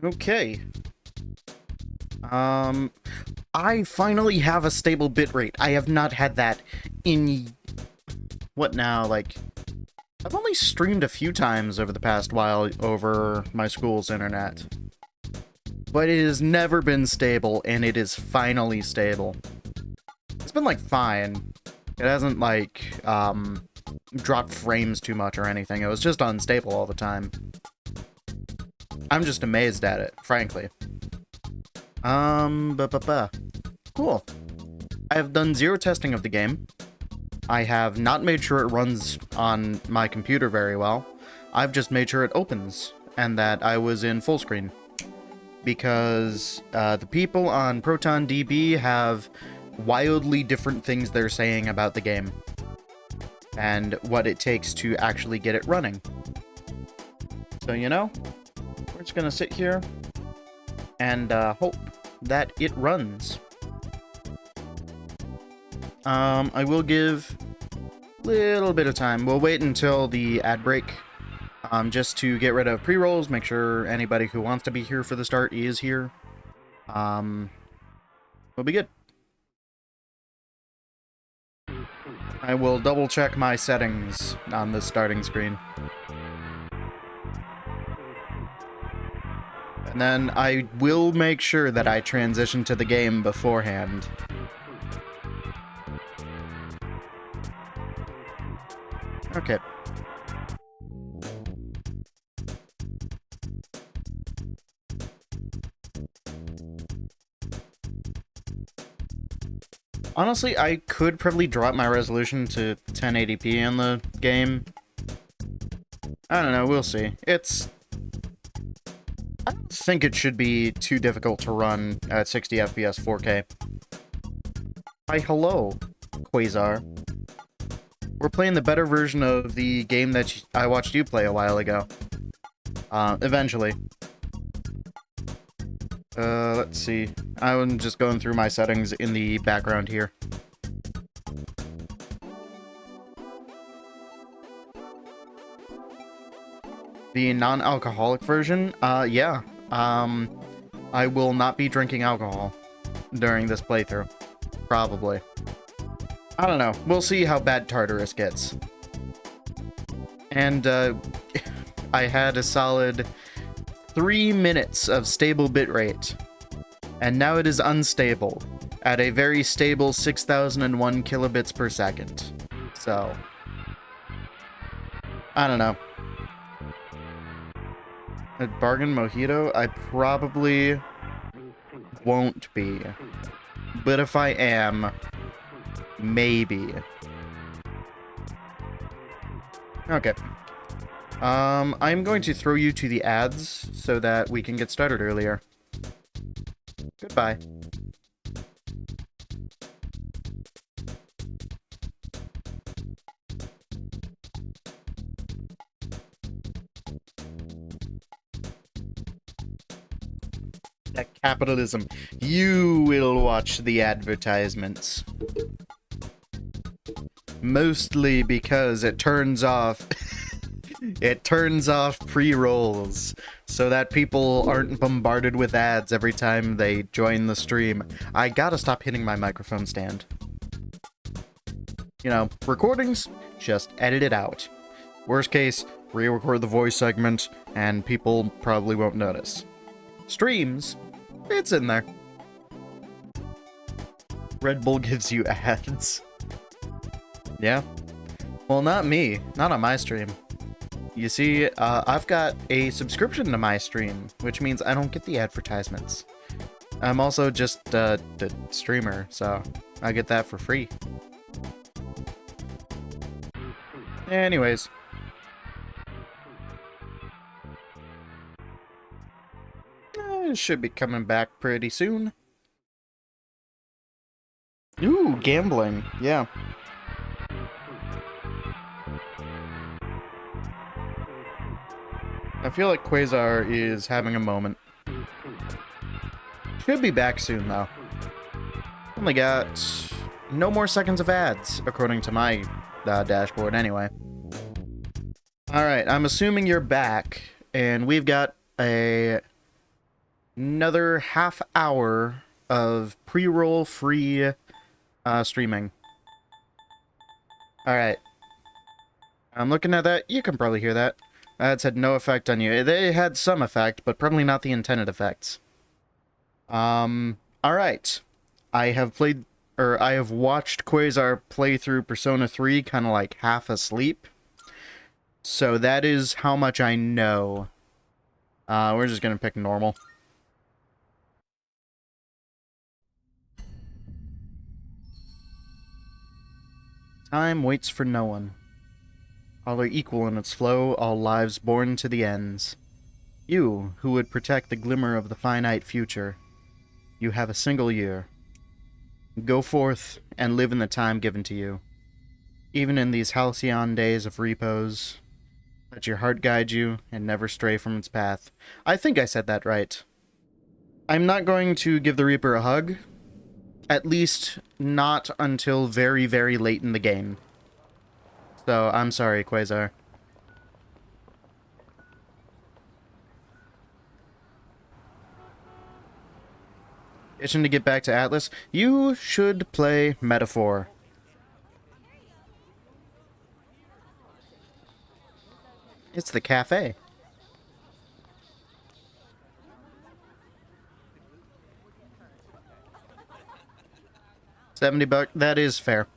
Okay. I finally have a stable bitrate. I have not had that in... what now, like... I've only streamed a few times over the past while over my school's internet. But it has never been stable, and it is finally stable. It's been, like, fine. It hasn't, like, dropped frames too much or anything. It was just unstable all the time. I'm just amazed at it, frankly. Cool. I have done zero testing of the game. I have not made sure it runs on my computer very well. I've just made sure it opens, and that I was in full screen. Because the people on ProtonDB have wildly different things they're saying about the game. And what it takes to actually get it running. So, you know, we're just gonna sit here and hope that it runs. I will give a little bit of time. We'll wait until the ad break, just to get rid of pre-rolls, make sure anybody who wants to be here for the start is here. We'll be good. I will double check my settings on the starting screen. And then I will make sure that I transition to the game beforehand. Okay. Honestly, I could probably drop my resolution to 1080p in the game. I don't know, we'll see. I don't think it should be too difficult to run at 60 FPS 4K. Hi, hello, Quasar. We're playing the better version of the game that I watched you play a while ago. Eventually. Let's see. I'm just going through my settings in the background here. The non-alcoholic version? Yeah. I will not be drinking alcohol during this playthrough. Probably. I don't know. We'll see how bad Tartarus gets. And, I had a solid 3 minutes of stable bitrate. And now it is unstable, at a very stable 6001 kilobits per second. So, I don't know. A bargain mojito? I probably won't be. But if I am, maybe. Okay. I'm going to throw you to the ads so that we can get started earlier. Goodbye. Capitalism. You will watch the advertisements. Mostly because it turns off pre-rolls so that people aren't bombarded with ads every time they join the stream. I gotta stop hitting my microphone stand. You know, recordings, just edit it out. Worst case, re-record the voice segment and people probably won't notice. Streams, it's in there. Red Bull gives you ads. Yeah. Well, not me. Not on my stream. You see, I've got a subscription to my stream, which means I don't get the advertisements. I'm also just the streamer, so I get that for free. Anyways. Should be coming back pretty soon. Ooh, gambling. Yeah. I feel like Quasar is having a moment. Should be back soon, though. Only got no more seconds of ads, according to my dashboard, anyway. Alright, I'm assuming you're back, and we've got another half hour of pre-roll free streaming. Alright. I'm looking at that. You can probably hear that. Ads had no effect on you. They had some effect, but probably not the intended effects. Alright. I have watched Quasar play through Persona 3 kind of like half asleep. So that is how much I know. We're just gonna pick normal. Time waits for no one. All are equal in its flow, all lives born to the ends. You, who would protect the glimmer of the finite future, you have a single year. Go forth and live in the time given to you. Even in these halcyon days of repose, let your heart guide you and never stray from its path. I think I said that right. I'm not going to give the Reaper a hug. At least not until very, very late in the game. So, I'm sorry, Quasar. Itching to get back to Atlas? You should play Metaphor. It's the cafe. $70, that is fair.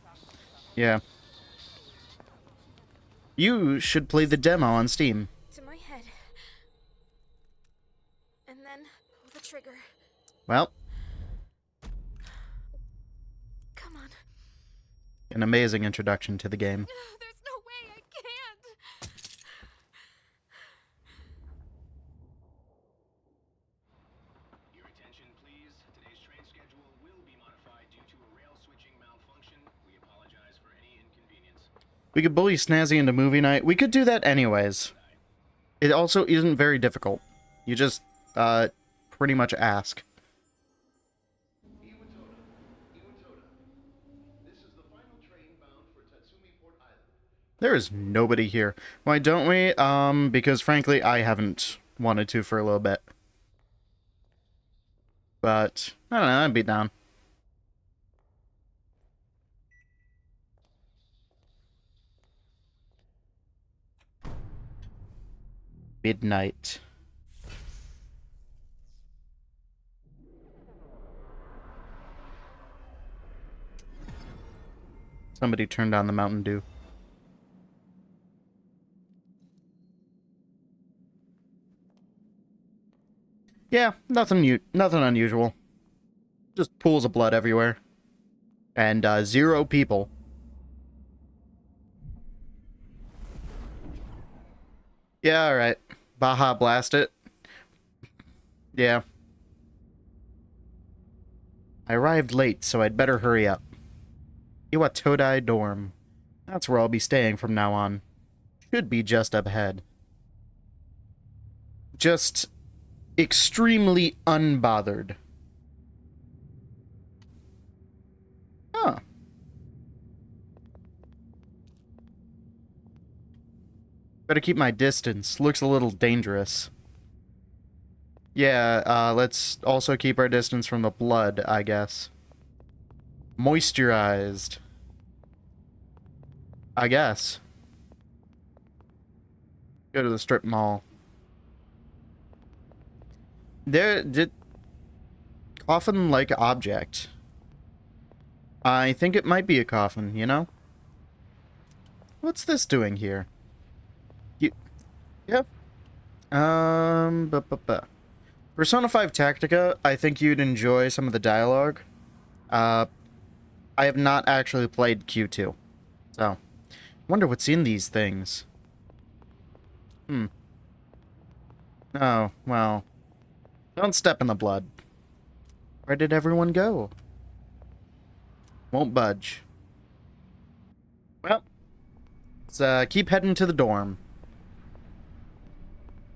Yeah. You should play the demo on Steam. To my head. And then pull the trigger. Well. Come on. An amazing introduction to the game. There's no way I can't. Your attention, please. Today's train schedule will be modified due to a rail switching malfunction. We apologize for any inconvenience. We could bully Snazzy into movie night. We could do that anyways. It also isn't very difficult. You just, pretty much ask. There is nobody here. Why don't we? Because frankly, I haven't wanted to for a little bit. But, I don't know, I'd be down. Midnight. Somebody turned on the Mountain Dew. Yeah, nothing unusual. Just pools of blood everywhere. And, 0 people. Yeah, alright. Baja Blast it. Yeah. I arrived late, so I'd better hurry up. Iwatodai dorm. That's where I'll be staying from now on. Should be just up ahead. Just extremely unbothered. Huh. Better keep my distance. Looks a little dangerous. Yeah, let's also keep our distance from the blood, I guess. Moisturized. I guess. Go to the strip mall. There, did coffin-like object. I think it might be a coffin, you know? What's this doing here? You, yeah. Persona 5 Tactica, I think you'd enjoy some of the dialogue. I have not actually played Q2. So, wonder what's in these things. Oh, well. Don't step in the blood. Where did everyone go? Won't budge. Well, let's keep heading to the dorm.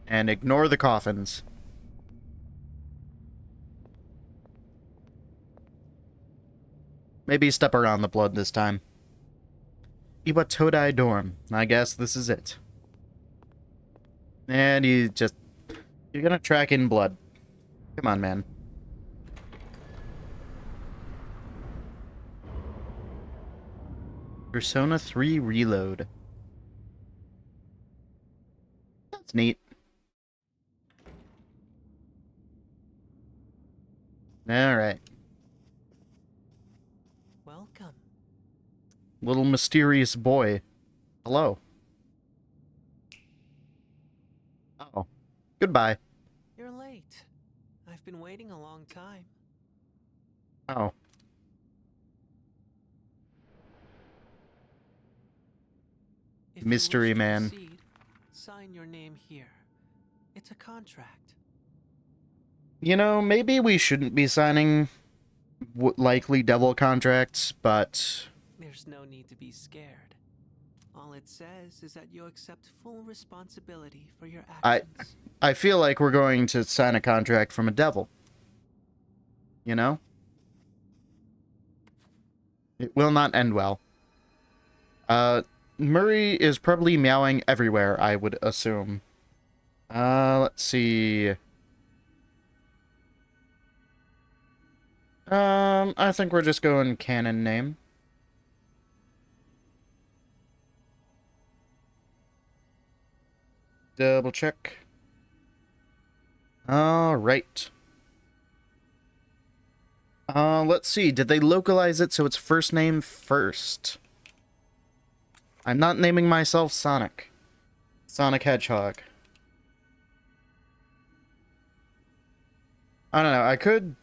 And ignore the coffins. Maybe step around the blood this time. Iwatodai dorm. I guess this is it. And you're gonna track in blood. Come on, man. Persona 3 Reload. That's neat. Alright. Welcome. Little mysterious boy. Hello. Oh. Goodbye. You're late. I've been waiting a long time. Oh. If you Mystery wish to man. proceed, sign your name here. It's a contract. You know, maybe we shouldn't be signing likely devil contracts, but There's no need to be scared. All it says is that you accept full responsibility for your actions. I feel like we're going to sign a contract from a devil. You know? It will not end well. Murray is probably meowing everywhere, I would assume. Let's see. I think we're just going canon name. Double check. Alright. Let's see. Did they localize it so it's first name first? I'm not naming myself Sonic. Sonic Hedgehog. I don't know. I could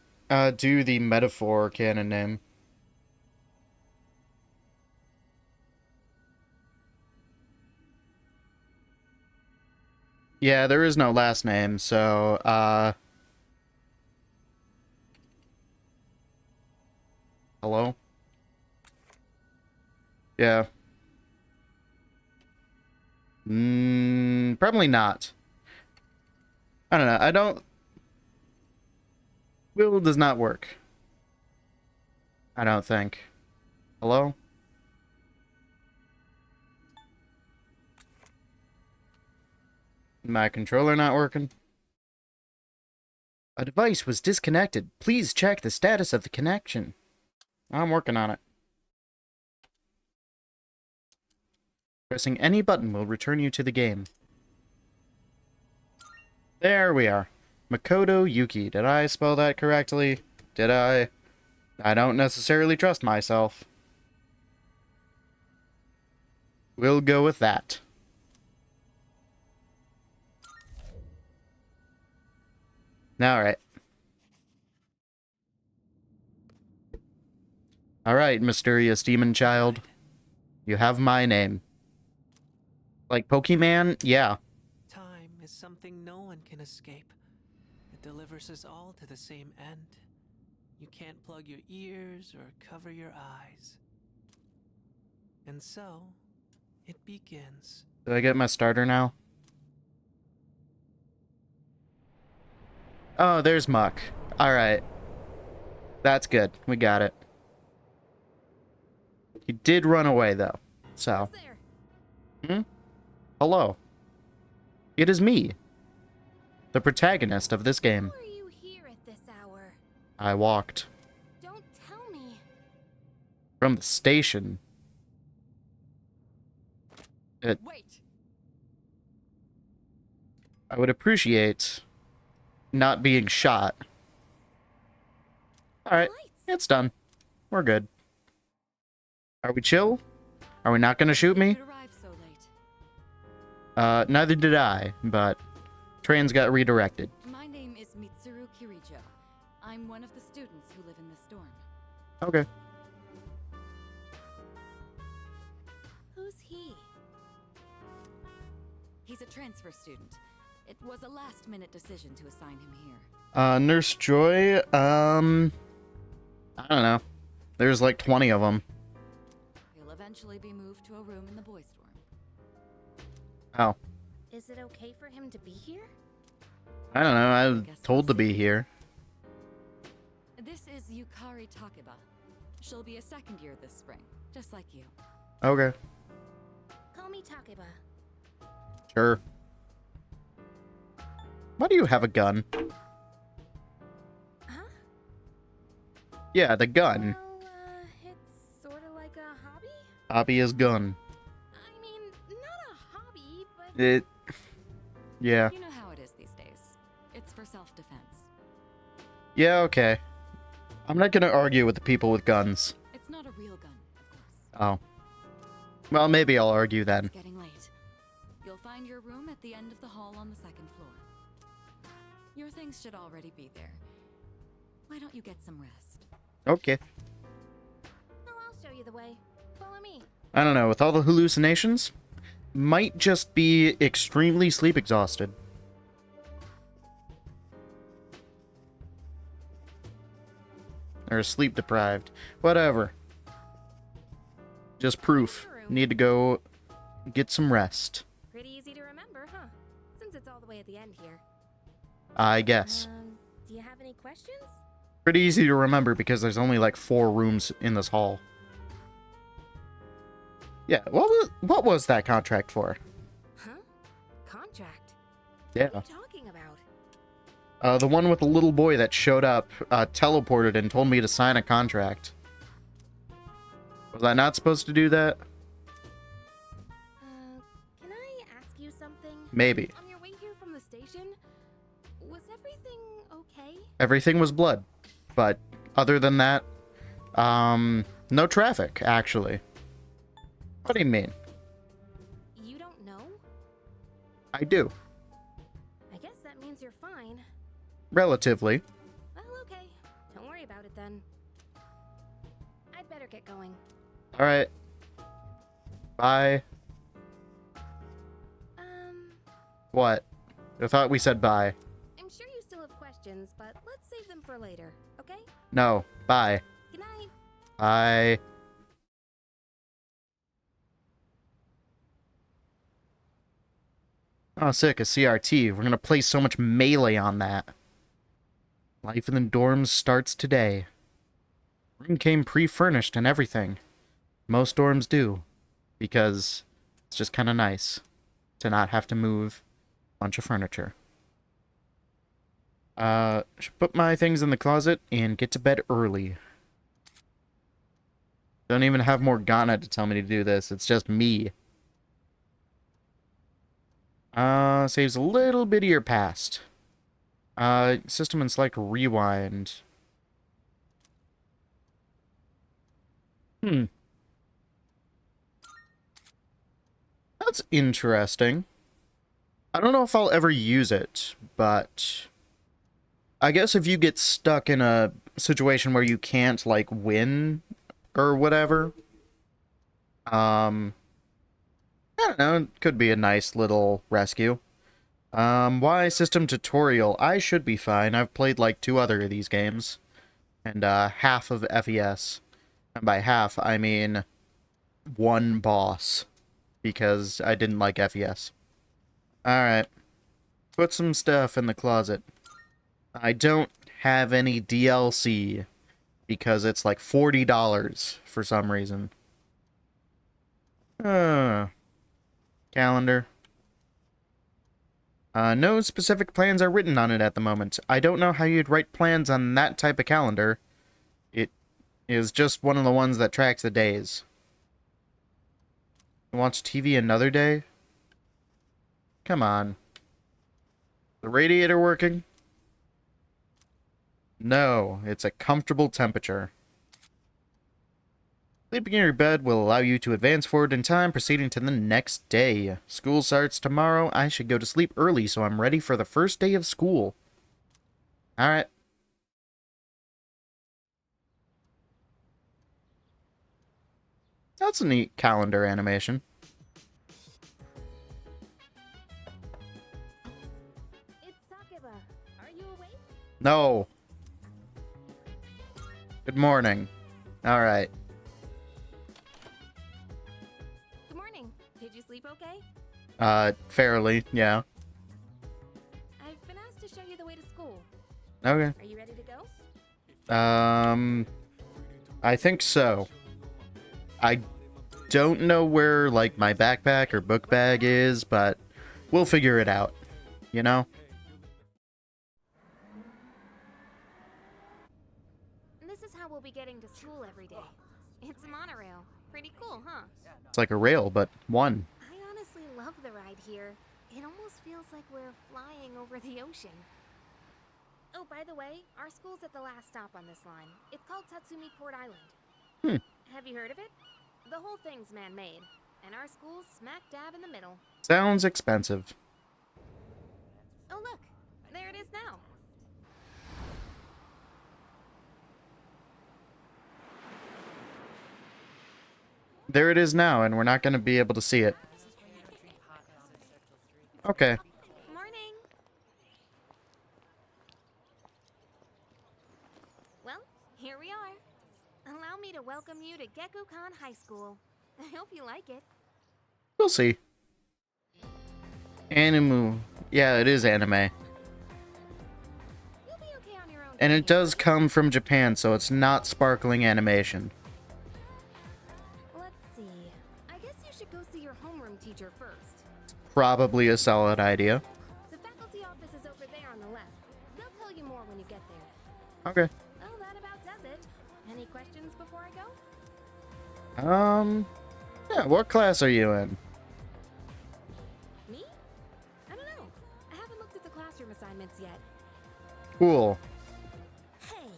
do the metaphor canon name. Yeah, there is no last name, so, hello? Yeah. Probably not. I don't know. I don't... Will does not work. I don't think. Hello? My controller not working? A device was disconnected. Please check the status of the connection. I'm working on it. Pressing any button will return you to the game. There we are. Makoto Yuki. Did I spell that correctly? Did I? I don't necessarily trust myself. We'll go with that. Alright. Alright, mysterious demon child. You have my name. Like Pokemon? Yeah. Time is something no one can escape. It delivers us all to the same end. You can't plug your ears or cover your eyes. And so, it begins. Did I get my starter now? Oh, there's Muck. Alright. That's good. We got it. He did run away, though. So. Who's there? Hello. It is me. The protagonist of this game. Why are you here at this hour? I walked Don't tell me. from the station. Wait. I would appreciate not being shot. Alright, Lights. it's done. We're good. Are we chill? Are we not gonna shoot me? You arrived so late. Neither did I, but trains got redirected. My name is Mitsuru Kirijo. I'm one of the students who live in this dorm. Okay. Who's he? He's a transfer student. It was a last-minute decision to assign him here. Nurse Joy, I don't know. There's like 20 of them. He'll eventually be moved to a room in the boys' dorm. Oh. Is it okay for him to be here? I don't know, I was told to be here. This is Yukari Takeba. She'll be a second year this spring, just like you. Okay. Call me Takeba. Sure. Why do you have a gun? Huh? Yeah, the gun. Well, it's sort of like a hobby? Hobby is gun. I mean, not a hobby, but... Yeah. You know how it is these days. It's for self-defense. Yeah, okay. I'm not gonna argue with the people with guns. It's not a real gun, of course. Oh. Well, maybe I'll argue then. It's getting late. You'll find your room at the end of the hall on the second floor. Your things should already be there. Why don't you get some rest? Okay. Well, I'll show you the way. Follow me. I don't know, with all the hallucinations, might just be extremely sleep exhausted. Or sleep deprived. Whatever. Just proof. Need to go get some rest. Pretty easy to remember, huh? Since it's all the way at the end here. I guess. Do you have any questions? Pretty easy to remember because there's only like 4 rooms in this hall. Yeah, what was that contract for? Huh? Contract? Yeah. What are you talking about? The one with the little boy that showed up, teleported and told me to sign a contract. Was I not supposed to do that? Can I ask you something? Maybe. On your way here from the station, was everything okay? Everything was blood. But other than that, no traffic, actually. What do you mean? You don't know? I do. I guess that means you're fine. Relatively. Well, okay. Don't worry about it then. I'd better get going. Alright. Bye. What? I thought we said bye. I'm sure you still have questions, but let's save them for later, okay? No. Bye. Good night. Bye. Oh, sick. A CRT. We're gonna play so much Melee on that. Life in the dorms starts today. Room came pre-furnished and everything. Most dorms do. Because it's just kind of nice to not have to move a bunch of furniture. Should put my things in the closet and get to bed early. Don't even have Morgana to tell me to do this. It's just me. Saves a little bit of your past. System and select rewind. That's interesting. I don't know if I'll ever use it, but I guess if you get stuck in a situation where you can't, like, win or whatever, I don't know, it could be a nice little rescue. Why system tutorial? I should be fine. I've played like 2 other of these games. And, half of FES. And by half, I mean 1 boss. Because I didn't like FES. Alright. Put some stuff in the closet. I don't have any DLC. Because it's like $40 for some reason. Calendar. No specific plans are written on it at the moment. I don't know how you'd write plans on that type of calendar. It is just one of the ones that tracks the days. Watch TV another day? Come on. The radiator working? No, it's a comfortable temperature. Sleeping in your bed will allow you to advance forward in time, proceeding to the next day. School starts tomorrow. I should go to sleep early so I'm ready for the first day of school. Alright. That's a neat calendar animation. It's Sakeba. Are you awake? No. Good morning. Alright. Good morning. Did you sleep okay? Fairly, yeah. I've been asked to show you the way to school. Okay. Are you ready to go? I think so. I don't know where, like, my backpack or book bag is, but we'll figure it out. You know? This is how we'll be getting to school every day. It's a monorail. Pretty cool, huh? It's like a rail, but one. I honestly love the ride here. It almost feels like we're flying over the ocean. Oh, by the way, our school's at the last stop on this line. It's called Tatsumi Port Island. Have you heard of it? The whole thing's man-made, and our school's smack dab in the middle. Sounds expensive. Oh, look! There it is now. There it is now, and we're not going to be able to see it. Okay. Morning! Well, here we are. Allow me to welcome you to Gekukan High School. I hope you like it. We'll see. Anime. Yeah, it is anime. You'll be okay on your own. And it does come from Japan, so it's not sparkling animation. Let's see. I guess you should go see your homeroom teacher first. Probably a solid idea. The faculty office is over there on the left. They'll tell you more when you get there. Okay. Well, that about does it. Any questions before I go? Yeah, what class are you in? Me? I don't know. I haven't looked at the classroom assignments yet. Cool. Hey.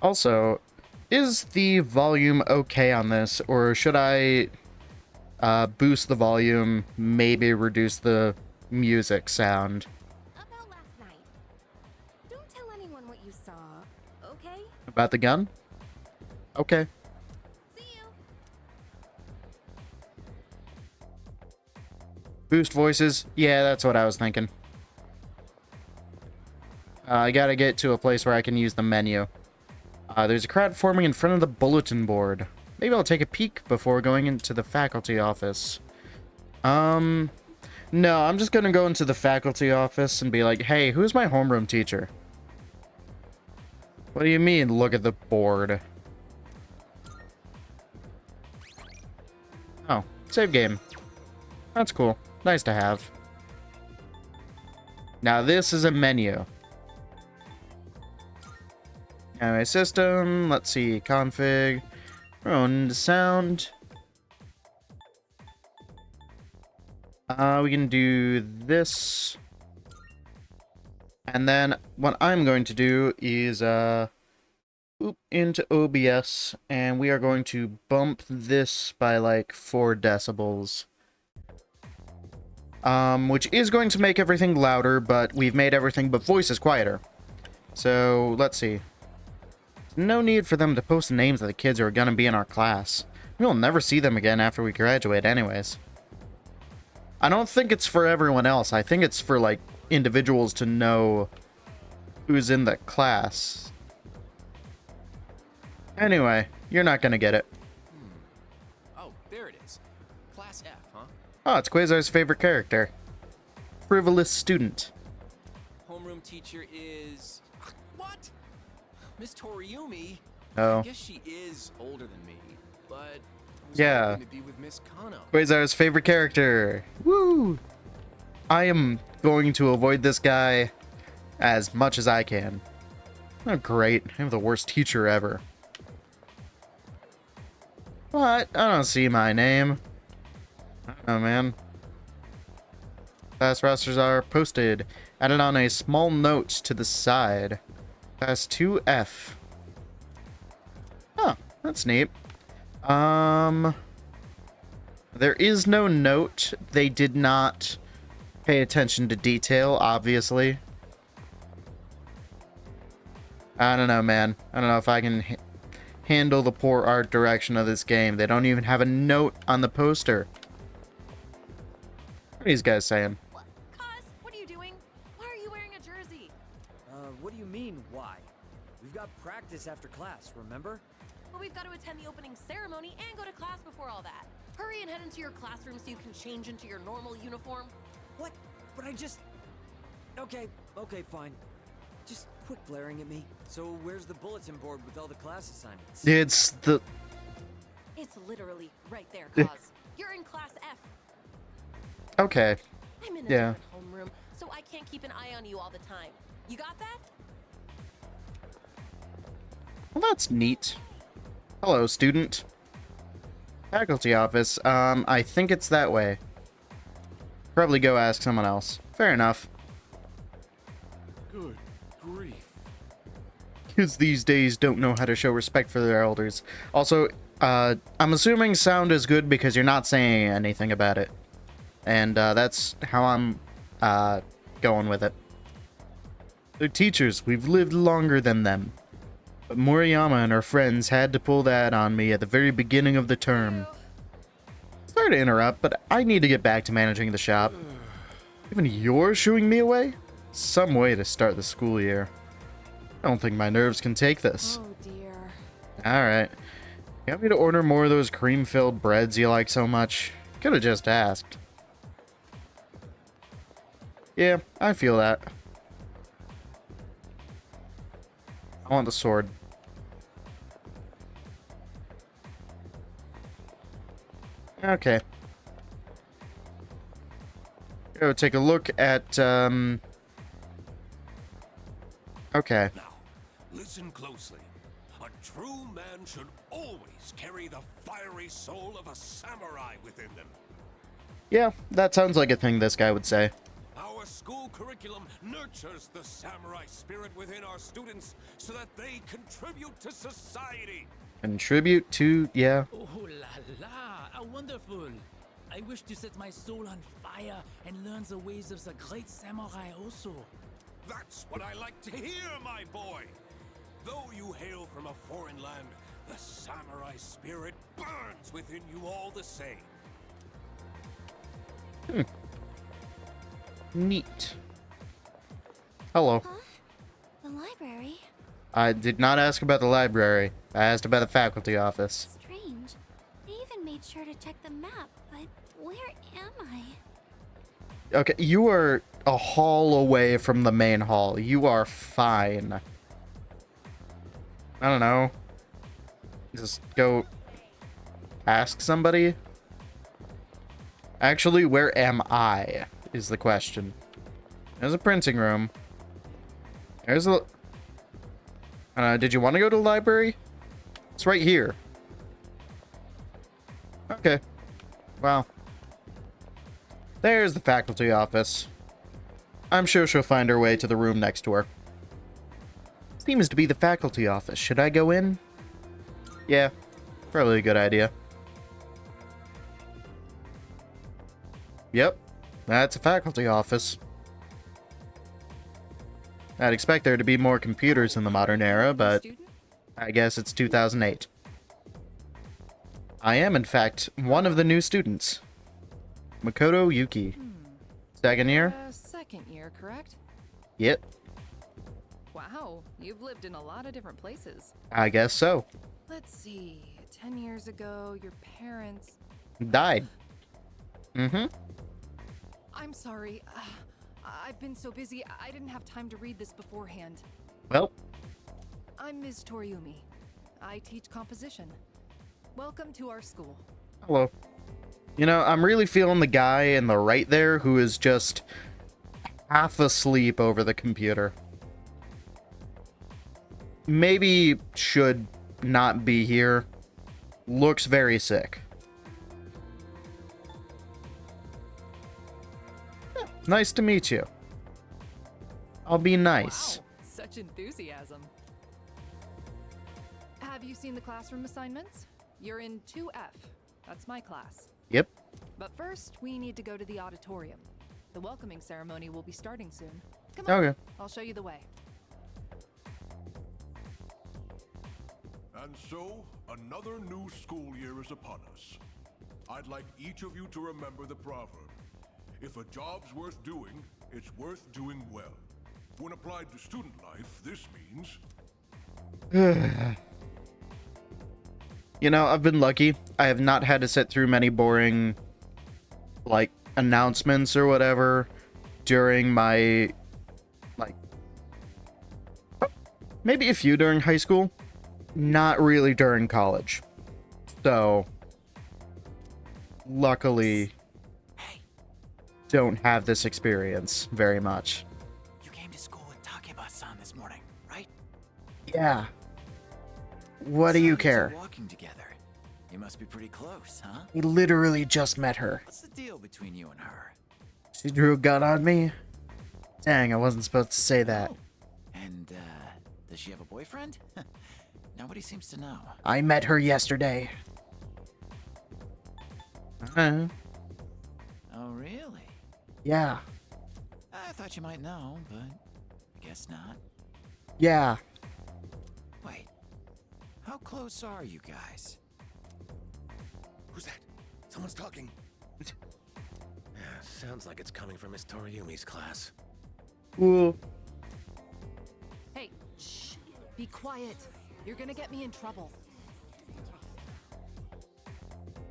Also, is the volume okay on this, or should I boost the volume, maybe reduce the music sound? About last night. Don't tell anyone what you saw, okay? About the gun? Okay. See you. Boost voices? Yeah, that's what I was thinking. I gotta get to a place where I can use the menu. There's a crowd forming in front of the bulletin board. Maybe I'll take a peek before going into the faculty office. No, I'm just gonna go into the faculty office and be like, hey, who's my homeroom teacher? What do you mean, look at the board? Oh, save game. That's cool. Nice to have. Now this is a menu. Anyway, system, let's see, config, run sound. We can do this. And then what I'm going to do is loop into OBS, and we are going to bump this by like 4 decibels. Which is going to make everything louder, but we've made everything but voices quieter. So, let's see. No need for them to post the names of the kids who are gonna be in our class. We'll never see them again after we graduate anyways. I don't think it's for everyone else. I think it's for, like, individuals to know who's in the class. Anyway, you're not gonna get it. Oh, there it is. Class F, huh? Oh, it's Quasar's favorite character. Frivolous student. Homeroom teacher is... What? Miss Toriumi? Oh. I guess she is older than me, but... I was Yeah. hoping to be with Miss Kano. Quasar's favorite character. Woo! I am going to avoid this guy as much as I can. Oh, great. I'm the worst teacher ever. What? I don't see my name. I don't know, man. Class rosters are posted. Added on a small note to the side. Class 2F. Oh, that's neat. There is no note. They did not pay attention to detail, obviously. I don't know, man. I don't know if I can handle the poor art direction of this game. They don't even have a note on the poster. What are these guys saying? Cuz, what are you doing? Why are you wearing a jersey? What do you mean, why? We've got practice after class, remember? Well, we've got to attend the opening ceremony and go to class before all that. Hurry and head into your classroom so you can change into your normal uniform. What? But I just... Okay, fine. Just quit glaring at me. So where's the bulletin board with all the class assignments? It's the... It's literally right there, Cuz. You're in class F. Okay. I'm in a Yeah. different homeroom, so I can't keep an eye on you all the time. You got that? Well, that's neat. Hello, student. Faculty office. I think it's that way. Probably go ask someone else. Fair enough. Good grief. Kids these days don't know how to show respect for their elders. Also, I'm assuming sound is good because you're not saying anything about it. And that's how I'm going with it. They're teachers. We've lived longer than them. But Moriyama and her friends had to pull that on me at the very beginning of the term. Sorry to interrupt, but I need to get back to managing the shop. Even you're shooing me away? Some way to start the school year. I don't think my nerves can take this. Oh dear. Alright. You want me to order more of those cream-filled breads you like so much? Could've just asked. Yeah, I feel that. I want the sword. Okay. Go take a look at, Okay. Now, listen closely. A true man should always carry the fiery soul of a samurai within them. Yeah, that sounds like a thing this guy would say. Our school curriculum nurtures the samurai spirit within our students so that they contribute to society. Contribute to, yeah. Oh la la, how wonderful! I wish to set my soul on fire and learn the ways of the great samurai also. That's what I like to hear, my boy. Though you hail from a foreign land, the samurai spirit burns within you all the same. Neat. Hello. Huh? The library? I did not ask about the library. I asked about the faculty office. Strange. I even made sure to check the map, but where am I? Okay, you are a hall away from the main hall. You are fine. I don't know. Just go ask somebody. Actually, where am I? Is the question. There's a printing room. There's a... did you want to go to the library? It's right here. Okay. Wow. There's the faculty office. I'm sure she'll find her way to the room next to her. Seems to be the faculty office. Should I go in? Yeah, probably a good idea. Yep, that's a faculty office. I'd expect there to be more computers in the modern era, but I guess it's 2008. I am, in fact, one of the new students. Makoto Yuki. Second year? Second second year, correct? Yep, Wow, you've lived in a lot of different places. I guess so. Let's see, 10 years ago, your parents... Died. Mm-hmm. I'm sorry. I've been so busy, I didn't have time to read this beforehand. Well, I'm Ms. Toriumi. I teach composition. Welcome to our school. hello. You know, I'm really feeling the guy in the right there who is just half asleep over the computer. Maybe should not be here. Looks very sick. Nice to meet you. I'll be nice. Wow, such enthusiasm. Have you seen the classroom assignments? You're in 2F. That's my class. Yep. But first, we need to go to the auditorium. The welcoming ceremony will be starting soon. Come on, Okay. I'll show you the way. And so, another new school year is upon us. I'd like each of you to remember the proverb. If a job's worth doing, it's worth doing well. When applied to student life, this means... You know, I've been lucky. I have not had to sit through many boring, like, announcements or whatever during my, like, maybe a few during high school. Not really during college. So, luckily, don't have this experience very much. You came to school with Takeba-san this morning, right? Yeah. What do you Sounds like care? you're walking together. You must be pretty close, huh? We literally just met her. What's the deal between you and her? She drew a gun on me? Dang, I wasn't supposed to say that. And, does she have a boyfriend? Nobody seems to know. I met her yesterday. Oh, really? Yeah. I thought you might know, but I guess not. Yeah. Wait, how close are you guys? Who's that? Someone's talking. Yeah, sounds like it's coming from Miss Toriumi's class. Ooh. Hey, shh. Be quiet. You're gonna get me in trouble.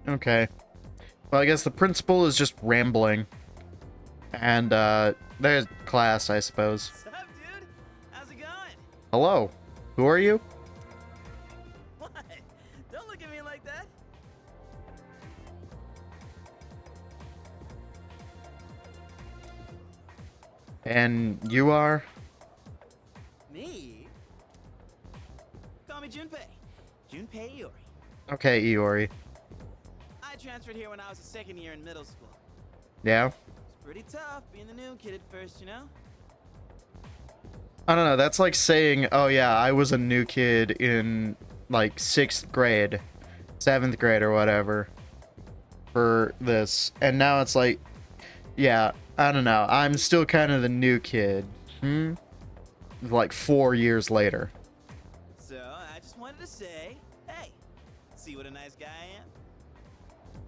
Okay. Well, I guess the principal is just rambling. And, there's class, I suppose. What's up, dude? How's it going? Hello. Who are you? What? Don't look at me like that. And you are? Me? Call me Junpei. Junpei Iori. Okay, Iori. I transferred here when I was a second year in middle school. Yeah? It's pretty tough being the new kid at first, you know? I don't know, that's like saying, oh yeah, I was a new kid in, like, 6th grade, 7th grade or whatever, for this. And now it's like, yeah, I don't know, I'm still kind of the new kid. Like 4 years later. So, I just wanted to say, hey, see what a nice guy I am?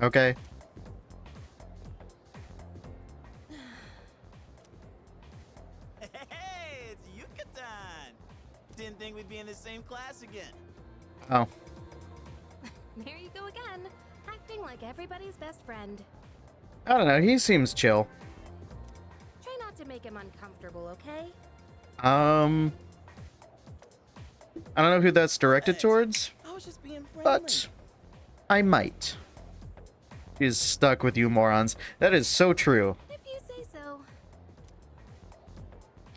Okay. Hey, it's Yucatan! Didn't think we'd be in the same class again. Oh. There you go again, acting like everybody's best friend. I don't know, he seems chill. Try not to make him uncomfortable, okay? I don't know who that's directed towards, I was just being friendly. but I might. She's stuck with you morons. That is so true. If you say so.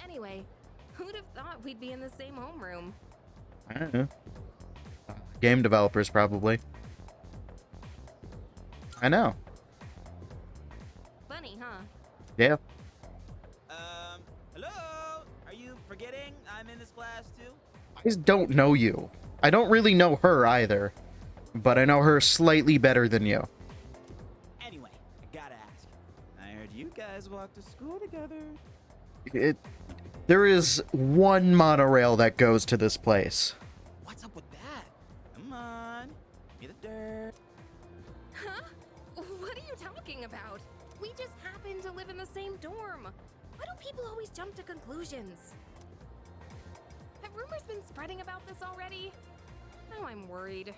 Anyway, who'd have thought we'd be in the same homeroom? I don't know. Game developers, probably. I know. Funny, huh? Yeah. Hello? Are you forgetting I'm in this class too? I just don't know you. I don't really know her either. But I know her slightly better than you. Anyway, I gotta ask. I heard you guys walk to school together. There is one monorail that goes to this place. What's up with that? Come on. Give me the dirt. Huh? What are you talking about? We just happen to live in the same dorm. Why do people always jump to conclusions? Have rumors been spreading about this already? Now I'm worried.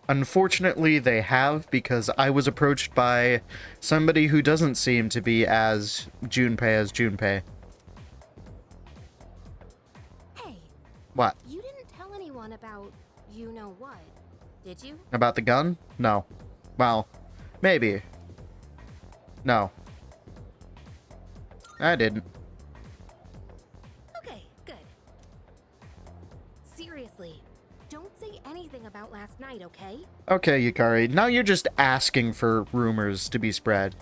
Unfortunately, they have, because I was approached by somebody who doesn't seem to be as Junpei as Junpei. Hey. What? You didn't tell anyone about you know what, did you? About the gun? No. Well, maybe. No. I didn't. Okay, good. Seriously, don't say anything about last night, okay? Okay, Yukari, now you're just asking for rumors to be spread.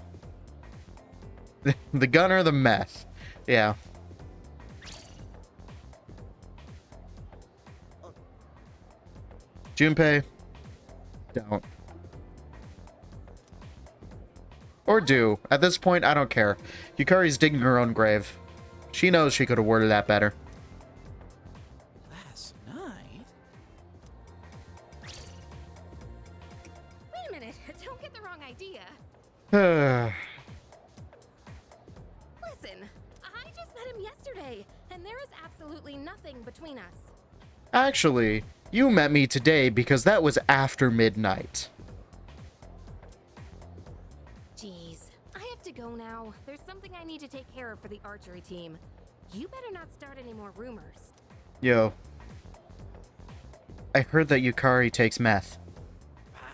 The gun or the meth? Yeah. Junpei, don't. Or do. At this point, I don't care. Yukari's digging her own grave. She knows she could have worded that better. Last night? Wait a minute, don't get the wrong idea. Listen, I just met him yesterday, and there is absolutely nothing between us. Actually, you met me today because that was after midnight. Jeez, I have to go now. There's something I need to take care of for the archery team. You better not start any more rumors. Yo. I heard that Yukari takes meth.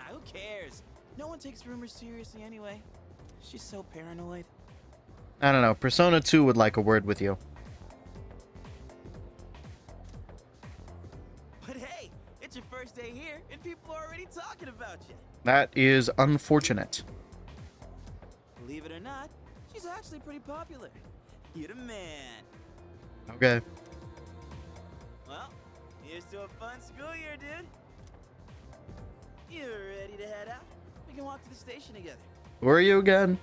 Who cares? No one takes rumors seriously anyway. She's so paranoid. I don't know. Persona 2 would like a word with you. But hey, it's your first day here, and people are already talking about you. That is unfortunate. Believe it or not, she's actually pretty popular. You're the man. Okay. Well, here's to a fun school year, dude. You ready to head out? We can walk to the station together. Where are you again?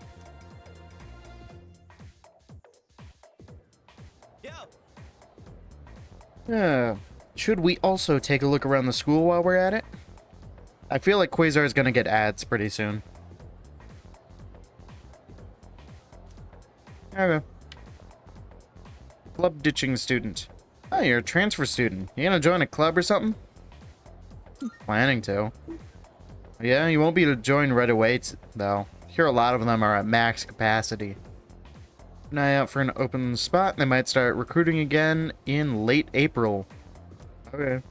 Yo! Should we also take a look around the school while we're at it? I feel like Quasar is going to get ads pretty soon. Okay. Club ditching student. Oh, you're a transfer student. You gonna join a club or something? Planning to. Yeah, you won't be able to join right away, though. Here, a lot of them are at max capacity. Keep an eye out for an open spot. They might start recruiting again in late April. Okay.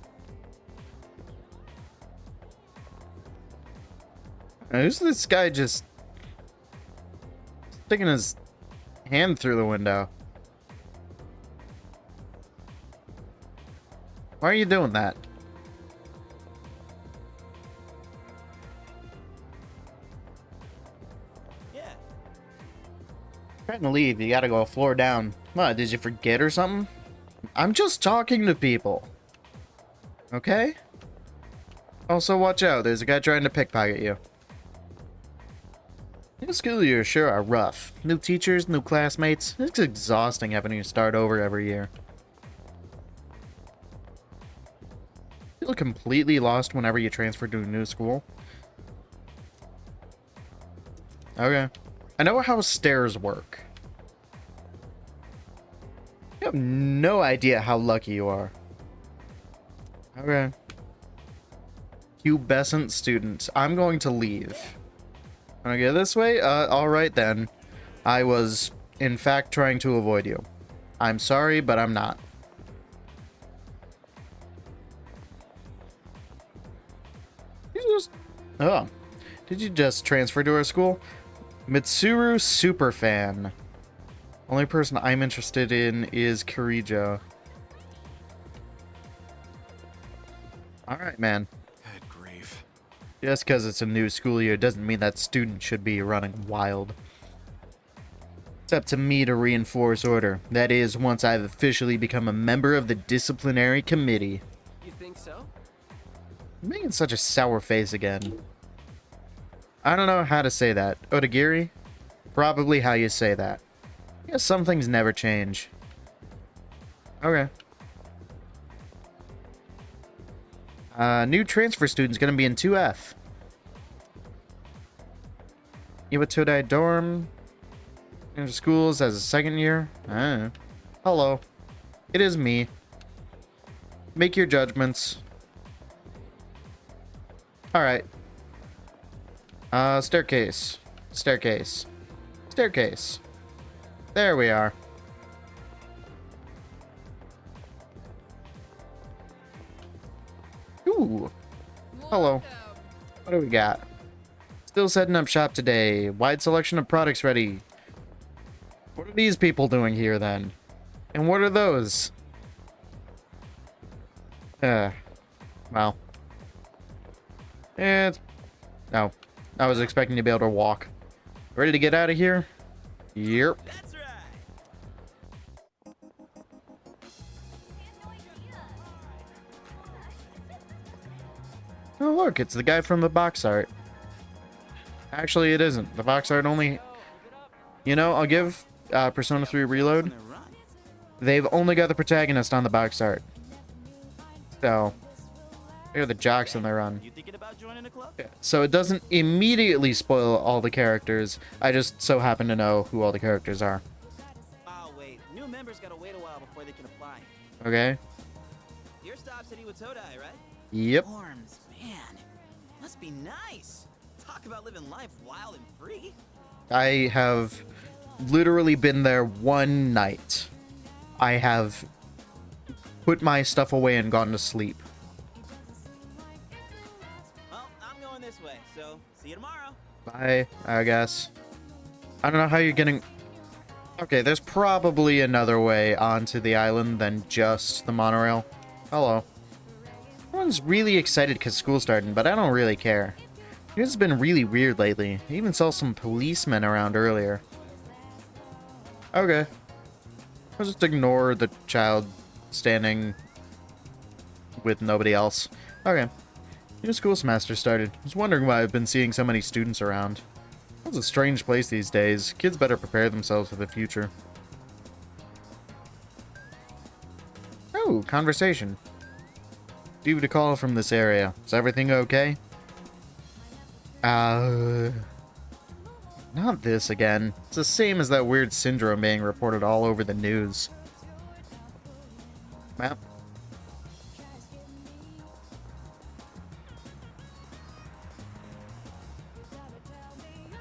Now, who's this guy just sticking his hand through the window? Why are you doing that? Yeah. Trying to leave, you gotta go a floor down. What, did you forget or something? I'm just talking to people. Okay? Also, watch out, there's a guy trying to pickpocket you. New school years sure are rough. New teachers, new classmates. It's exhausting having to start over every year. Feel completely lost whenever you transfer to a new school. Okay. I know how stairs work. You have no idea how lucky you are. Okay. Pubescent student. I'm going to leave. Wanna go this way? Alright then. I was, in fact, trying to avoid you. I'm sorry, but I'm not. Oh. Did you just transfer to our school? Mitsuru Superfan. Only person I'm interested in is Kirijo. Alright, man. Good grief. Just because it's a new school year doesn't mean that student should be running wild. It's up to me to reinforce order. That is, once I've officially become a member of the disciplinary committee. You think so? I'm making such a sour face again. I don't know how to say that. Odagiri? Probably how you say that. Yeah, some things never change. Okay. New transfer student's gonna be in 2F. Iwatodai dorm. Into schools as a second year? Hello. It is me. Make your judgments. Alright. Staircase. Staircase. Staircase. There we are. Ooh. Hello. What do we got? Still setting up shop today. Wide selection of products ready. What are these people doing here then? And what are those? Well. No. I was expecting to be able to walk. Ready to get out of here? Yep. That's right. Oh, look, it's the guy from the box art. Actually, it isn't. The box art only... You know, I'll give Persona 3 Reload. They've only got the protagonist on the box art. So, they're the jocks in their run. You thinking about joining the club? Yeah, so it doesn't immediately spoil all the characters. I just so happen to know who all the characters are. Oh, wait. New members gotta wait a while before they can apply. Okay? Your stop's at Iwatodai, right? Yep. Dorms, man. Must be nice. Talk about living life wild and free. I have literally been there one night. I have put my stuff away and gone to sleep. Well, I'm going this way, so see you tomorrow. Bye, I guess. I don't know how you're getting... Okay, there's probably another way onto the island than just the monorail. Hello. Everyone's really excited because school's starting, but I don't really care. It's been really weird lately. I even saw some policemen around earlier. Okay. I'll just ignore the child standing with nobody else. Okay. New school semester started. I was wondering why I've been seeing so many students around. It's a strange place these days. Kids better prepare themselves for the future. Oh, conversation. Due to call from this area. Is everything okay? Not this again. It's the same as that weird syndrome being reported all over the news. Map.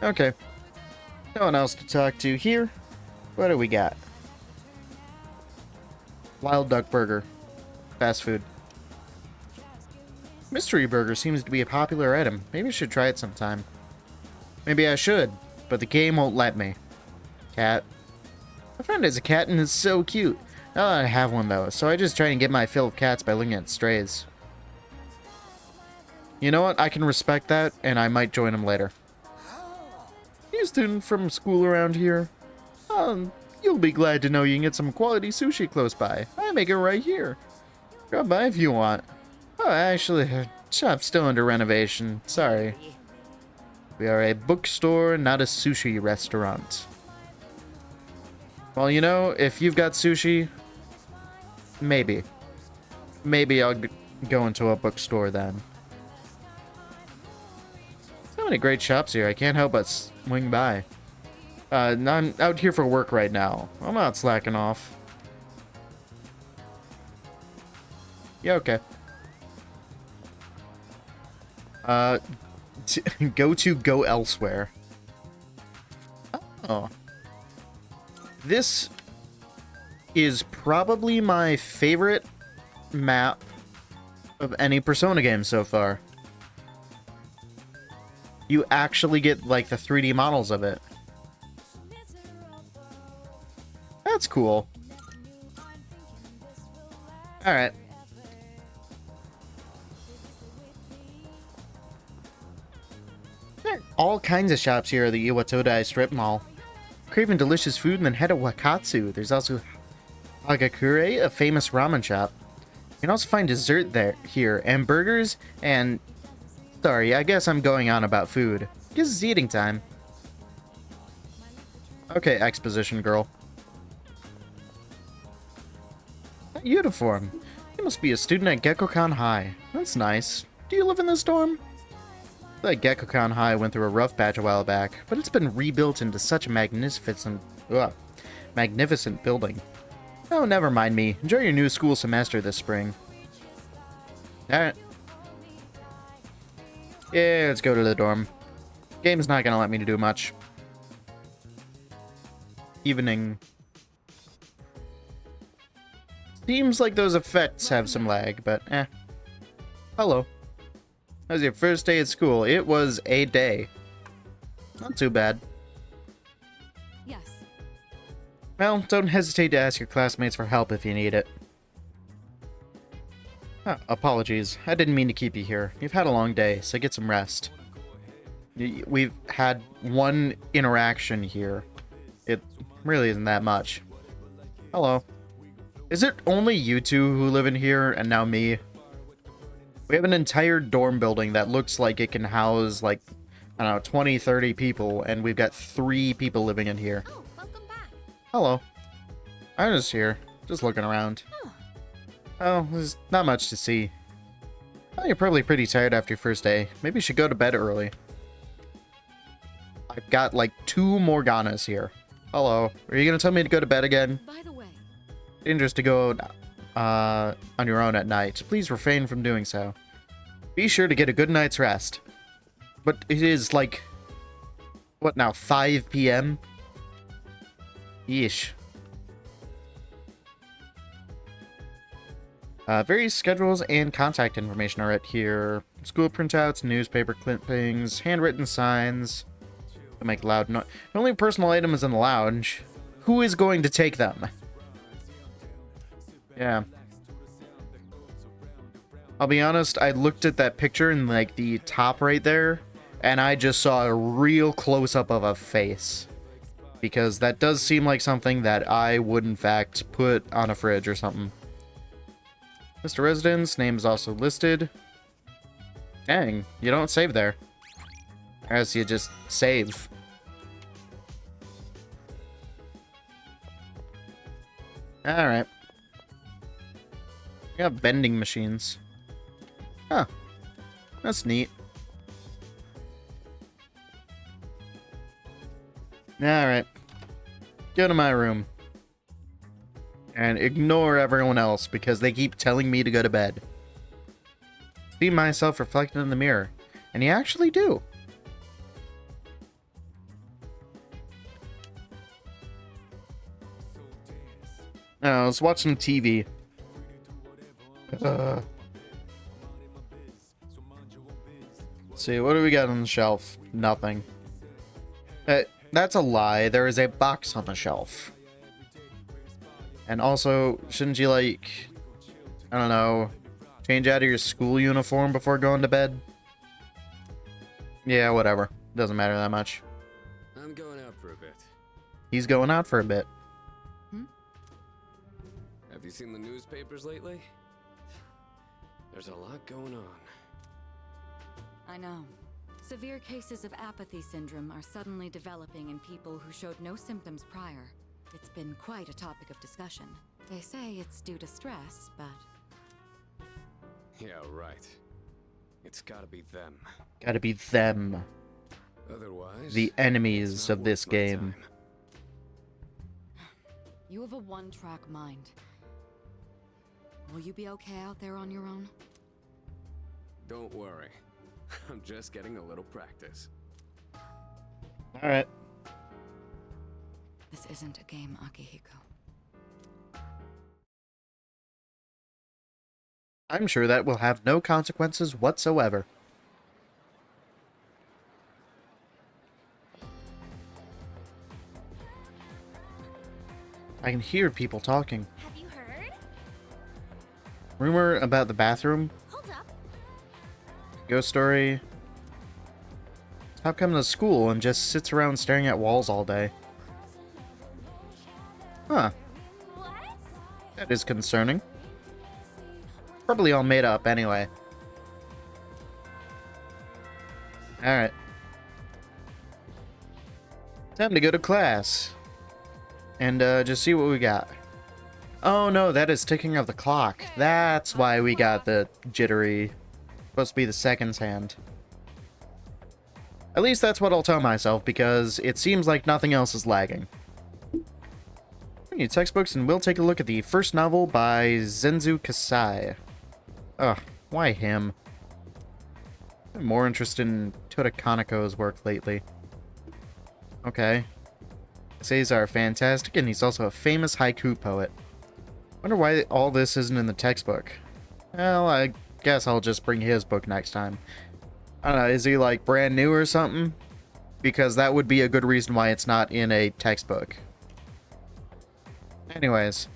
Okay. No one else to talk to here. What do we got? Wild Duck Burger. Fast food. Mystery Burger seems to be a popular item. Maybe I should try it sometime. Maybe I should, but the game won't let me. Cat. My friend has a cat and it's so cute. Not that I have one though, so I just try and get my fill of cats by looking at strays. You know what? I can respect that, and I might join him later. You a student from school around here? You'll be glad to know you can get some quality sushi close by. I make it right here. Drop by if you want. Oh, actually, shop's still under renovation. Sorry. We are a bookstore, not a sushi restaurant. Well, you know, if you've got sushi, maybe. Maybe I'll go into a bookstore then. So many great shops here, I can't help but swing by. I'm out here for work right now. I'm not slacking off. Yeah, okay. Go elsewhere. Oh. This is probably my favorite map of any Persona game so far. You actually get, like, the 3D models of it. That's cool. Alright. There are all kinds of shops here at the Iwatodai strip mall. Craving delicious food and then head to Wakatsu. There's also Hagakure, a famous ramen shop. You can also find dessert here, and burgers, and... Sorry, I guess I'm going on about food. Guess it's eating time. Okay, exposition girl. That uniform. You must be a student at Gekkokan High. That's nice. Do you live in this dorm? Like Gekkokan High went through a rough patch a while back, but it's been rebuilt into such a magnificent building. Oh, never mind me. Enjoy your new school semester this spring. Alright. Yeah, let's go to the dorm. Game's not gonna let me do much. Evening. Seems like those effects have some lag, but eh. Hello. That was your first day at school. It was a day. Not too bad. Yes. Well, don't hesitate to ask your classmates for help if you need it. Oh, apologies. I didn't mean to keep you here. You've had a long day, so get some rest. We've had one interaction here. It really isn't that much. Hello. Is it only you two who live in here and now me? We have an entire dorm building that looks like it can house, like, I don't know, 20, 30 people, and we've got 3 people living in here. Oh, welcome back. Hello. I'm just here, just looking around. Oh, there's not much to see. Well, you're probably pretty tired after your first day. Maybe you should go to bed early. I've got, like, 2 Morganas here. Hello. Are you gonna tell me to go to bed again? By the way, Dangerous to go on your own at night. Please refrain from doing so. Be sure to get a good night's rest. But it is like, what now, 5 p.m.? Yeesh. Various schedules and contact information are at here. School printouts, newspaper clippings, handwritten signs. To make loud noise. The only personal item is in the lounge. Who is going to take them? Yeah. I'll be honest, I looked at that picture in, like, the top right there, and I just saw a real close-up of a face. Because that does seem like something that I would, in fact, put on a fridge or something. Mr. Residence, name is also listed. Dang, you don't save there. Or else you just save. Alright. We got vending machines. Huh. That's neat. Alright. Go to my room. And ignore everyone else because they keep telling me to go to bed. See myself reflected in the mirror. And you actually do. Now, let's watch some TV. Let's see, what do we got on the shelf? Nothing. That's a lie. There is a box on the shelf. And also, shouldn't you, like, I don't know, change out of your school uniform before going to bed? Yeah, whatever. Doesn't matter that much. I'm going out for a bit. He's going out for a bit. Have you seen the newspapers lately? There's a lot going on. I know. Severe cases of apathy syndrome are suddenly developing in people who showed no symptoms prior. It's been quite a topic of discussion. They say it's due to stress, but... Yeah, right. It's gotta be them. Gotta be them. Otherwise, the enemies of this game. You have a one-track mind. Will you be okay out there on your own? Don't worry. I'm just getting a little practice. Alright. This isn't a game, Akihiko. I'm sure that will have no consequences whatsoever. I can hear people talking. Have you heard? Rumor about the bathroom? Hold up. Ghost story? Stop coming to school and just sits around staring at walls all day. Huh. What? That is concerning. Probably all made up anyway. Alright. Time to go to class. And just see what we got. Oh no, that is ticking of the clock. That's why we got the jittery. Supposed to be the seconds hand. At least that's what I'll tell myself, because it seems like nothing else is lagging. We need textbooks, and we'll take a look at the first novel by Zenzu Kasai. Ugh, why him? I'm more interested in Toda Kaneko's work lately. Okay. Essays are fantastic, and he's also a famous haiku poet. Wonder why all this isn't in the textbook. Well, I guess I'll just bring his book next time. I don't know, is he like brand new or something? Because that would be a good reason why it's not in a textbook. Anyways,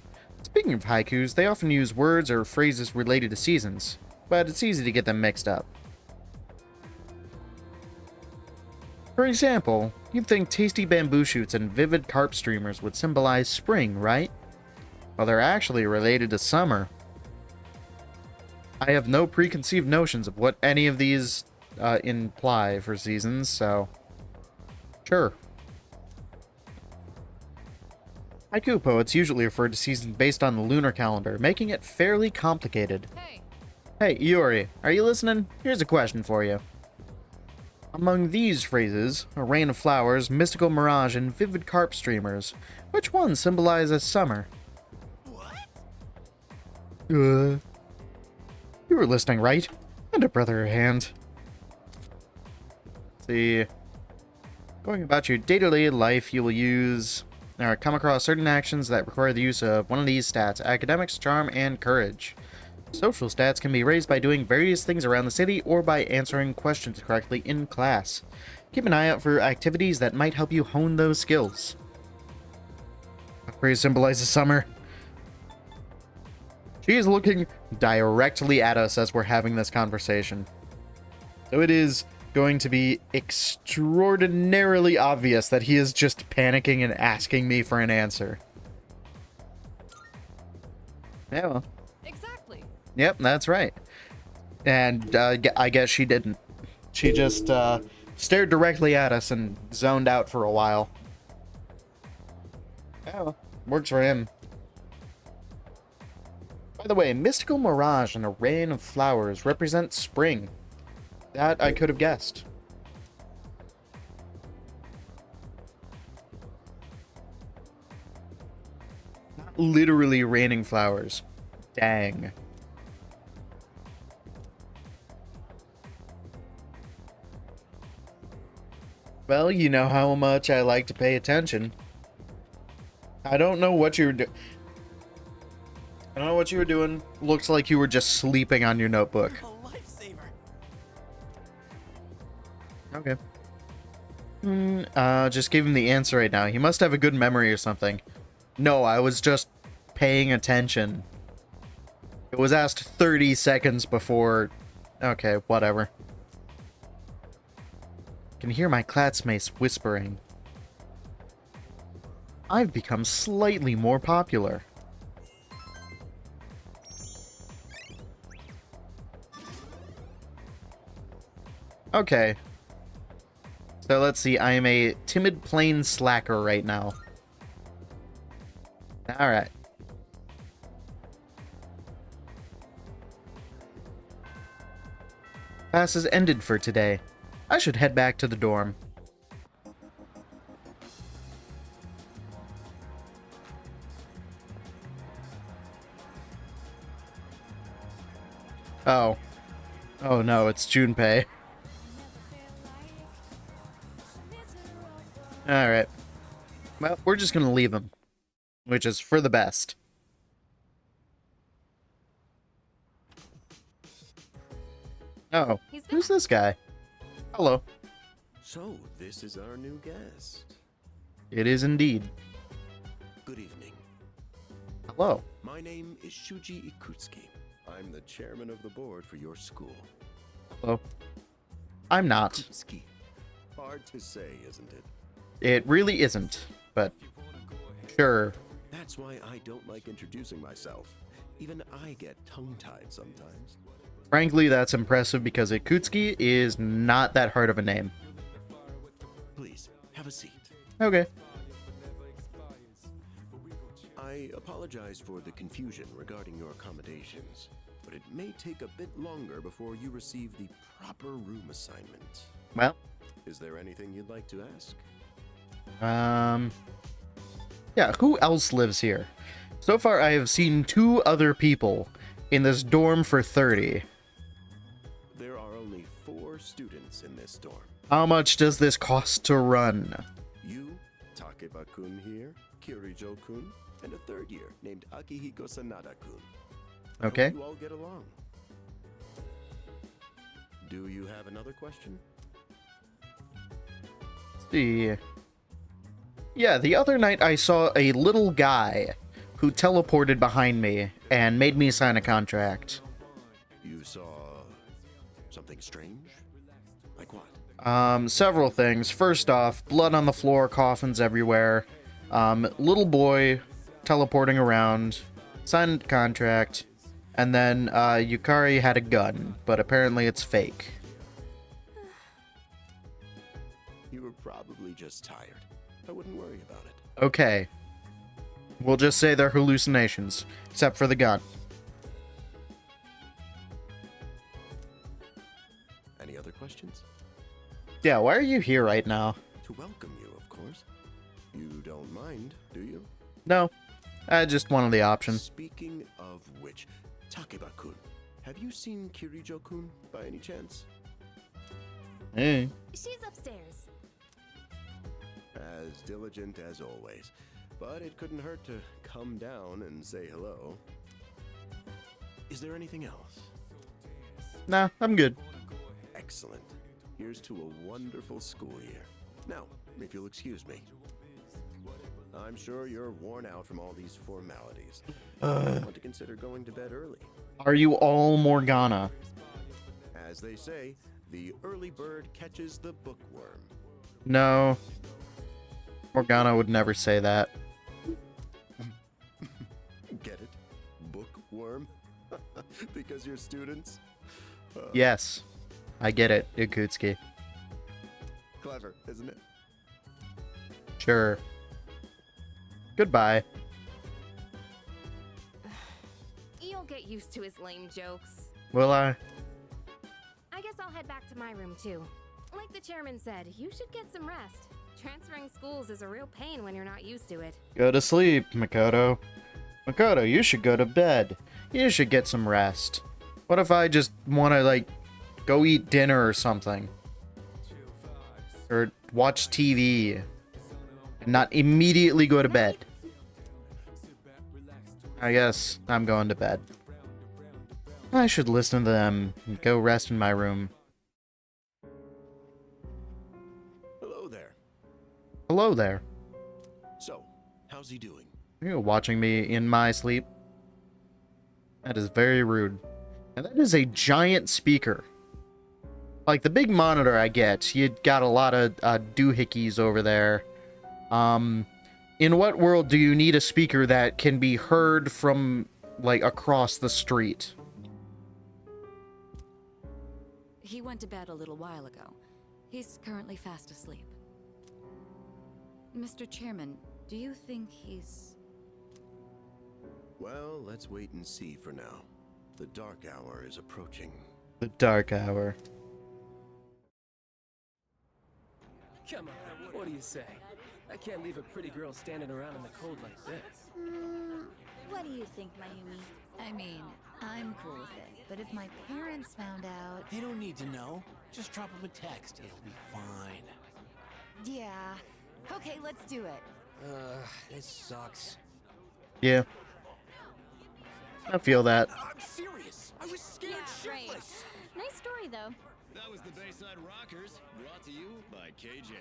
speaking of haikus, they often use words or phrases related to seasons, but it's easy to get them mixed up. For example, you'd think tasty bamboo shoots and vivid carp streamers would symbolize spring, right? Well, they're actually related to summer. I have no preconceived notions of what any of these imply for seasons, so sure. Haiku poets usually refer to seasons based on the lunar calendar, making it fairly complicated. Hey, Iori, are you listening? Here's a question for you. Among these phrases, a rain of flowers, mystical mirage, and vivid carp streamers, which one symbolizes summer? You were listening, right? And a brother hand. Let's see. Going about your daily life, you will use or come across certain actions that require the use of one of these stats: academics, charm, and courage. Social stats can be raised by doing various things around the city or by answering questions correctly in class. Keep an eye out for activities that might help you hone those skills. What phrase symbolizes summer? She is looking directly at us as we're having this conversation. So it is going to be extraordinarily obvious that he is just panicking and asking me for an answer. Yeah, well. Exactly. Yep, that's right. And I guess she didn't. She just stared directly at us and zoned out for a while. Yeah, well, works for him. By the way, mystical mirage and a rain of flowers represent spring. That I could have guessed. Not literally raining flowers. Dang. Well, you know how much I like to pay attention. I don't know what you're doing. I don't know what you were doing. Looks like you were just sleeping on your notebook. Okay. Just gave him the answer right now. He must have a good memory or something. No, I was just paying attention. It was asked 30 seconds before... Okay, whatever. I can hear my classmates whispering. I've become slightly more popular. Okay. So let's see, I am a timid plain slacker right now. Alright. Class has ended for today. I should head back to the dorm. Oh. Oh no, it's Junpei. Alright. Well, we're just gonna leave him. Which is for the best. Oh, who's this guy? Hello. So, this is our new guest. It is indeed. Good evening. Hello. My name is Shuji Ikutsuki. I'm the chairman of the board for your school. Hello. I'm not. Ikutsuki. Hard to say, isn't it? It really isn't, but sure. That's why I don't like introducing myself. Even I get tongue-tied sometimes. Frankly, that's impressive because Ikutsuki is not that hard of a name. Please, have a seat. Okay. I apologize for the confusion regarding your accommodations, but it may take a bit longer before you receive the proper room assignment. Well, Is there anything you'd like to ask? Yeah, who else lives here? So far, I have seen 2 other people in this dorm for 30. There are only 4 students in this dorm. How much does this cost to run? You, Takeba-kun here, Kirijo-kun, and a 3rd year named Akihiko Sanada-kun. Okay. Hope you all get along. Do you have another question? Let's see. Yeah, the other night I saw a little guy who teleported behind me and made me sign a contract. You saw something strange? Like what? Several things. First off, blood on the floor, coffins everywhere. Little boy teleporting around, signed contract, and then Yukari had a gun, but apparently it's fake. You were probably just tired. I wouldn't worry about it. Okay. We'll just say they're hallucinations, except for the gun. Any other questions? Yeah, why are you here right now? To welcome you, of course. You don't mind, do you? No, I just wanted the option. Speaking of which, Takeba-kun, have you seen Kirijo-kun by any chance? Hey. She's upstairs. As diligent as always. But it couldn't hurt to come down and say hello. Is there anything else? Nah, I'm good. Excellent. Here's to a wonderful school year. Now, if you'll excuse me. I'm sure you're worn out from all these formalities. Want to consider going to bed early? Are you all Morgana? As they say, the early bird catches the bookworm. No. Morgana would never say that. Get it? Bookworm? Because you're students? Yes. I get it, Yakutsuki. Clever, isn't it? Sure. Goodbye. You'll get used to his lame jokes. Will I? I guess I'll head back to my room too. Like the chairman said, you should get some rest. Transferring schools is a real pain when you're not used to it. Go to sleep, Makoto. Makoto, you should go to bed. You should get some rest. What if I just want to, like, go eat dinner or something? Or watch TV. And not immediately go to bed. I guess I'm going to bed. I should listen to them and go rest in my room. Hello there. Hello there. So, how's he doing? Are you watching me in my sleep? That is very rude. And that is a giant speaker. Like, the big monitor I get, you got a lot of doohickeys over there. In what world do you need a speaker that can be heard from, like, across the street? He went to bed a little while ago. He's currently fast asleep. Mr. Chairman, do you think he's... Well, let's wait and see for now. The dark hour is approaching. The dark hour. Come on, what do you say? I can't leave a pretty girl standing around in the cold like this. What do you think, Mayumi? I mean, I'm cool with it, but if my parents found out... They don't need to know. Just drop them a text. It'll be fine. Yeah. Okay, let's do it. This sucks. Yeah. I feel that. I'm serious. I was scared shitless. Nice story, though. That was the Bayside Rockers, brought to you by KJ.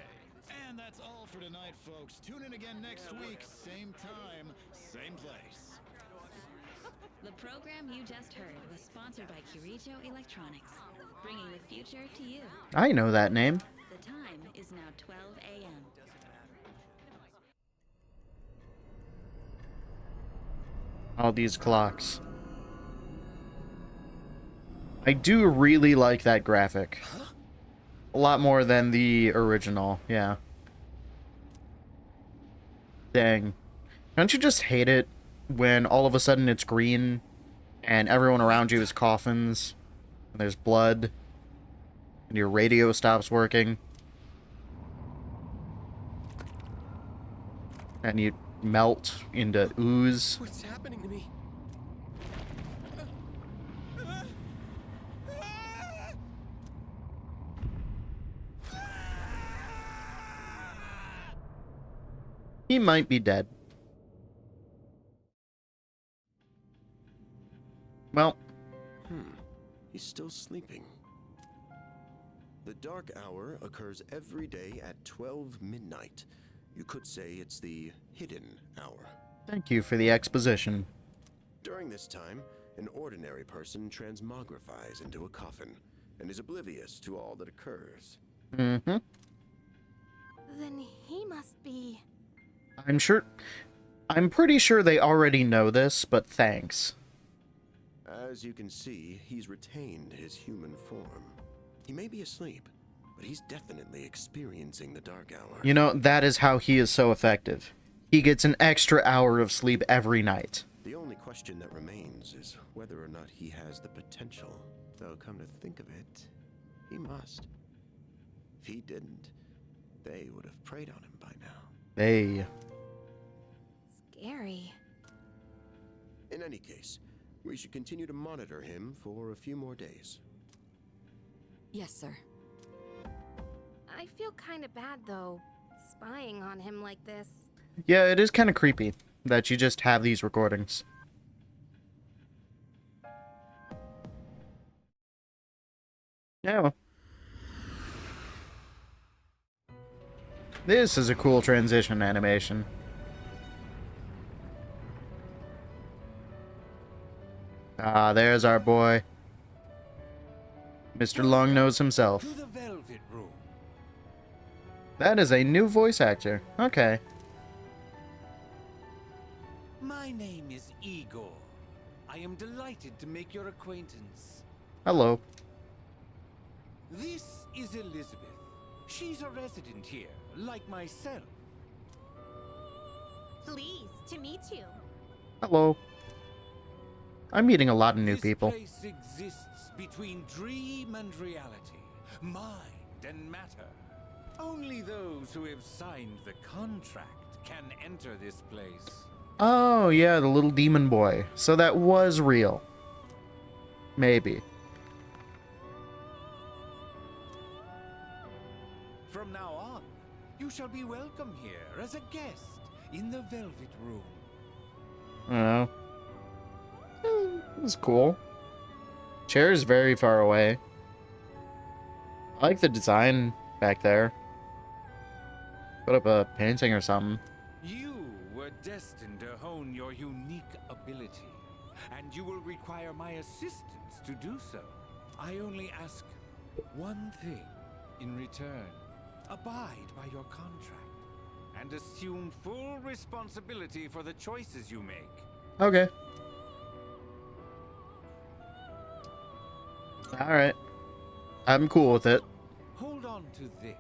And that's all for tonight, folks. Tune in again next week, same time, same place. The program you just heard was sponsored by Kirijo Electronics, bringing the future to you. I know that name. The time is now 12 a.m. All these clocks. I do really like that graphic. A lot more than the original, yeah. Dang. Don't you just hate it when all of a sudden it's green and everyone around you is coffins and there's blood and your radio stops working? and you melt into ooze. What's happening to me? He might be dead. Well. He's still sleeping. The dark hour occurs every day at 12 midnight. You could say it's the hidden hour. Thank you for the exposition. During this time, an ordinary person transmogrifies into a coffin and is oblivious to all that occurs. Mm-hmm. Then he must be... I'm pretty sure they already know this, but thanks. As you can see, he's retained his human form. He may be asleep, but he's definitely experiencing the dark hour. You know, that is how he is so effective. He gets an extra hour of sleep every night. The only question that remains is whether or not he has the potential. Though, come to think of it, he must. If he didn't, they would have preyed on him by now. They... Scary. In any case, we should continue to monitor him for a few more days. Yes, sir. I feel kind of bad, though, spying on him like this. Yeah, it is kind of creepy that you just have these recordings. Yeah, well. This is a cool transition animation. Ah, there's our boy. Mr. Longnose himself. To the Velvet Room. That is a new voice actor. Okay. My name is Igor. I am delighted to make your acquaintance. Hello. This is Elizabeth. She's a resident here, like myself. Pleased to meet you. Hello. I'm meeting a lot of new people. This place exists between dream and reality, mind and matter. Only those who have signed the contract can enter this place. Oh, yeah, the little demon boy. So that was real. Maybe. From now on, you shall be welcome here as a guest in the Velvet Room. I don't know. It's cool. Chair is very far away. I like the design back there. Put up a painting or something. You were destined to hone your unique ability, and you will require my assistance to do so. I only ask one thing in return. Abide by your contract, and assume full responsibility for the choices you make. Okay. Alright. I'm cool with it. Hold on to this.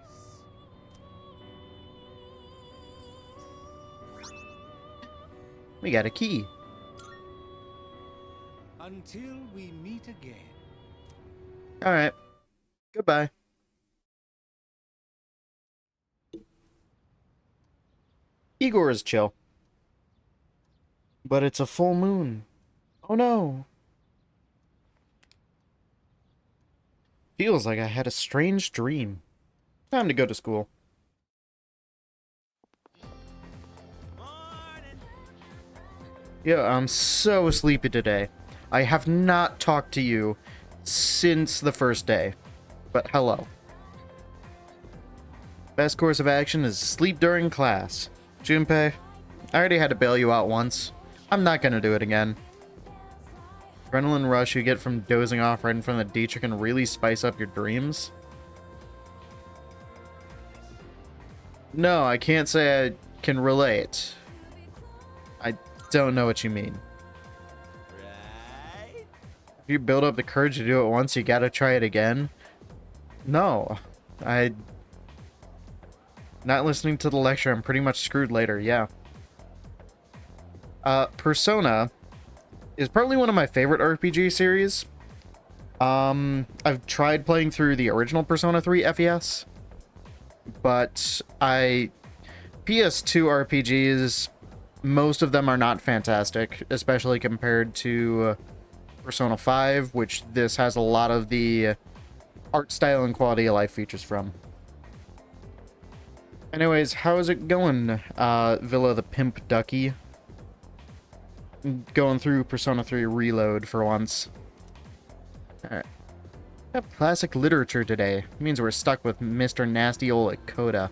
We got a key. Until we meet again. Alright. Goodbye. Igor is chill. But it's a full moon. Oh no. Feels like I had a strange dream. Time to go to school. Yeah, I'm so sleepy today. I have not talked to you since the first day. But hello. Best course of action is sleep during class. Junpei, I already had to bail you out once. I'm not gonna do it again. Adrenaline rush you get from dozing off right in front of the teacher can really spice up your dreams. No, I can't say I can relate. I don't know what you mean. Right? If you build up the courage to do it once, you gotta try it again? No. Not listening to the lecture, I'm pretty much screwed later, yeah. Persona is probably one of my favorite RPG series. I've tried playing through the original Persona 3 FES, but I PS2 RPGs, most of them are not fantastic, especially compared to Persona 5, which this has a lot of the art style and quality of life features from. Anyways, how's it going, Villa the Pimp Ducky? Going through Persona 3 Reload for once. Alright. We have classic literature today. It means we're stuck with Mr. Nasty Ol' Coda.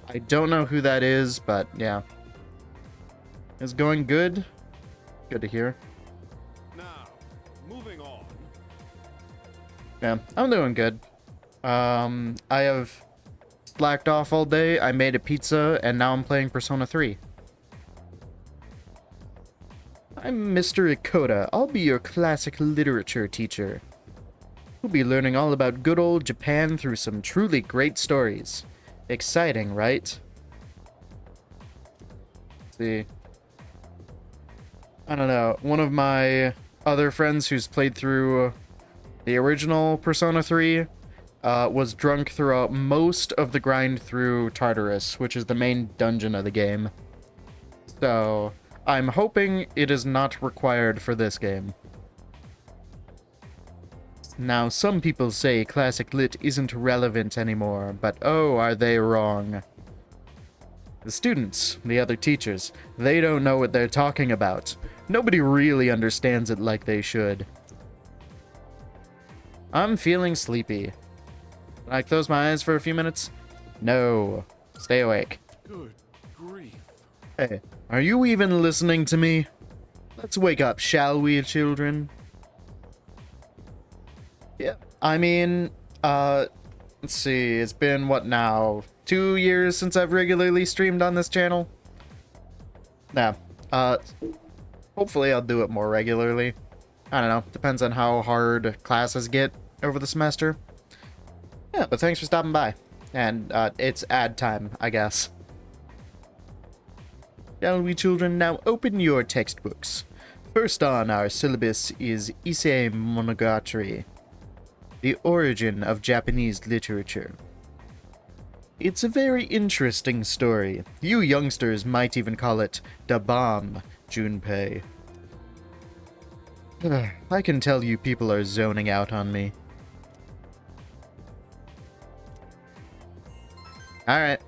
I don't know who that is, but yeah. It's going good. Good to hear. Now, moving on. Yeah, I'm doing good. I have slacked off all day. I made a pizza, and now I'm playing Persona 3. I'm Mr. Ikoda. I'll be your classic literature teacher. We'll be learning all about good old Japan through some truly great stories. Exciting, right? Let's see. I don't know. One of my other friends who's played through the original Persona 3 was drunk throughout most of the grind through Tartarus, which is the main dungeon of the game. So, I'm hoping it is not required for this game. Now, some people say classic lit isn't relevant anymore, but oh, are they wrong. The students, the other teachers, they don't know what they're talking about. Nobody really understands it like they should. I'm feeling sleepy. Can I close my eyes for a few minutes? No. Stay awake. Good grief. Hey, are you even listening to me? Let's wake up, shall we, children? Yeah, I mean, let's see, it's been, what now, 2 years since I've regularly streamed on this channel? Yeah, hopefully I'll do it more regularly. I don't know, depends on how hard classes get over the semester. Yeah, but thanks for stopping by. And, it's ad time, I guess. Shall we, children, now open your textbooks. First on our syllabus is Issei Monogatari, the origin of Japanese literature. It's a very interesting story. You youngsters might even call it da bomb, Junpei. I can tell you people are zoning out on me. Alright.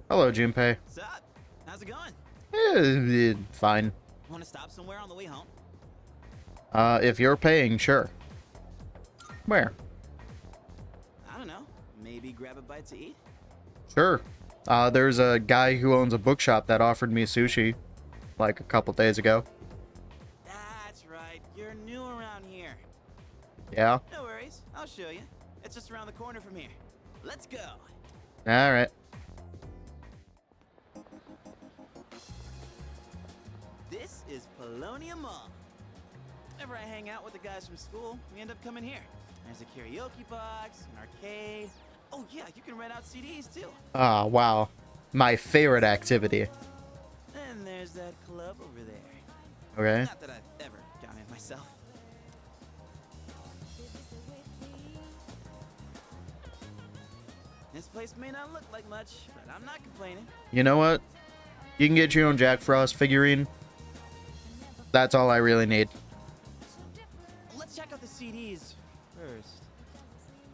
Hello, Junpei. What's up? How's it going? Fine. Want to stop somewhere on the way home? If you're paying, sure. Where? I don't know. Maybe grab a bite to eat? Sure. There's a guy who owns a bookshop that offered me sushi, like a couple days ago. That's right. You're new around here. Yeah? No worries. I'll show you. It's just around the corner from here. Let's go. Alright. This is Polonia Mall. Whenever I hang out with the guys from school, we end up coming here. There's a karaoke box, an arcade. Oh yeah, you can rent out CDs too. Ah, wow. My favorite activity. And there's that club over there. Okay. Not that I've ever gone in myself. This place may not look like much, but I'm not complaining. You know what? You can get your own Jack Frost figurine. That's all I really need. Let's check out the CDs first.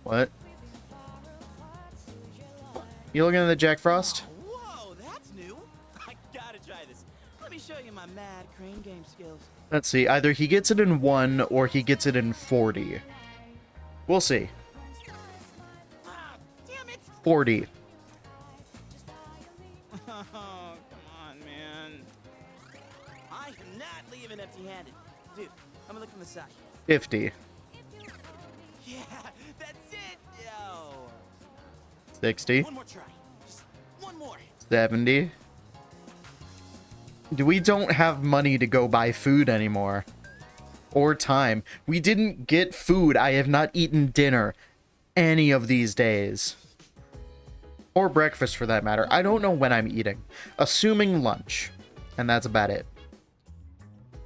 What? You looking at the Jack Frost? Whoa, that's new. I gotta try this. Let me show you my mad crane game skills. Let's see. Either he gets it in 1 or he gets it in 40. We'll see. Ah, damn it. 40. Oh, come on, man. I am not leaving empty-handed. Dude, I'm gonna look from the side. 50. Yeah, that's it. Yo. 60. One more try. Just one more. 70. We don't have money to go buy food anymore. Or time. We didn't get food. I have not eaten dinner any of these days. Or breakfast for that matter. I don't know when I'm eating. Assuming lunch. and that's about it.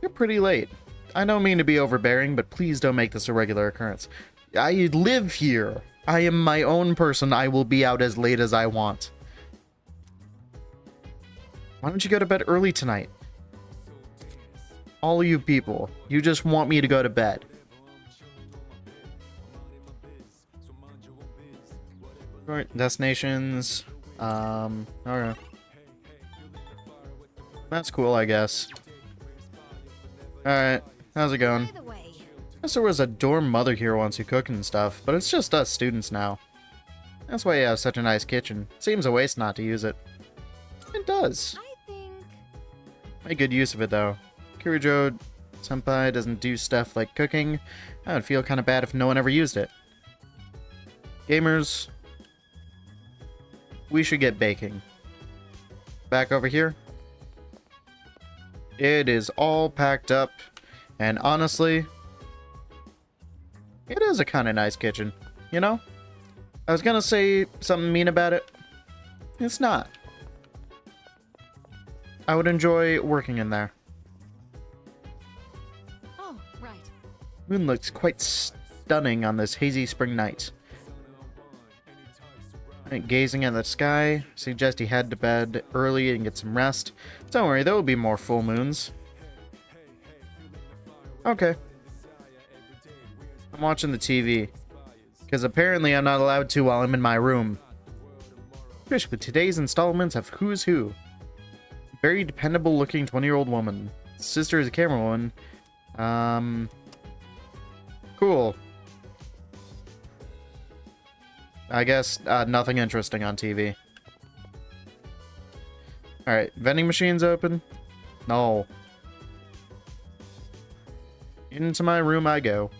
You're pretty late. I don't mean to be overbearing, but please don't make this a regular occurrence. I live here. I am my own person. I will be out as late as I want. Why don't you go to bed early tonight? All you people, you just want me to go to bed. Right, destinations. Okay. That's cool, I guess. Alright, how's it going? Guess there was a dorm mother here once who cooked and stuff, but it's just us students now. That's why you have such a nice kitchen. Seems a waste not to use it. It does. Make good use of it, though. Kirijo Senpai doesn't do stuff like cooking. I would feel kind of bad if no one ever used it. Gamers, we should get baking. Back over here. It is all packed up, and honestly, it is a kind of nice kitchen, you know? I was gonna say something mean about it. It's not. I would enjoy working in there. Oh, right. Moon looks quite stunning on this hazy spring night. Gazing at the sky, suggest he head to bed early and get some rest. Don't worry, there will be more full moons. Okay. I'm watching the TV. Because apparently I'm not allowed to while I'm in my room. Fish with today's installments of Who's Who. Very dependable looking 20-year-old woman. Sister is a camerawoman. Cool. I guess nothing interesting on TV. Alright, vending machines open? No. Into my room I go.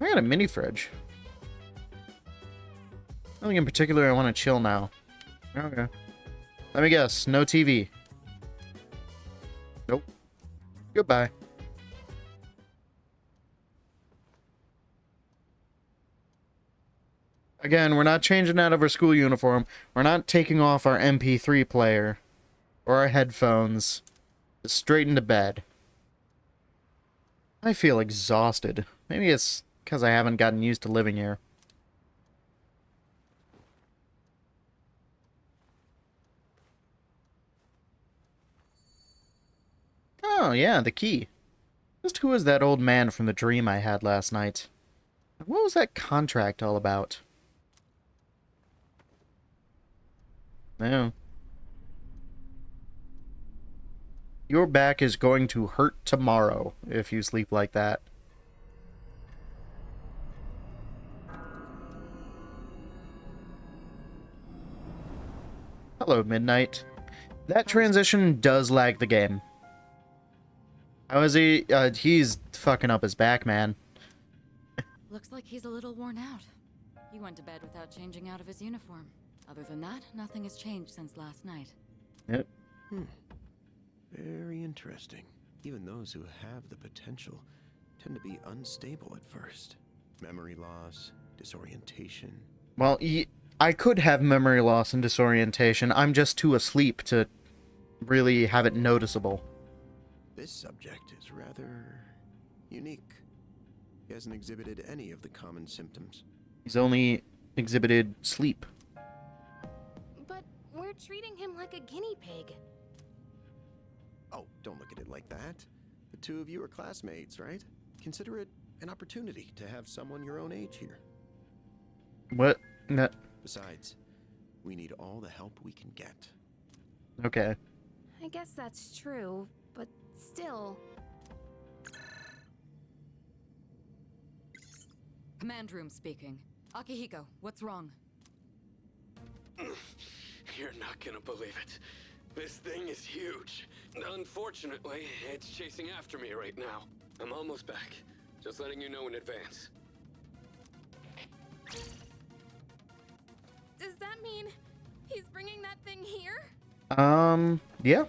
I got a mini fridge. Nothing in particular, I want to chill now. Okay. Let me guess, no TV. Nope. Goodbye. Again, we're not changing out of our school uniform. We're not taking off our MP3 player. Or our headphones. Just straight into bed. I feel exhausted. Maybe it's because I haven't gotten used to living here. Oh, yeah, the key. Just who was that old man from the dream I had last night? What was that contract all about? No. Your back is going to hurt tomorrow if you sleep like that. Hello, Midnight. That transition does lag the game. How is he? He's fucking up his back, man. Looks like he's a little worn out. He went to bed without changing out of his uniform. Other than that, nothing has changed since last night. Yep. Very interesting. Even those who have the potential tend to be unstable at first. Memory loss, disorientation. Well, I could have memory loss and disorientation. I'm just too asleep to really have it noticeable. This subject is rather unique. He hasn't exhibited any of the common symptoms. He's only exhibited sleep. But we're treating him like a guinea pig. Oh, don't look at it like that. The two of you are classmates, right? Consider it an opportunity to have someone your own age here. What? No. Besides, we need all the help we can get. Okay. I guess that's true, but still. Command room speaking. Akihiko, what's wrong? You're not gonna believe it. This thing is huge. Unfortunately, it's chasing after me right now. I'm almost back. Just letting you know in advance. Does that mean he's bringing that thing here? Yeah.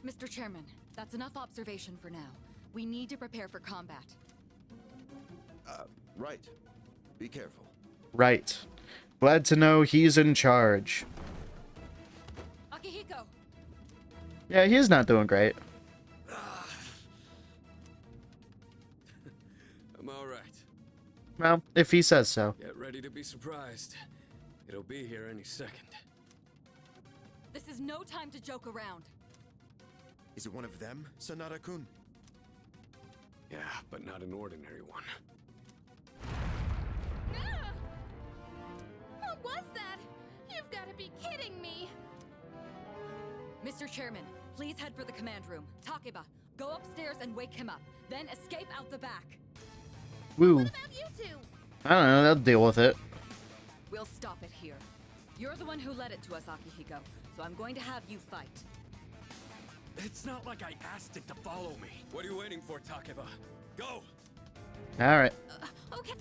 Mr. Chairman, that's enough observation for now. We need to prepare for combat. Right. Be careful. Right. Glad to know he's in charge. Akihiko! Yeah, he's not doing great. I'm all right. Well, if he says so. Get ready to be surprised. It'll be here any second. This is no time to joke around. Is it one of them, Sanada-kun? Yeah, but not an ordinary one. What was that? You've got to be kidding me. Mr. Chairman, please head for the command room. Takeba, go upstairs and wake him up. Then escape out the back. Woo. What about you two? I don't know, they'll deal with it. We'll stop it here. You're the one who led it to us, Akihiko, so I'm going to have you fight. It's not like I asked it to follow me. What are you waiting for, Takeba? Go! Alright. Okay.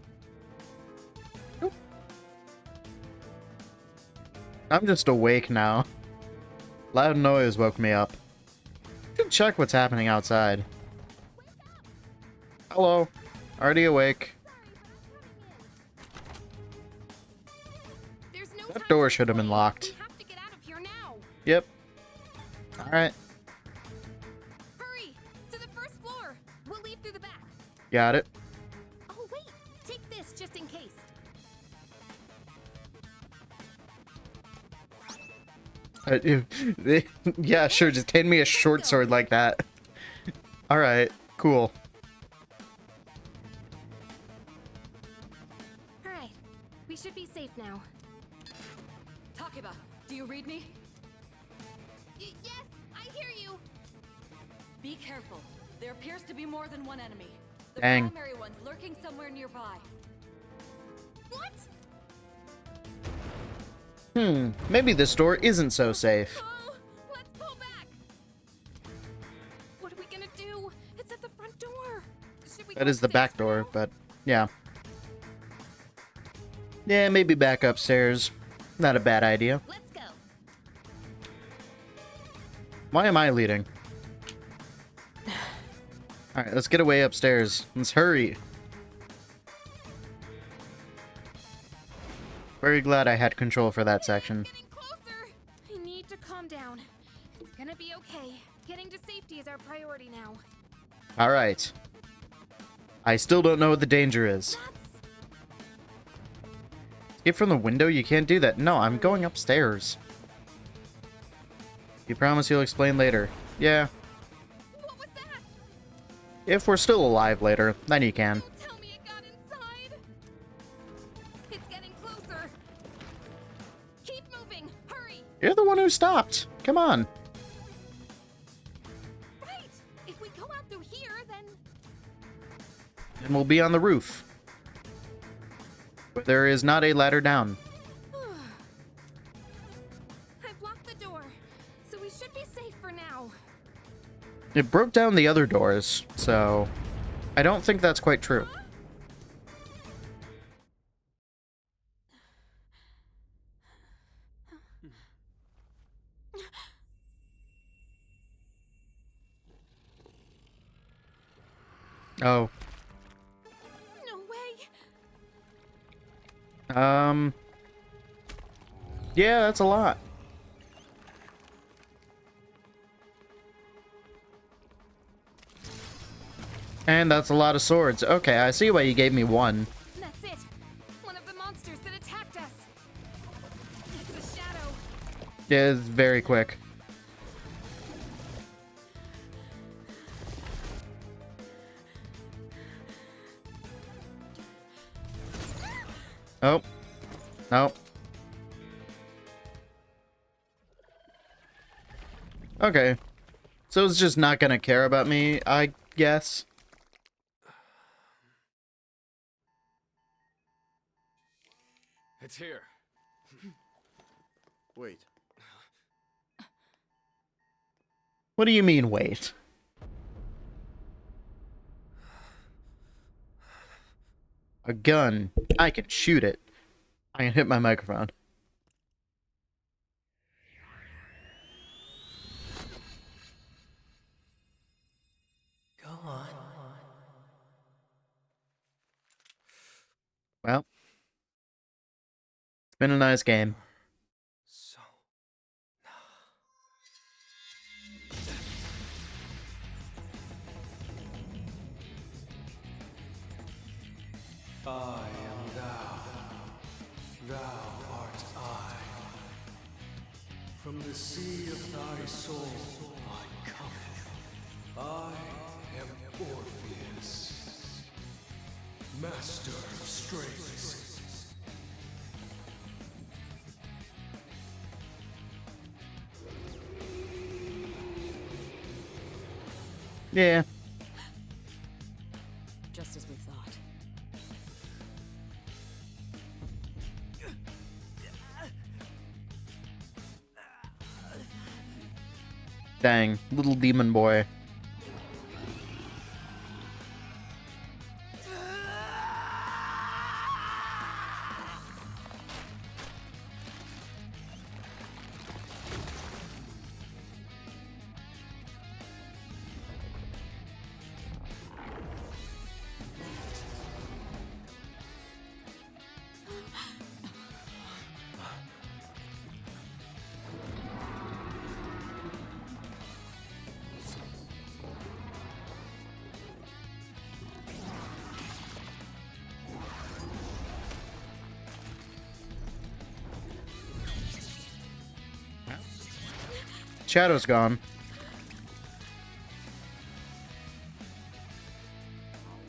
I'm just awake now. Loud noise woke me up. Should check what's happening outside. Hello. Already awake. There's no That door should have been locked. We have to get out of here now. Yep. Alright. Hurry! To the first floor. We'll leave through the back. Got it. Oh, wait. Take this just in case. Yeah, sure, just hand me a short sword like that. Alright, cool. Alright. We should be safe now. Takeba, do you read me? Yes, I hear you. Be careful. There appears to be more than one enemy. The Dang. primary one's lurking somewhere nearby. What? Maybe this door isn't so safe. Oh, let's pull back. What are we gonna do? It's at the front door. Should we That go is the back upstairs door, now? but yeah. Yeah, maybe back upstairs. Not a bad idea. Let's go. Why am I leading? Alright, let's get away upstairs. Let's hurry. Very glad I had control for that section. Getting closer. I need to calm down. It's gonna be okay. Getting to safety is our priority now. Alright. I still don't know what the danger is. Escape from the window? You can't do that. No, I'm going upstairs. You promise you'll explain later. Yeah. What was that? If we're still alive later, then you can. Tell me it got inside. It's getting closer. Keep moving. Hurry. You're the one who stopped. Come on. Right. If we go out through here, then And we'll be on the roof. But there is not a ladder down. I've locked the door, so we should be safe for now. It broke down the other doors, so I don't think that's quite true. Oh. No way. Yeah, that's a lot. And that's a lot of swords. Okay, I see why you gave me one. That's it. One of the monsters that attacked us. It's a shadow. Yeah, it's very quick. Oh. No. Okay. So it's just not gonna care about me, I guess. It's here. Wait. What do you mean, wait? A gun. I can shoot it. I can hit my microphone. Go on. Well. It's been a nice game. So. I am thou. Thou art I. From the sea of thy soul I cometh. I am Orpheus, master of strings. Yeah. Just as we thought. Dang, little demon boy. Shadow's gone.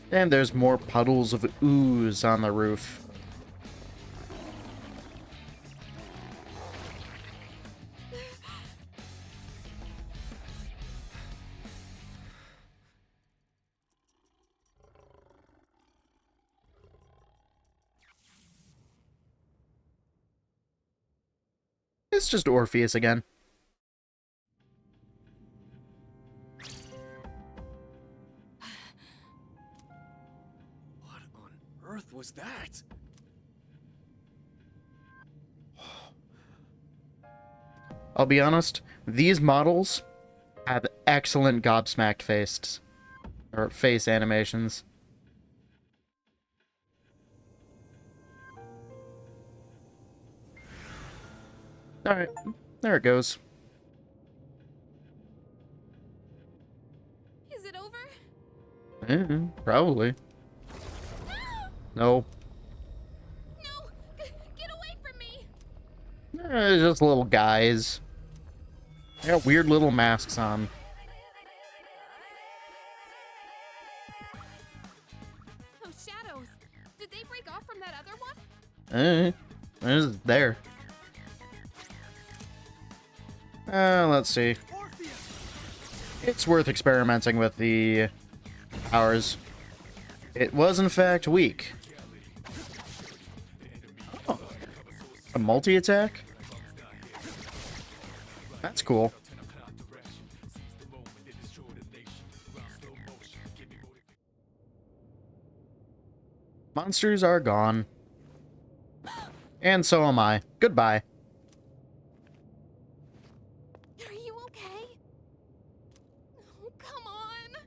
And there's more puddles of ooze on the roof. It's just Orpheus again. What on earth was that? I'll be honest, these models have excellent gobsmacked faces. Or face animations. Alright, there it goes. Is it over? Probably. No. No! Get away from me! Just little guys. They got weird little masks on. Those shadows! Did they break off from that other one? It's there. Let's see. It's worth experimenting with the powers. It was, in fact, weak. Oh. A multi-attack? That's cool. Monsters are gone. And so am I. Goodbye. Are you okay? Oh, come on!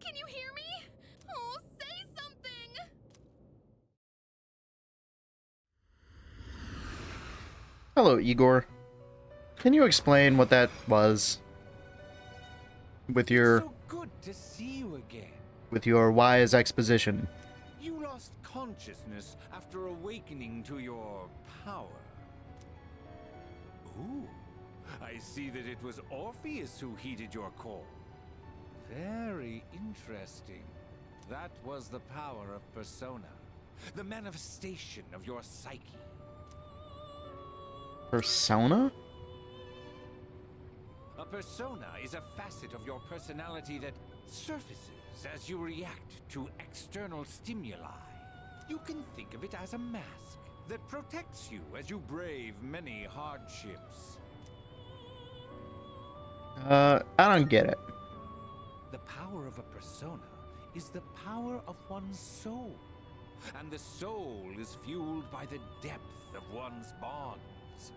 Can you hear me? Oh, say something! Hello, Igor. Can you explain what that was? With your... So good to see you again. With your wise exposition. You lost consciousness after awakening to your power. Ooh, I see that it was Orpheus who heeded your call. Very interesting. That was the power of persona, the manifestation of your psyche. Persona? A persona is a facet of your personality that surfaces as you react to external stimuli. You can think of it as a mask that protects you as you brave many hardships. I don't get it. The power of a persona is the power of one's soul. And the soul is fueled by the depth of one's bonds.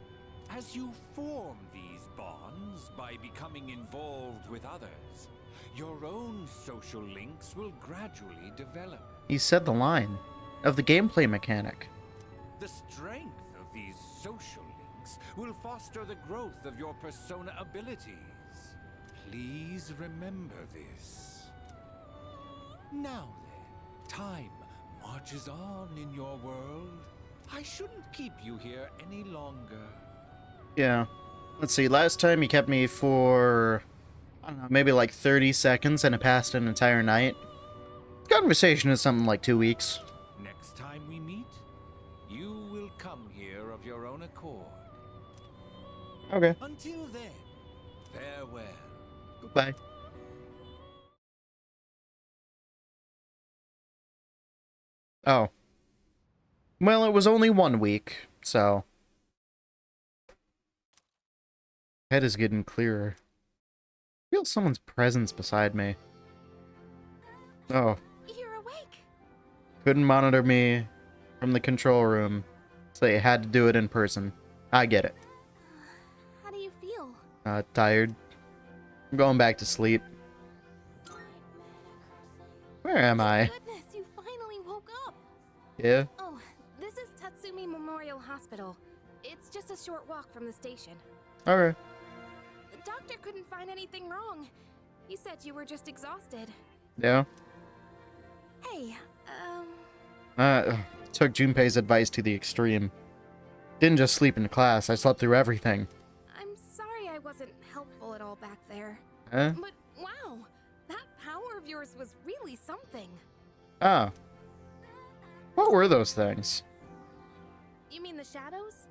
As you form these bonds by becoming involved with others, your own social links will gradually develop. He said the line of the gameplay mechanic. The strength of these social links will foster the growth of your persona abilities. Please remember this. Now Time marches on in your world. I shouldn't keep you here any longer. Yeah. Let's see, last time you kept me for, I don't know, maybe like 30 seconds and it passed an entire night. Conversation is something like 2 weeks. Next time we meet, you will come here of your own accord. Okay. Until then, farewell. Goodbye. Oh. Well, it was only 1 week, so... Head is getting clearer. I feel someone's presence beside me. Oh. You're awake. Couldn't monitor me from the control room, so they had to do it in person. I get it. How do you feel? Tired. I'm going back to sleep. Where am I? Goodness, you finally woke up. Yeah? Oh, this is Tatsumi Memorial Hospital. It's just a short walk from the station. Okay. The doctor couldn't find anything wrong. He said you were just exhausted. Yeah? Hey, Took Junpei's advice to the extreme. Didn't just sleep in class, I slept through everything. I'm sorry I wasn't helpful at all back there. Huh? But wow, that power of yours was really something. Ah. What were those things? You mean the shadows?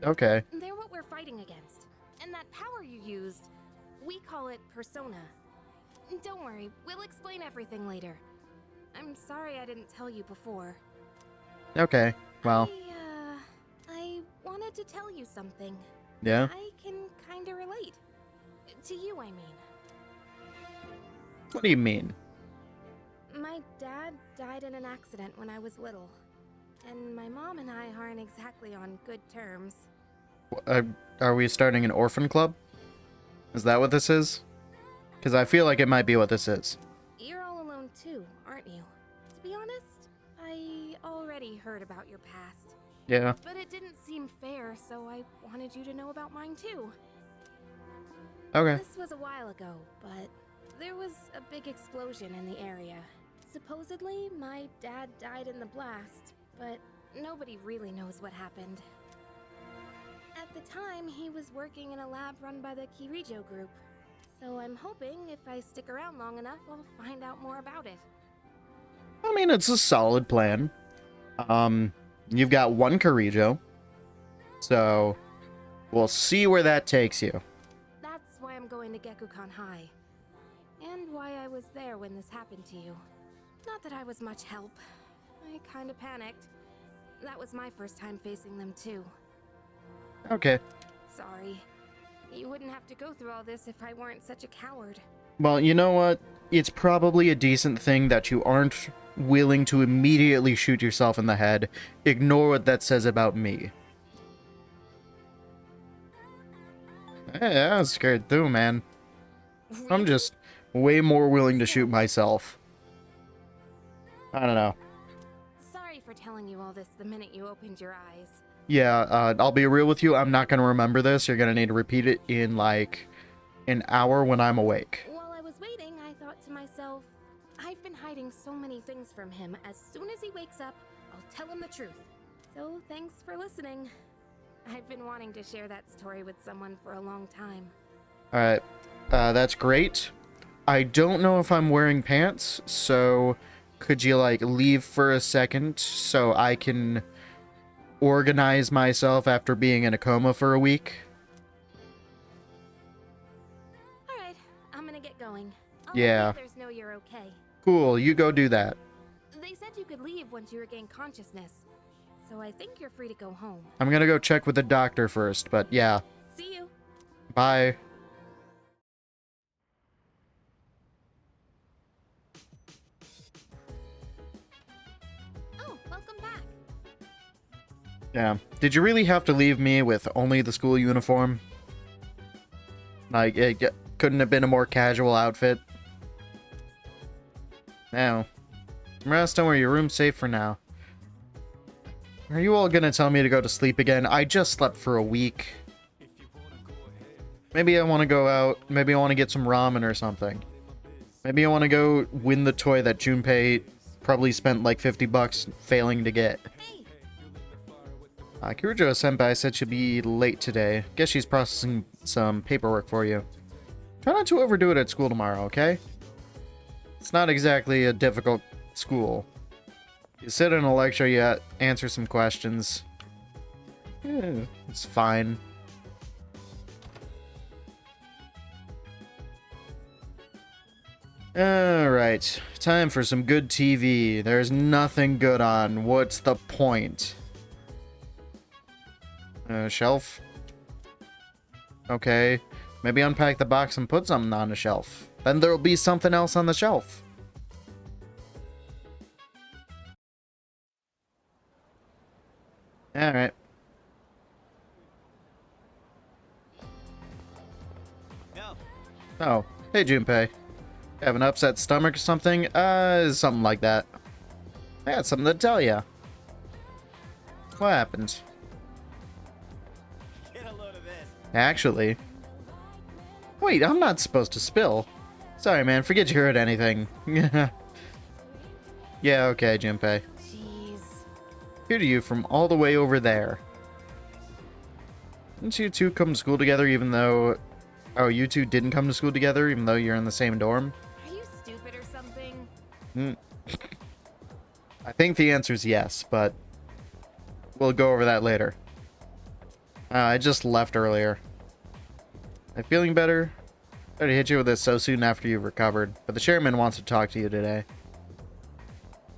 Okay. They're what we're fighting against. And that power you used, we call it persona. Don't worry, we'll explain everything later. I'm sorry I didn't tell you before. Okay, well. I wanted to tell you something. Yeah? I can kinda relate. To you, I mean. What do you mean? My dad died in an accident when I was little. And my mom and I aren't exactly on good terms. Are we starting an orphan club? Is that what this is? Because I feel like it might be what this is. You're all alone too, aren't you? To be honest, I already heard about your past. Yeah. But it didn't seem fair, so I wanted you to know about mine too. Okay. This was a while ago, but there was a big explosion in the area. Supposedly, my dad died in the blast, but nobody really knows what happened. At the time, he was working in a lab run by the Kirijo group. So I'm hoping if I stick around long enough, I'll find out more about it. I mean, it's a solid plan. You've got one Kirijo. So, we'll see where that takes you. That's why I'm going to Gekukan High. And why I was there when this happened to you. Not that I was much help. I kinda panicked. That was my first time facing them too. Okay. Sorry. You wouldn't have to go through all this if I weren't such a coward. Well, you know what? It's probably a decent thing that you aren't willing to immediately shoot yourself in the head. Ignore what that says about me. Hey, I was scared too, man. I'm just way more willing to shoot myself. I don't know. Sorry for telling you all this the minute you opened your eyes. Yeah, I'll be real with you. I'm not going to remember this. You're going to need to repeat it in, like, an hour when I'm awake. While I was waiting, I thought to myself, I've been hiding so many things from him. As soon as he wakes up, I'll tell him the truth. So thanks for listening. I've been wanting to share that story with someone for a long time. Alright, that's great. I don't know if I'm wearing pants, so could you, like, leave for a second so I can organize myself after being in a coma for a week? Alright, I'm gonna get going. I'll Yeah. let the others know you're okay. Cool, you go do that. They said you could leave once you regain consciousness. So I think you're free to go home. I'm gonna go check with the doctor first, but yeah. See you. Bye. Oh, welcome back. Yeah. Did you really have to leave me with only the school uniform? Like, it couldn't have been a more casual outfit? Now, rest, don't worry, your room's safe for now. Are you all gonna tell me to go to sleep again? I just slept for a week. Maybe I want to go out. Maybe I want to get some ramen or something. Maybe I want to go win the toy that Junpei probably spent like 50 bucks failing to get. Kirijo-senpai said she'll be late today. Guess she's processing some paperwork for you. Try not to overdo it at school tomorrow, okay? It's not exactly a difficult school. You sit in a lecture, you answer some questions. It's fine. Alright, time for some good TV. There's nothing good on. What's the point? Shelf? Okay, maybe unpack the box and put something on the shelf. Then there'll be something else on the shelf. Alright. Oh, hey Junpei. Have an upset stomach or something? Something like that. I got something to tell ya. What happened? Get a load of this. Actually. Wait, I'm not supposed to spill. Sorry, man. Forget you heard anything. Yeah, okay, Junpei. Jeez. Here to you from all the way over there. Didn't you two come to school together even though... Oh, you two didn't come to school together even though you're in the same dorm? Are you stupid or something? I think the answer is yes, but... we'll go over that later. I just left earlier. Am I feeling better? Sorry to hit you with this so soon after you've recovered, but the chairman wants to talk to you today.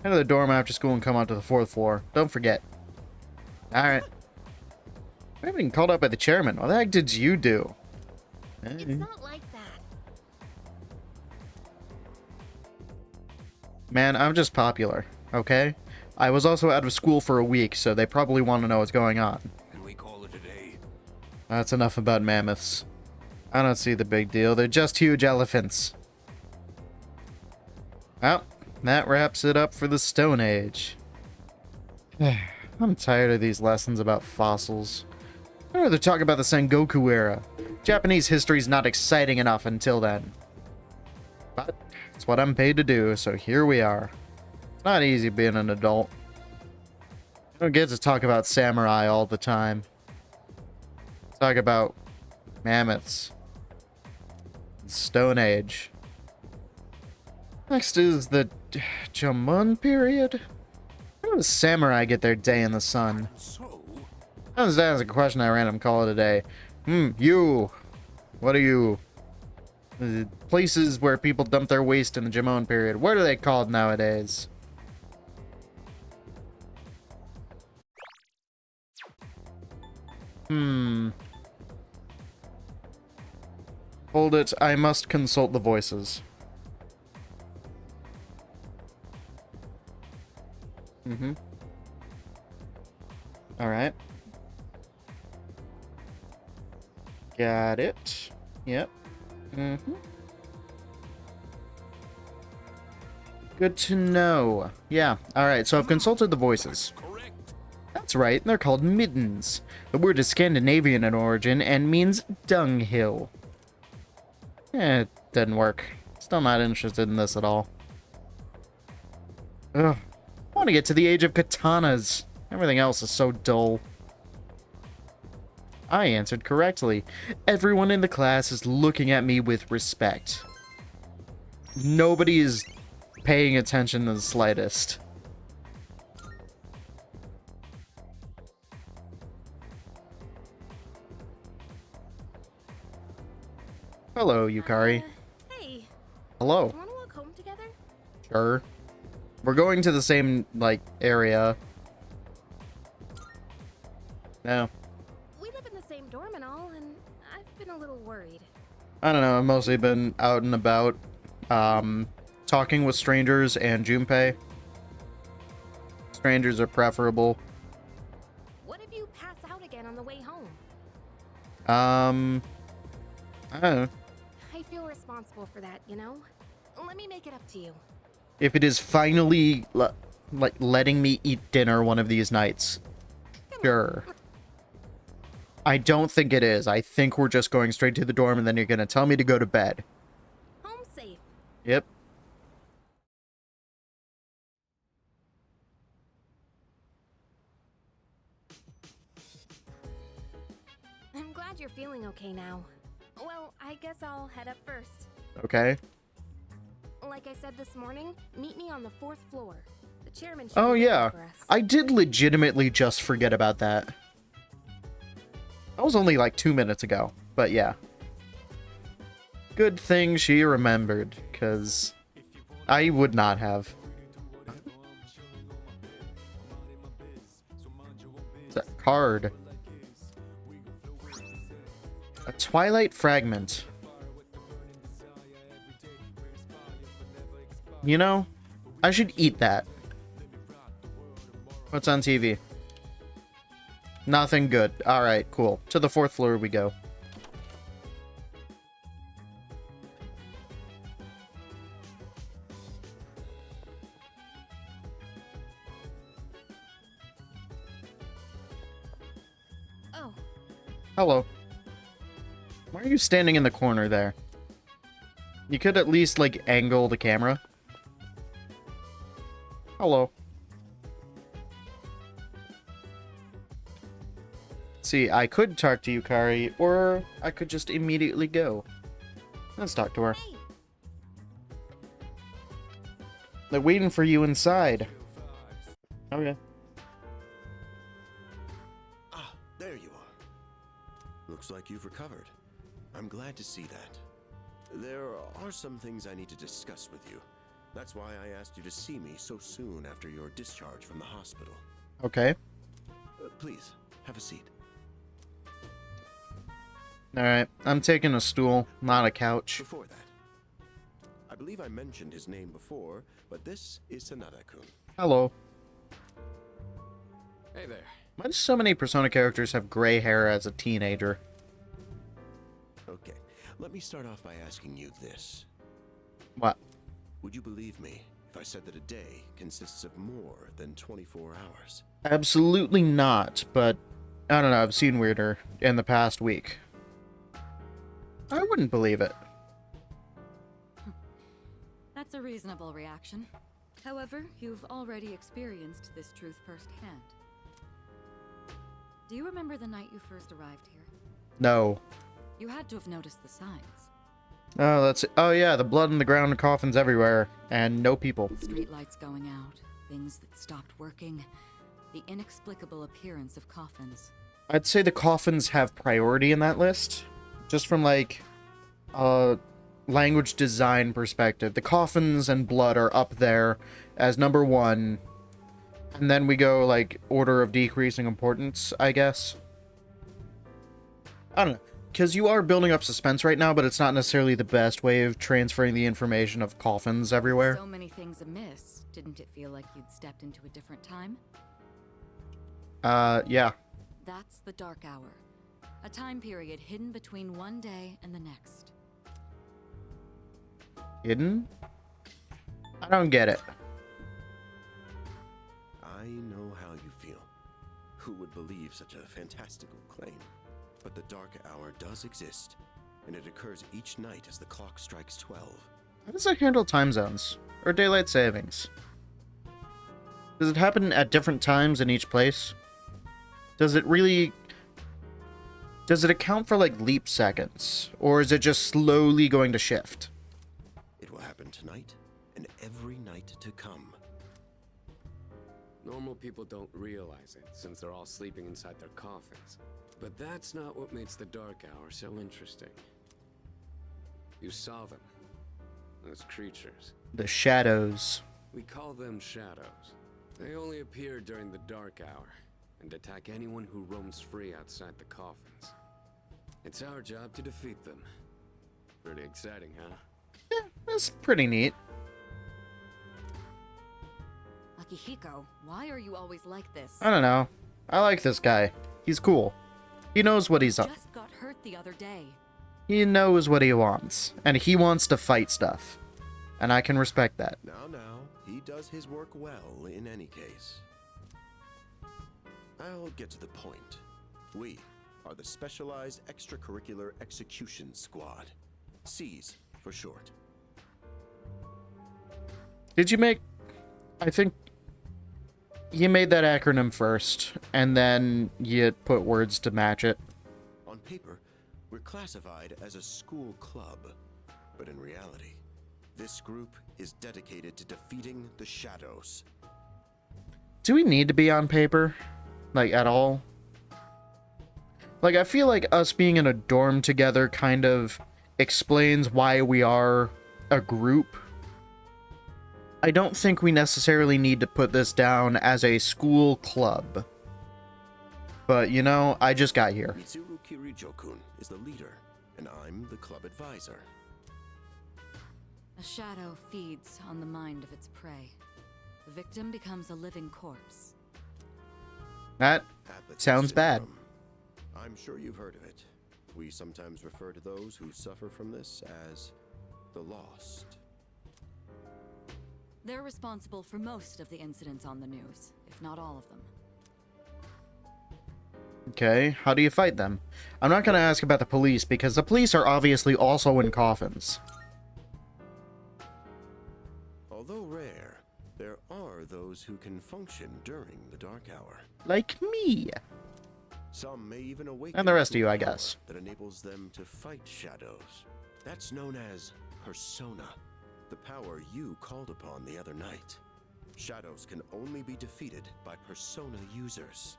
Head to the dorm after school and come up to the 4th floor. Don't forget. Alright. I haven't been called up by the chairman. What the heck did you do? It's not like that. Man, I'm just popular, okay? I was also out of school for a week, so they probably want to know what's going on. Can we call it a day? That's enough about mammoths. I don't see the big deal. They're just huge elephants. Well, that wraps it up for the Stone Age. I'm tired of these lessons about fossils. I'd rather talk about the Sengoku era. Japanese history's not exciting enough until then. But it's what I'm paid to do, so here we are. It's not easy being an adult. You don't get to talk about samurai all the time. Talk about mammoths. Stone Age. Next is the Jomon period. How does samurai get their day in the sun? That's a question I random call it a day. You. What are you? Places where people dump their waste in the Jomon period. What are they called nowadays? Hold it, I must consult the voices. Alright. Got it. Yep. Good to know. Yeah, alright, so I've consulted the voices. That's right, they're called middens. The word is Scandinavian in origin and means dunghill. It didn't work. Still not interested in this at all. Ugh. I want to get to the age of katanas. Everything else is so dull. I answered correctly. Everyone in the class is looking at me with respect. Nobody is paying attention in the slightest. Hello, Yukari. Hey. Hello. Want to walk home together? Sure. We're going to the same, like, area. No. We live in the same dorm and all, and I've been a little worried. I don't know, I've mostly been out and about, talking with strangers and Junpei. Strangers are preferable. What if you pass out again on the way home? I don't know. I feel responsible for that, you know? Let me make it up to you. If it is finally, like, letting me eat dinner one of these nights. Sure. I don't think it is. I think we're just going straight to the dorm and then you're gonna tell me to go to bed. Home safe. Yep. feeling okay now. Well, I guess I'll head up first. Okay. Like I said this morning, meet me on the 4th floor. The chairman should Oh be waiting yeah, for us. I did legitimately just forget about that. That was only like 2 minutes ago, but yeah. Good thing she remembered, because I would not have. It's a card. A Twilight Fragment. You know, I should eat that. What's on TV? Nothing good. Alright, cool. To the 4th floor we go. Oh. Hello. Why are you standing in the corner there? You could at least, like, angle the camera. Hello. See, I could talk to you, Kari, or I could just immediately go. Let's talk to her. Hey. They're waiting for you inside. Okay. Ah, there you are. Looks like you've recovered. I'm glad to see that. There are some things I need to discuss with you. That's why I asked you to see me so soon after your discharge from the hospital. Okay. Please, have a seat. Alright, I'm taking a stool, not a couch. Before that, I believe I mentioned his name before, but this is Sanada-kun. Hello. Hey there. Why do so many Persona characters have gray hair as a teenager? Okay, let me start off by asking you this. What? Would you believe me if I said that a day consists of more than 24 hours? Absolutely not, but I don't know, I've seen weirder in the past week. I wouldn't believe it. That's a reasonable reaction. However, you've already experienced this truth firsthand. Do you remember the night you first arrived here? No. You had to have noticed the signs. Oh, that's it. Oh yeah, the blood in the ground and coffins everywhere, and no people. Streetlights going out, things that stopped working, the inexplicable appearance of coffins. I'd say the coffins have priority in that list. Just from, like, a language design perspective. The coffins and blood are up there as number 1. And then we go, like, order of decreasing importance, I guess. I don't know. Because you are building up suspense right now, but it's not necessarily the best way of transferring the information of coffins everywhere. So many things amiss. Didn't it feel like you'd stepped into a different time? Yeah. That's the Dark Hour. A time period hidden between one day and the next. Hidden? I don't get it. I know how you feel. Who would believe such a fantastical claim? But the Dark Hour does exist, and it occurs each night as the clock strikes 12. How does it handle time zones? Or daylight savings? Does it happen at different times in each place? Does it really... Does it account for, like, leap seconds? Or is it just slowly going to shift? It will happen tonight, and every night to come. Normal people don't realize it, since they're all sleeping inside their coffins. But that's not what makes the Dark Hour so interesting. You saw them. Those creatures. The shadows. We call them shadows. They only appear during the Dark Hour, and attack anyone who roams free outside the coffins. It's our job to defeat them. Pretty exciting, huh? Yeah, that's pretty neat. Akihiko, why are you always like this? I don't know. I like this guy. He's cool. He knows what he's up. Just got hurt the other day. He knows what he wants. And he wants to fight stuff. And I can respect that. Now, he does his work well in any case. I'll get to the point. We are the Specialized Extracurricular Execution Squad. SEAS for short. Did you make... I think... You made that acronym first, and then you put words to match it. On paper, We're classified as a school club, but in reality, this group is dedicated to defeating the shadows. Do we need to be on paper? Like, at all? Like, I feel like us being in a dorm together kind of explains why we are a group. I don't think we necessarily need to put this down as a school club. But, you know, I just got here. Mitsuru Kirijo-kun is the leader, and I'm the club advisor. A shadow feeds on the mind of its prey. The victim becomes a living corpse. That Apathy sounds bad. syndrome. I'm sure you've heard of it. We sometimes refer to those who suffer from this as the lost. They're responsible for most of the incidents on the news, if not all of them. Okay, how do you fight them? I'm not going to ask about the police, because the police are obviously also in coffins. Although rare, there are those who can function during the dark hour. Like me. Some may even awaken And the rest to of you, a I power guess. that enables them to fight shadows. That's known as persona, the power you called upon the other night. Shadows can only be defeated by persona users.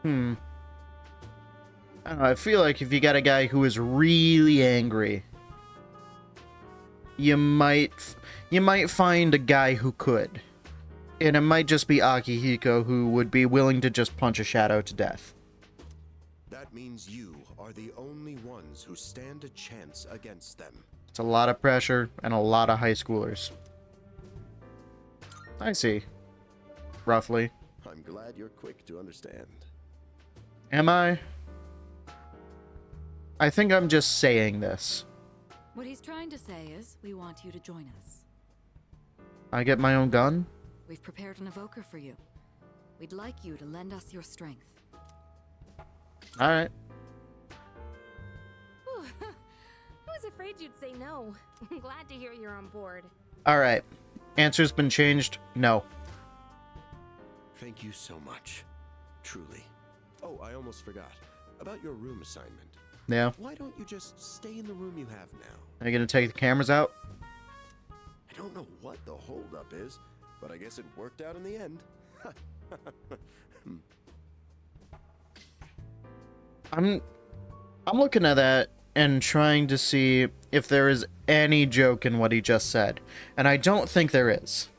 I don't know, I feel like if you got a guy who is really angry, you might find a guy who could. And it might just be Akihiko, who would be willing to just punch a shadow to death. That means you are the only ones who stand a chance against them. It's a lot of pressure and a lot of high schoolers. I see. Roughly. I'm glad you're quick to understand. Am I? I think I'm just saying this. What he's trying to say is, we want you to join us. I get my own gun? We've prepared an evoker for you. We'd like you to lend us your strength. Alright. I was afraid you'd say no. I'm glad to hear you're on board. Alright. Answer's been changed? No. Thank you so much. Truly. Oh, I almost forgot. About your room assignment. Yeah. Why don't you just stay in the room you have now? Are you gonna take the cameras out? I don't know what the holdup is, but I guess it worked out in the end. I'm looking at that and trying to see if there is any joke in what he just said. And I don't think there is.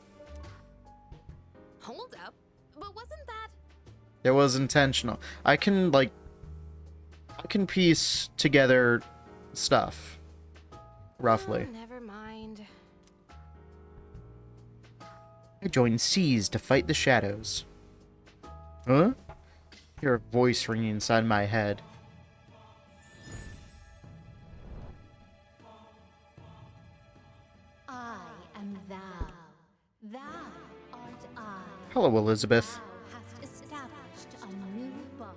Hold up. But wasn't that... It was intentional. I can piece together stuff. Roughly. Never mind. I joined C's to fight the shadows. Huh? Hear a voice ringing inside my head. I am thou. Thou art I. Hello, Elizabeth. Thou hast established a new bond.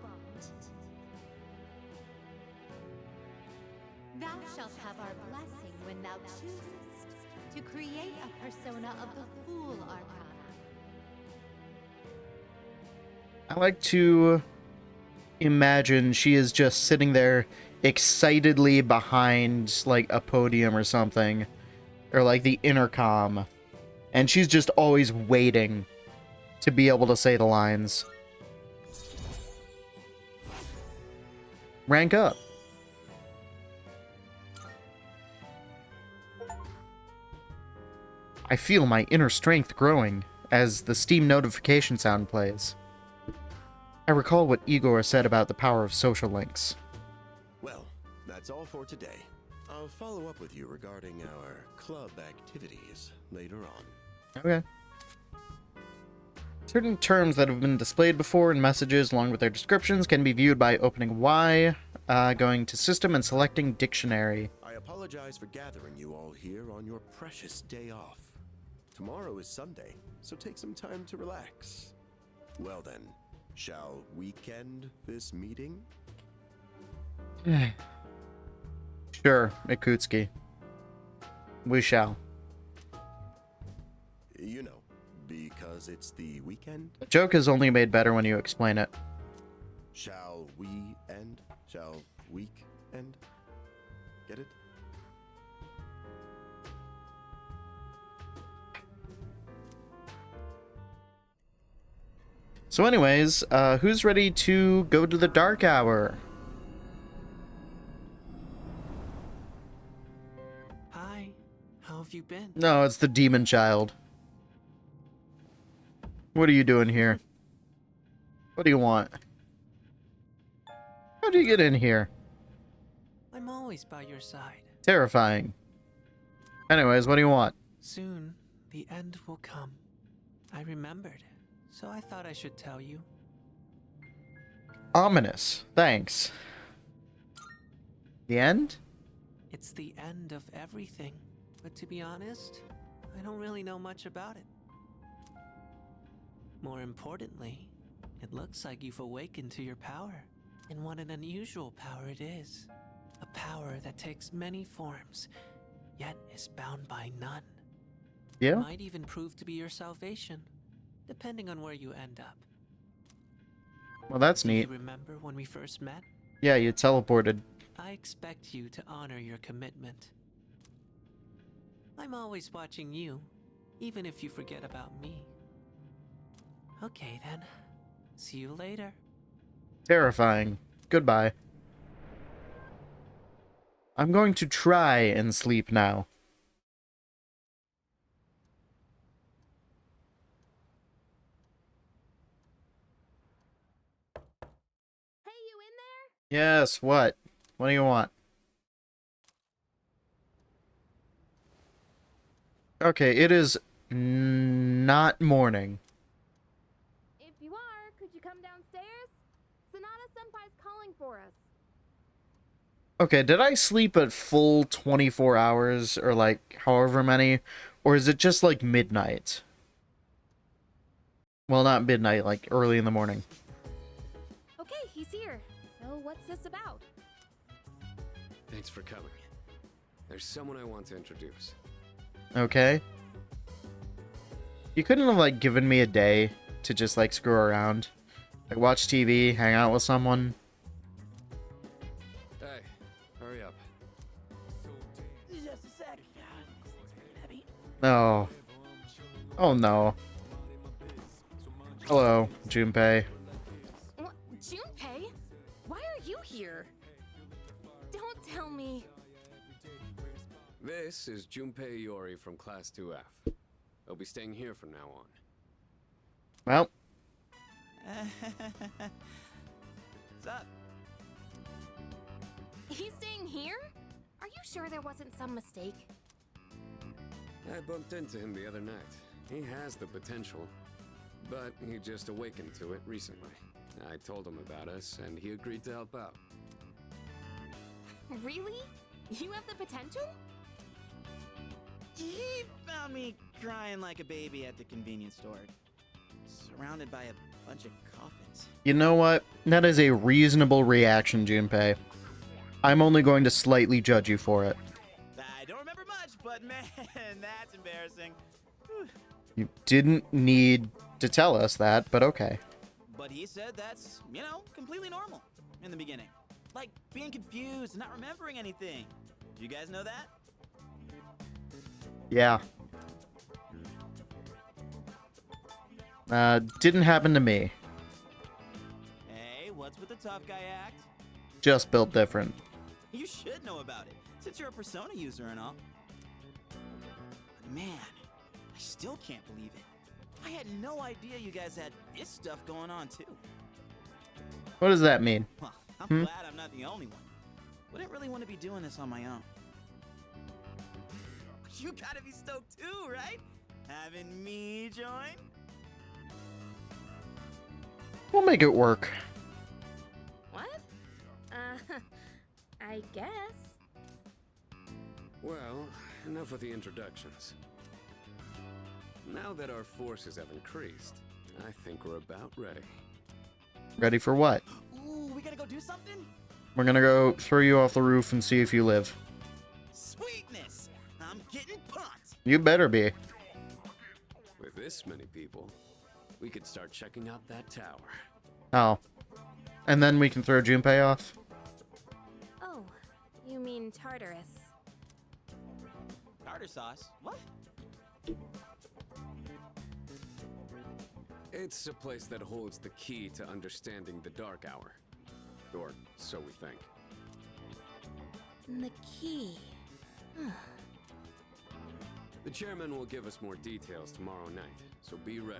Thou shalt have our blessing when thou choosest to create a persona of the Fool Arcana. I like to imagine she is just sitting there excitedly behind, like, a podium or something. Or, like, the intercom. And she's just always waiting to be able to say the lines. Rank up. I feel my inner strength growing as the Steam notification sound plays. I recall what Igor said about the power of social links. Well, that's all for today. I'll follow up with you regarding our club activities later on. Okay. Certain terms that have been displayed before in messages along with their descriptions can be viewed by opening Y, going to System and selecting Dictionary. I apologize for gathering you all here on your precious day off. Tomorrow is Sunday, so take some time to relax. Well then, shall weekend this meeting? Sure, Ikutsuki. We shall. You know, because it's the weekend? The joke is only made better when you explain it. Shall we end? Shall weekend. Get it? So anyways, who's ready to go to the dark hour? Hi, how have you been? No, it's the demon child. What are you doing here? What do you want? How do you get in here? I'm always by your side. Terrifying. Anyways, what do you want? Soon, the end will come. I remembered, so I thought I should tell you. Ominous. Thanks. The end? It's the end of everything, but to be honest, I don't really know much about it. More importantly, it looks like you've awakened to your power. And what an unusual power it is. A power that takes many forms, yet is bound by none. Yeah? It might even prove to be your salvation, depending on where you end up. Well, that's neat. Do you remember when we first met? Yeah, you teleported. I expect you to honor your commitment. I'm always watching you, even if you forget about me. Okay then. See you later. Terrifying. Goodbye. I'm going to try and sleep now. Hey, you in there? Yes, what? What do you want? Okay, it is not morning. If you are, could you come downstairs? Sonata-senpai's calling for us. Okay, did I sleep at full 24 hours, or like, however many? Or is it just like midnight? Well, not midnight, like early in the morning. Okay, he's here. So what's this about? Thanks for coming. There's someone I want to introduce. Okay. You couldn't have, like, given me a day to just, like, screw around. Like, watch TV, hang out with someone. Hey, hurry up. Just a sec. No. Oh, no. Hello, Junpei. What? Junpei? Why are you here? Don't tell me. This is Junpei Iori from Class 2F. He'll be staying here from now on. Well. What's up? He's staying here? Are you sure there wasn't some mistake? I bumped into him the other night. He has the potential, but he just awakened to it recently. I told him about us, and he agreed to help out. Really? You have the potential? He found me crying like a baby at the convenience store, surrounded by a bunch of coffins. You know what? That is a reasonable reaction, Junpei. I'm only going to slightly judge you for it. I don't remember much, but man, that's embarrassing. You didn't need to tell us that, but okay. But he said that's, you know, completely normal in the beginning. Like being confused and not remembering anything. Do you guys know that? Yeah. Didn't happen to me. Hey, what's with the tough guy act? Just built different. You should know about it, since you're a Persona user and all. But man, I still can't believe it. I had no idea you guys had this stuff going on too. What does that mean? Well, I'm glad I'm not the only one. Wouldn't really want to be doing this on my own. You gotta be stoked too, right? Having me join? We'll make it work. What? I guess. Well, enough with the introductions. Now that our forces have increased, I think we're about ready. Ready for what? Ooh, we gotta go do something? We're gonna go throw you off the roof and see if you live. Sweetness! I'm getting pumped! You better be. With this many people, we could start checking out that tower. Oh. And then we can throw Junpei off? you mean Tartarus. Tartar sauce? What? It's a place that holds the key to understanding the Dark Hour. Or so we think. The key. The chairman will give us more details tomorrow night, so be ready.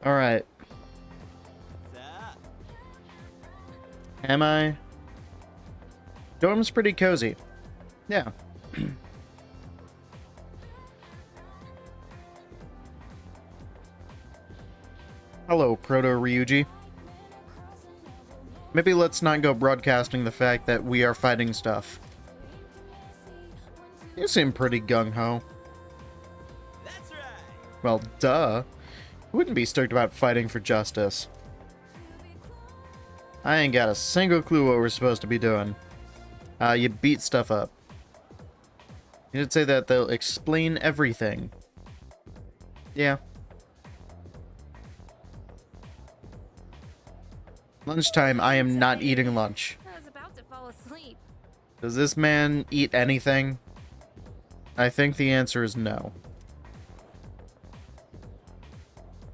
Alright. Am I? Dorm's pretty cozy. Yeah. Hello, Proto-Ryuji. Maybe let's not go broadcasting the fact that we are fighting stuff. You seem pretty gung-ho. That's right. Well, duh. Who wouldn't be stoked about fighting for justice? I ain't got a single clue what we're supposed to be doing. You beat stuff up. You did say that they'll explain everything. Yeah. Lunchtime, I am not eating lunch. I was about to fall asleep. Does this man eat anything? I think the answer is no.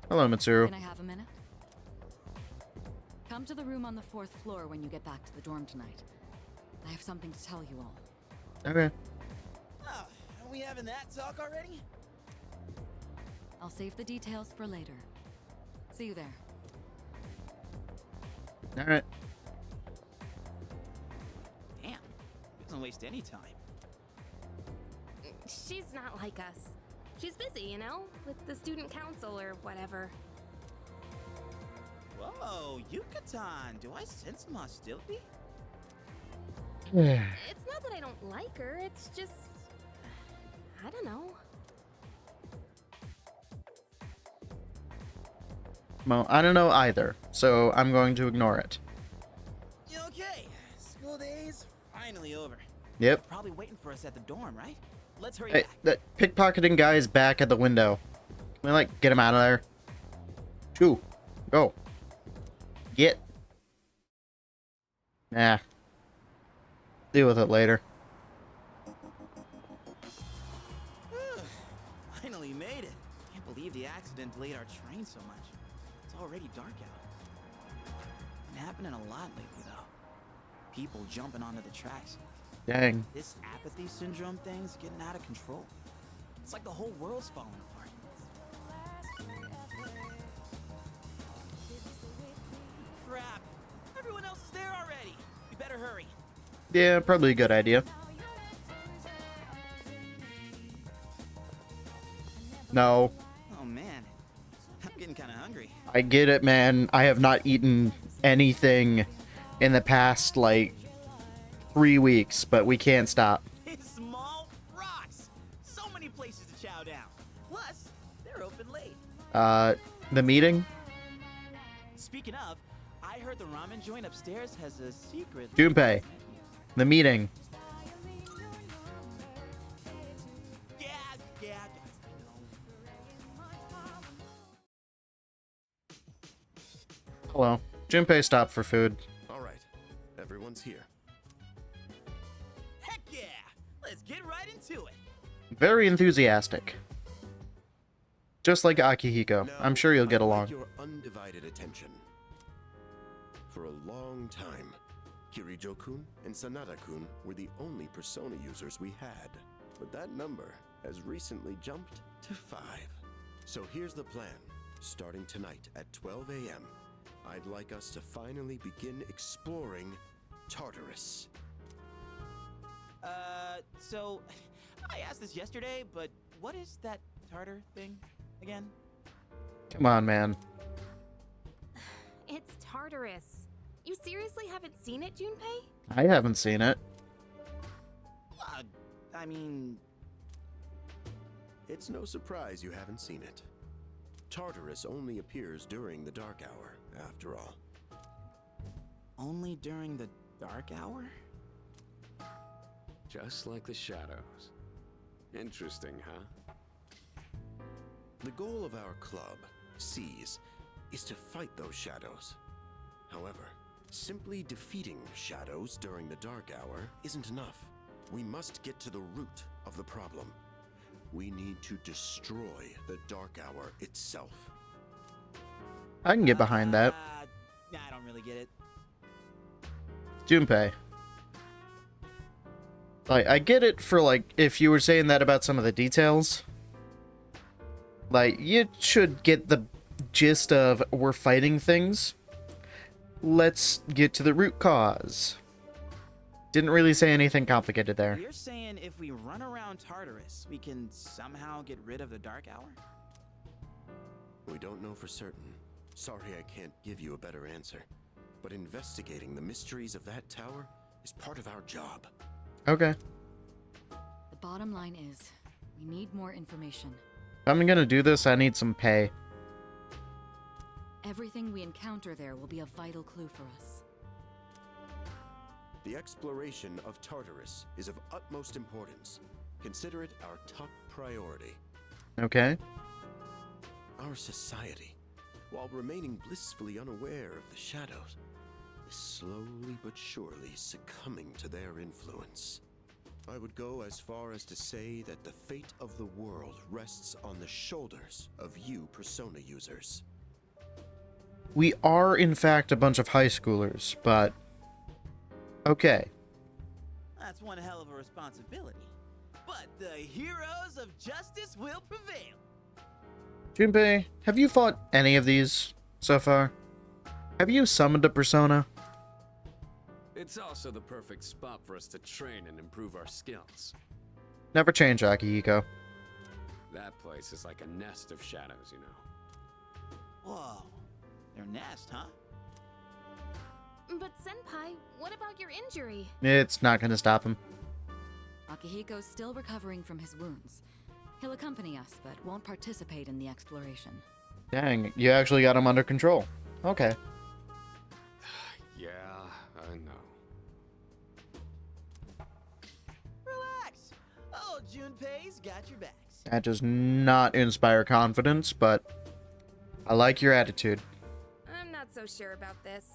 Hello, Mitsuru. Can I have a minute? Come to the room on the 4th floor when you get back to the dorm tonight. I have something to tell you all. Okay. Oh, are we having that talk already? I'll save the details for later. See you there. Alright. Damn, doesn't waste any time. She's not like us. She's busy, you know, with the student council or whatever. Whoa, Yucatan, do I sense some hostility? It's not that I don't like her, it's just... I don't know. Well, I don't know either, so I'm going to ignore it. Okay, school days finally over. Yep. Probably waiting for us at the dorm, right? Let's hurry Hey, back. that pickpocketing guy is back at the window. Can we, like, get him out of there? Shoo. Go. Get. Nah. Deal with it later. Finally made it. Can't believe the accident delayed our train so much. It's already dark out. Been happening a lot lately, though. People jumping onto the tracks. Dang. This apathy syndrome thing's getting out of control. It's like the whole world's falling apart. Crap! Everyone else is there already. We better hurry. Yeah, probably a good idea. No. Oh man, I'm getting kind of hungry. I get it, man. I have not eaten anything in the past, like, 3 weeks, but we can't stop. Small rocks. So many places to chow down. Plus, they're open late. The meeting? Speaking of, I heard the ramen joint upstairs has a secret. Junpei. The meeting. Yeah. Hello. Junpei stopped for food. All right, everyone's here. Heck yeah! Let's get right into it. Very enthusiastic. Just like Akihiko. Now, I'm sure you'll get I'd along. like your undivided attention. For a long time, Kirijo-kun and Sanada-kun were the only persona users we had. But that number has recently jumped to 5. So here's the plan. Starting tonight at 12 a.m., I'd like us to finally begin exploring Tartarus. So I asked this yesterday, but what is that tartar thing again? Come on, man. It's Tartarus. You seriously haven't seen it, Junpei? I haven't seen it. I mean... It's no surprise you haven't seen it. Tartarus only appears during the dark hour, after all. Only during the dark hour? Just like the shadows. Interesting, huh? The goal of our club, Seize, is to fight those shadows. However, simply defeating shadows during the dark hour isn't enough. We must get to the root of the problem. We need to destroy the dark hour itself. I can get behind that. I don't really get it. Junpei. Like, I get it for, like, if you were saying that about some of the details. Like, you should get the gist of, we're fighting things. Let's get to the root cause. Didn't really say anything complicated there. You're saying if we run around Tartarus, we can somehow get rid of the Dark Hour? We don't know for certain. Sorry I can't give you a better answer. But investigating the mysteries of that tower is part of our job. Okay. The bottom line is, we need more information. If I'm gonna do this, I need some pay. Everything we encounter there will be a vital clue for us. The exploration of Tartarus is of utmost importance. Consider it our top priority. Okay. Our society, while remaining blissfully unaware of the shadows, is slowly but surely succumbing to their influence. I would go as far as to say that the fate of the world rests on the shoulders of you Persona users. We are, in fact, a bunch of high schoolers, but... okay. That's one hell of a responsibility. But the heroes of justice will prevail. Junpei, have you fought any of these so far? Have you summoned a persona? It's also the perfect spot for us to train and improve our skills. Never change, Akihiko. That place is like a nest of shadows, you know. Whoa. Their nest, huh? But Senpai, what about your injury? It's not gonna stop him. Akihiko's still recovering from his wounds. He'll accompany us, but won't participate in the exploration. Dang, you actually got him under control. Okay. Yeah, I know. Relax. Oh, Junpei's got your backs. That does not inspire confidence, but I like your attitude. I'm not so sure about this.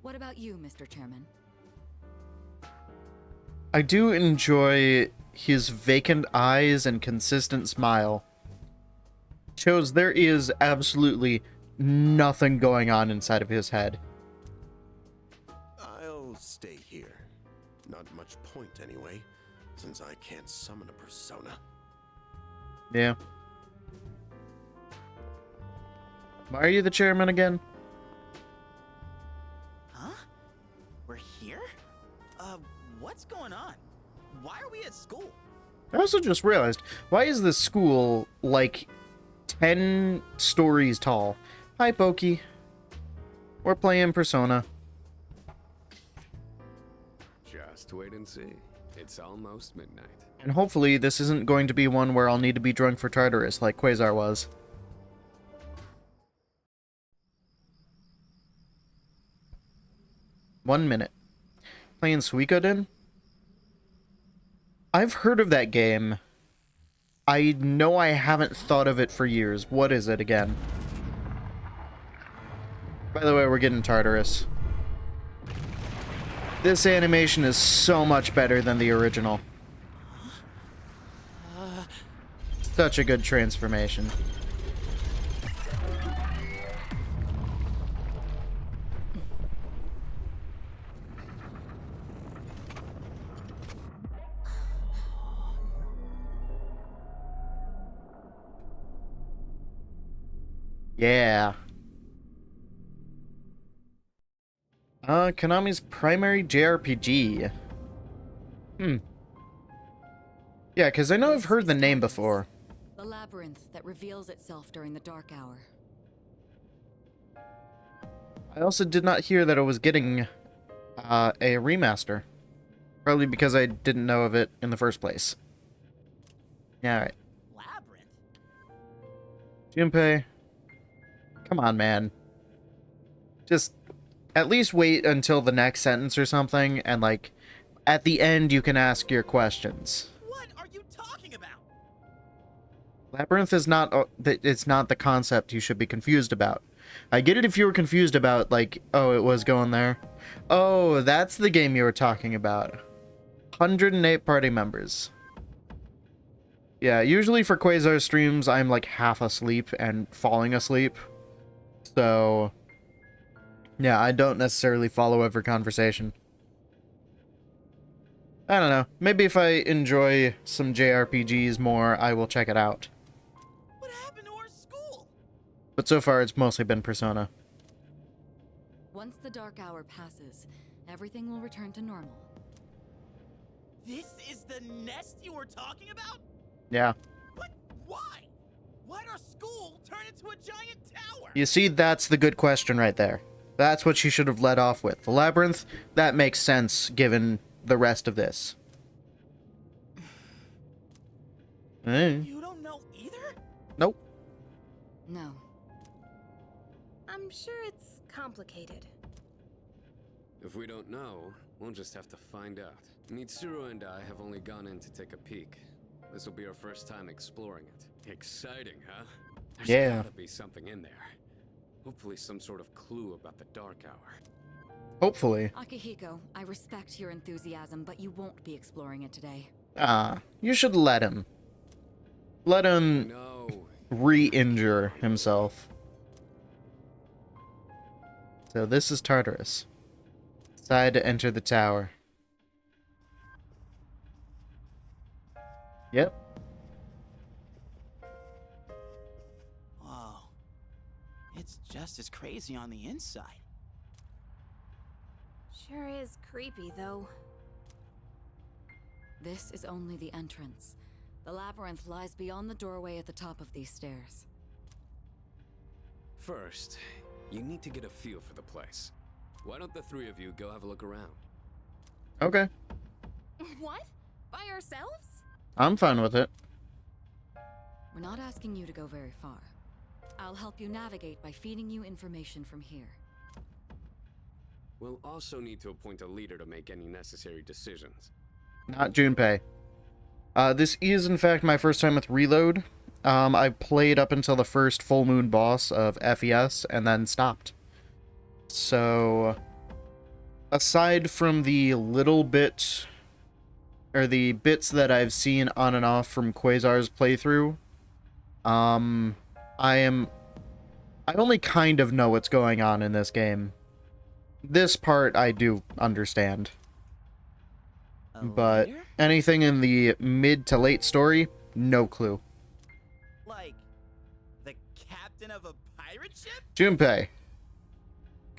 What about you, Mr. Chairman? I do enjoy his vacant eyes and consistent smile. Shows there is absolutely nothing going on inside of his head. I'll stay here. Not much point anyway, since I can't summon a persona. Yeah. Why are you the chairman again? Huh? We're here? What's going on? Why are we at school? I also just realized, why is this school like 10 stories tall? Hi, Pokey. We're playing Persona. Just wait and see. It's almost midnight. And hopefully this isn't going to be one where I'll need to be drunk for Tartarus like Quasar was. One minute. Playing Suikoden? I've heard of that game. I know I haven't thought of it for years. What is it again? By the way, we're getting Tartarus. This animation is so much better than the original. Such a good transformation. Yeah. Konami's primary JRPG. Yeah, because I know I've heard the name before. The labyrinth that reveals itself during the dark hour. I also did not hear that it was getting a remaster. Probably because I didn't know of it in the first place. Yeah, alright. Labyrinth? Junpei. Come on, man. Just at least wait until the next sentence or something, and like, at the end you can ask your questions. What are you talking about? Labyrinth is not, it's not the concept you should be confused about. I get it if you were confused about, like, oh, it was going there. Oh, that's the game you were talking about. 108 party members. Yeah, usually for Quasar streams, I'm like half asleep and falling asleep. So, yeah, I don't necessarily follow every conversation. I don't know. Maybe if I enjoy some JRPGs more, I will check it out. What happened to our school? But so far, it's mostly been Persona. Once the dark hour passes, everything will return to normal. This is the nest you were talking about? Yeah. But why? Why'd our school turn into a giant tower? You see, that's the good question right there. That's what she should have led off with. The Labyrinth, that makes sense given the rest of this. You don't know either? Nope. No. I'm sure it's complicated. If we don't know, we'll just have to find out. Mitsuru and I have only gone in to take a peek. This will be our first time exploring it. Exciting, huh? There's gotta be something in there. Hopefully some sort of clue about the Dark Hour. Hopefully. Akihiko, I respect your enthusiasm, but you won't be exploring it today. You should let him. Let him re-injure himself. So this is Tartarus. Decide to enter the tower. Yep. Whoa. It's just as crazy on the inside. Sure is creepy, though. This is only the entrance. The labyrinth lies beyond the doorway at the top of these stairs. First, you need to get a feel for the place. Why don't the three of you go have a look around? Okay. What? By ourselves? I'm fine with it. We're not asking you to go very far. I'll help you navigate by feeding you information from here. We'll also need to appoint a leader to make any necessary decisions. Not Junpei. This is, in fact, my first time with Reload. I played up until the first full moon boss of FES and then stopped. So, aside from the little bit, or the bits that I've seen on and off from Quasar's playthrough, I only kind of know what's going on in this game. This part I do understand. But anything in the mid to late story, no clue. Like, the captain of a pirate ship? Junpei.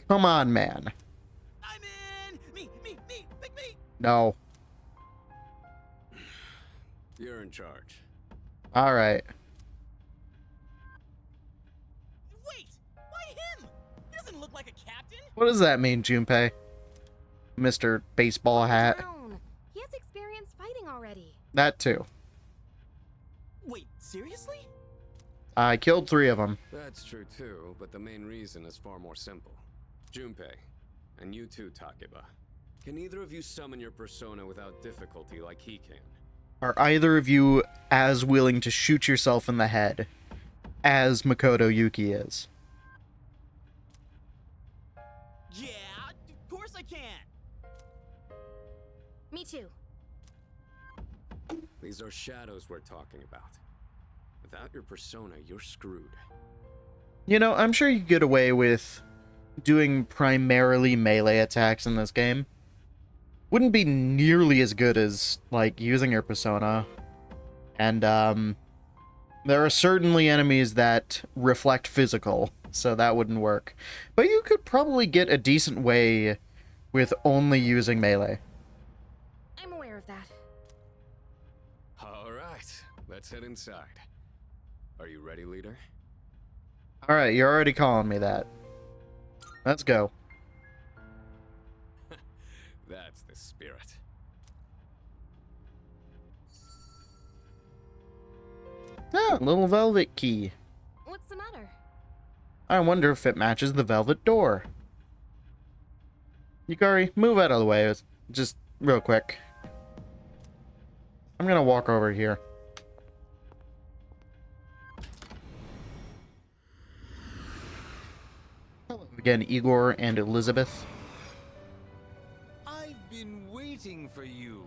Come on, man. I'm in! Me, pick me! No. You're in charge. Alright. Wait! Why him? He doesn't look like a captain! What does that mean, Junpei? Mr. Baseball Hat. Down. He has experience fighting already. That too. Wait, seriously? I killed 3 of them. That's true too, but the main reason is far more simple. Junpei, and you too, Takeba. Can either of you summon your persona without difficulty like he can? Are either of you as willing to shoot yourself in the head as Makoto Yuki is? Yeah, of course I can! Me too. These are shadows we're talking about. Without your persona, you're screwed. You know, I'm sure you could get away with doing primarily melee attacks in this game. Wouldn't be nearly as good as, like, using your persona. And, there are certainly enemies that reflect physical, so that wouldn't work. But you could probably get a decent way with only using melee. I'm aware of that. Alright, let's head inside. Are you ready, leader? Alright, you're already calling me that. Let's go. That's the spirit. Ah, little velvet key. What's the matter? I wonder if it matches the velvet door. Yukari, move out of the way. Just real quick. I'm gonna walk over here. Again, Igor and Elizabeth. I've been waiting for you.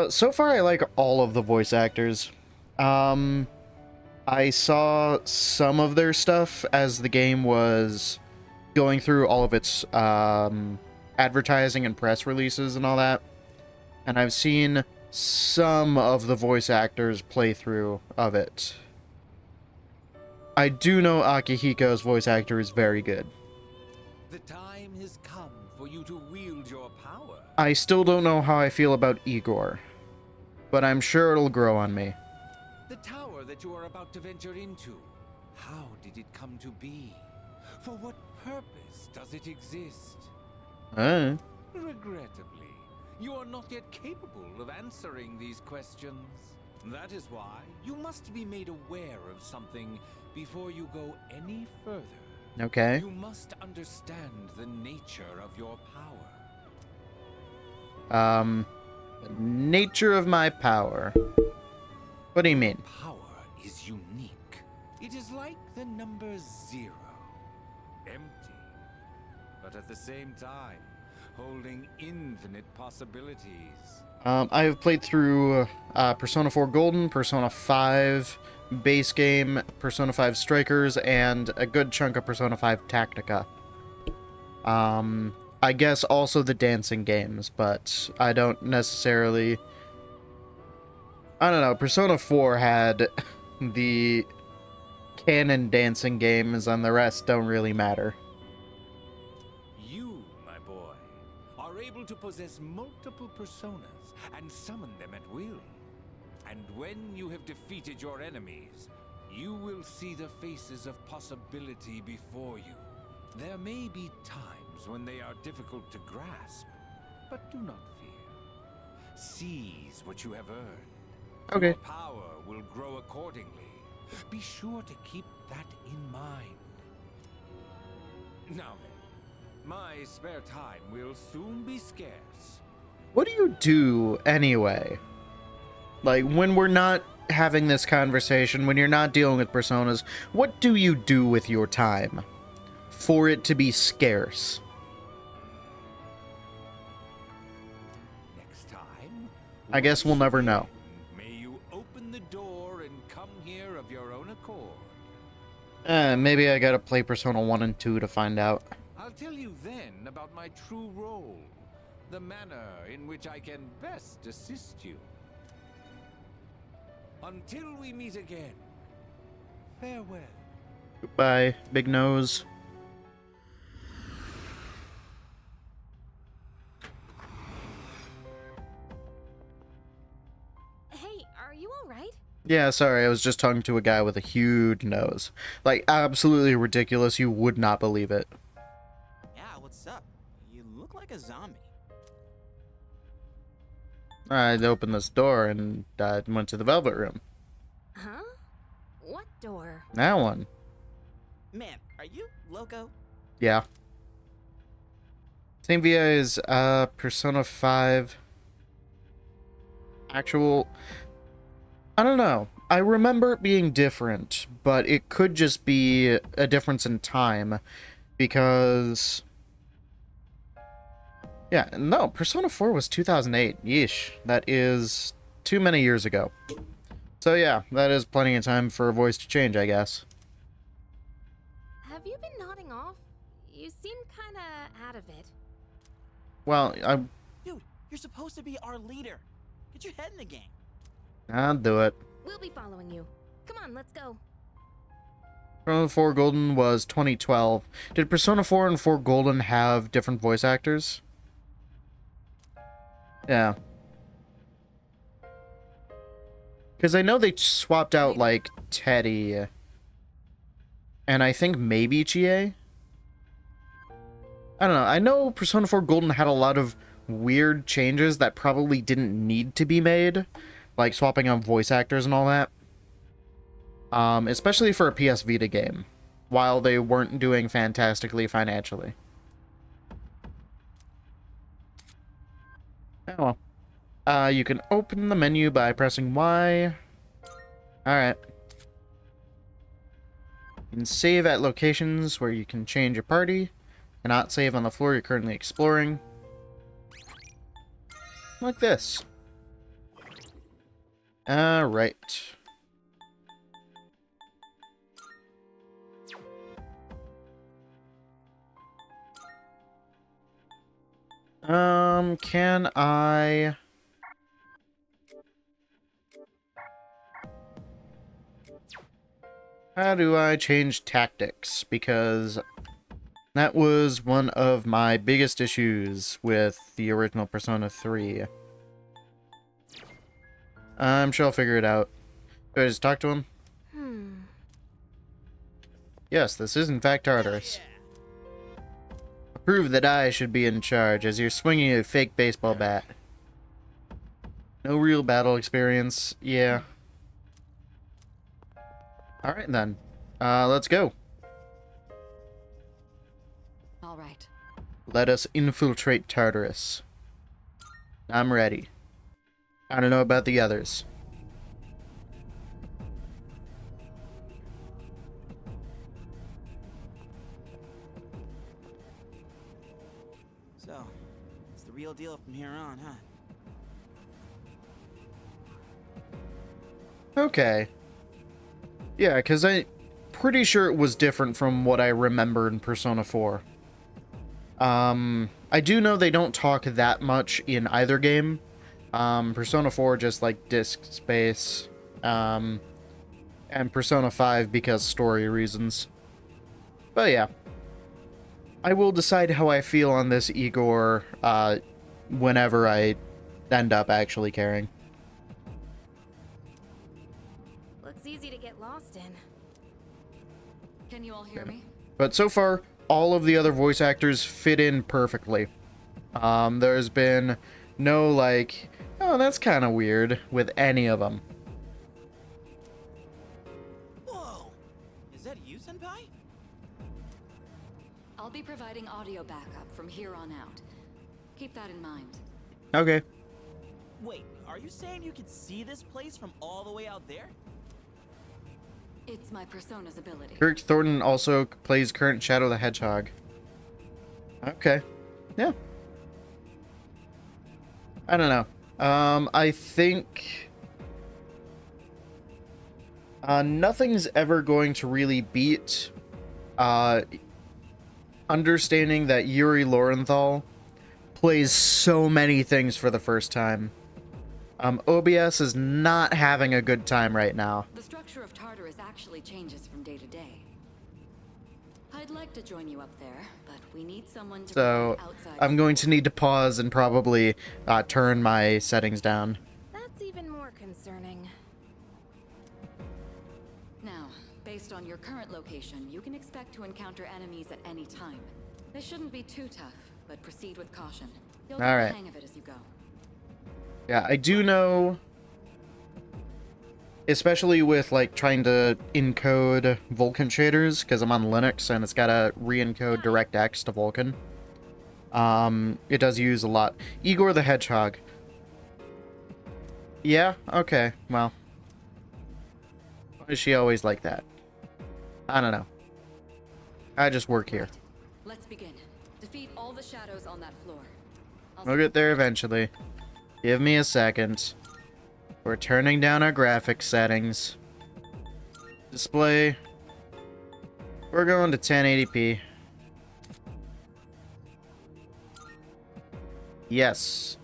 So far I like all of the voice actors. I saw some of their stuff as the game was going through all of its advertising and press releases and all that. And I've seen some of the voice actors playthrough of it. I do know Akihiko's voice actor is very good. The time has come for you to wield your power. I still don't know how I feel about Igor, but I'm sure it'll grow on me. The tower that you are about to venture into, how did it come to be? For what purpose does it exist? Regrettably, you are not yet capable of answering these questions. That is why you must be made aware of something before you go any further. Okay. You must understand the nature of your power. The nature of my power. What do you mean? Power is unique. It is like the number 0. Empty. But at the same time, holding infinite possibilities. I have played through Persona 4 Golden, Persona 5 base game, Persona 5 Strikers, and a good chunk of Persona 5 Tactica. I guess also the dancing games, but I don't necessarily... I don't know, Persona 4 had the canon dancing games, and the rest don't really matter. You, my boy, are able to possess multiple personas and summon them at will. And when you have defeated your enemies, you will see the faces of possibility before you. There may be times when they are difficult to grasp, but do not fear. Seize what you have earned. Okay. Your power will grow accordingly. Be sure to keep that in mind. Now then, my spare time will soon be scarce. What do you do anyway? Like, when we're not having this conversation, when you're not dealing with personas, what do you do with your time for it to be scarce? Next time, I guess we'll never know. may you open the door and come here of your own accord. Maybe I gotta play Persona 1 and 2 to find out. I'll tell you then about my true role, the manner in which I can best assist you. Until we meet again, farewell. Goodbye, Big Nose. Hey, are you alright? Yeah, sorry, I was just talking to a guy with a huge nose. Like, absolutely ridiculous, you would not believe it. Yeah, what's up? You look like a zombie. I opened this door and went to the Velvet Room. Huh? What door? That one. Man, are you loco? Yeah. Same VI as Persona 5. Actual... I don't know. I remember it being different, but it could just be a difference in time, because... Yeah, no, Persona 4 was 2008. Yeesh. That is too many years ago. So yeah, that is plenty of time for a voice to change, I guess. Have you been nodding off? You seem kinda out of it. Well, Dude, you're supposed to be our leader. Get your head in the game. I'll do it. We'll be following you. Come on, let's go. Persona 4 Golden was 2012. Did Persona 4 and 4 Golden have different voice actors? Yeah. Because I know they swapped out, like, Teddy. And I think maybe Chie? I don't know. I know Persona 4 Golden had a lot of weird changes that probably didn't need to be made. Like, swapping out voice actors and all that. Especially for a PS Vita game. While they weren't doing fantastically financially. Oh well. You can open the menu by pressing Y. Alright. You can save at locations where you can change your party. Cannot save on the floor you're currently exploring. Like this. Alright. Can I... How do I change tactics? Because that was one of my biggest issues with the original Persona 3. I'm sure I'll figure it out. Do I just talk to him? Yes, this is in fact Tartarus. Prove that I should be in charge as you're swinging a fake baseball bat. No real battle experience. Yeah. Alright then. Let's go. All right. Let us infiltrate Tartarus. I'm ready. I don't know about the others. So, it's the real deal from here on, huh? Okay. Yeah, because I'm pretty sure it was different from what I remember in Persona 4. I do know they don't talk that much in either game. Persona 4 just like disk space. And Persona 5 because story reasons. But yeah. I will decide how I feel on this Igor whenever I end up actually caring. Looks easy to get lost in. Can you all hear me? But so far, all of the other voice actors fit in perfectly. There's been no, like, oh, that's kind of weird with any of them. Whoa! Is that you, Senpai? I'll be providing audio backup from here on out. Keep that in mind. Okay. Wait, are you saying you can see this place from all the way out there? It's my Persona's ability. Kirk Thornton also plays current Shadow the Hedgehog. Okay. Yeah. I don't know. I think... nothing's ever going to really beat... understanding that Yuri Lorenthal plays so many things for the first time. OBS is not having a good time right now. The structure of Tartarus actually changes from day to day. I'd like to join you up there, but we need someone to So, provide outside I'm going to need to pause and probably turn my settings down. That's even more concerning. Now, based on your current location, you can expect to encounter enemies at any time. They shouldn't be too tough, but proceed with caution. You'll get Alright. the hang of it as you go. Yeah, I do know, especially with like trying to encode Vulkan shaders, because I'm on Linux and it's got to re-encode DirectX to Vulkan. It does use a lot. Igor the Hedgehog. Yeah, okay, well. Why is she always like that? I don't know. I just work here. Let's begin. Defeat all the shadows on that floor. We'll get there eventually. Give me a second. We're turning down our graphics settings. Display. We're going to 1080p. Yes.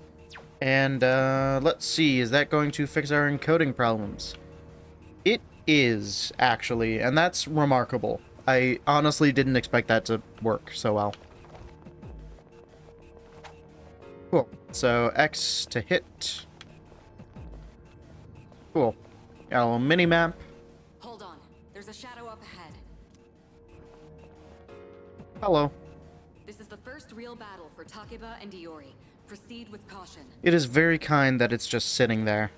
And, let's see. Is that going to fix our encoding problems? It is, actually. And that's remarkable. I honestly didn't expect that to work so well. Cool. So, X to hit. Cool. Got a little mini-map. Hold on. There's a shadow up ahead. Hello. This is the first real battle for Takeba and Iori. Proceed with caution. It is very kind that it's just sitting there.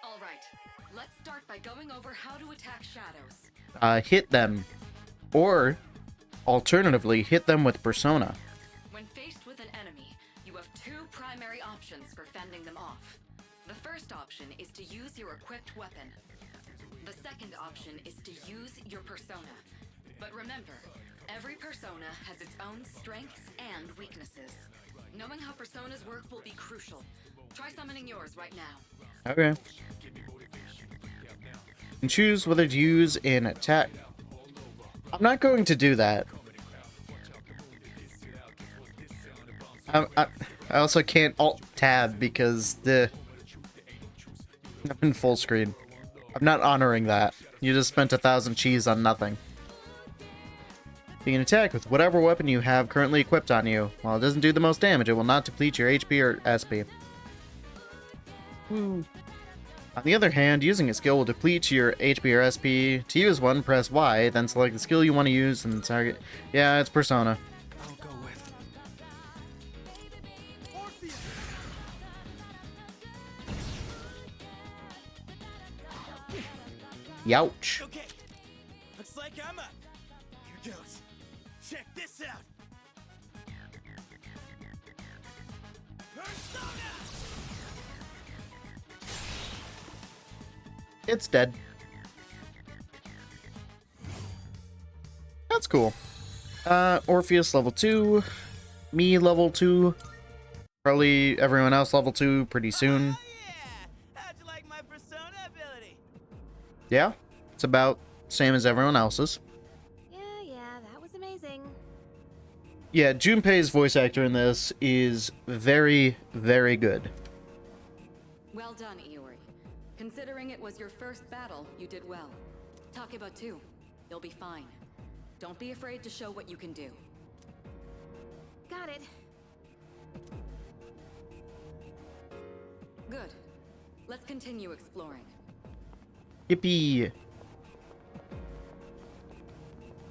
All right. Let's start by going over how to attack shadows. Hit them. Or, alternatively, hit them with Persona. When faced with an enemy, you have two primary options for fending them off. The first first option is to use your equipped weapon. The second option is to use your persona. But remember, every persona has its own strengths and weaknesses. Knowing how personas work will be crucial. Try summoning yours right now. Okay. And choose whether to use an attack. I'm not going to do that. I also can't Alt-Tab because I'm in full screen. I'm not honoring that. You just spent 1,000 cheese on nothing. You can attack with whatever weapon you have currently equipped on you. While it doesn't do the most damage, it will not deplete your HP or SP. Woo. On the other hand, using a skill will deplete your HP or SP. To use one, press Y, then select the skill you want to use and target. Yeah, it's Persona. I'll go with. Youch. Okay, looks like I'm up. Here goes. Check this out. Persona! It's dead. That's cool. Orpheus level 2. Me level 2. Probably everyone else level 2 pretty soon. How'd you like my persona ability? Yeah, it's about same as everyone else's. Yeah, that was amazing. Yeah, Junpei's voice actor in this is very, very good. Well done, Iori. Considering it was your first battle, you did well. Takeba too. You'll be fine. Don't be afraid to show what you can do. Got it. Good. Let's continue exploring. Yippee!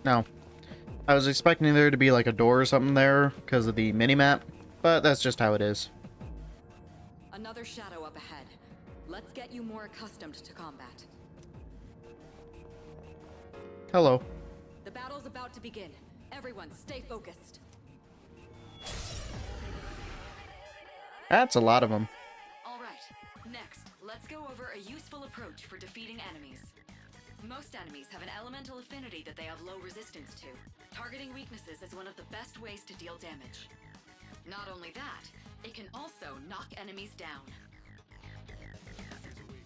No. I was expecting there to be like a door or something there because of the minimap, but that's just how it is. Another shadow up ahead. Let's get you more accustomed to combat. Hello. The battle's about to begin. Everyone, stay focused. That's a lot of them. Alright, next, let's go over a useful approach for defeating enemies. Most enemies have an elemental affinity that they have low resistance to. Targeting weaknesses is one of the best ways to deal damage. Not only that, it can also knock enemies down.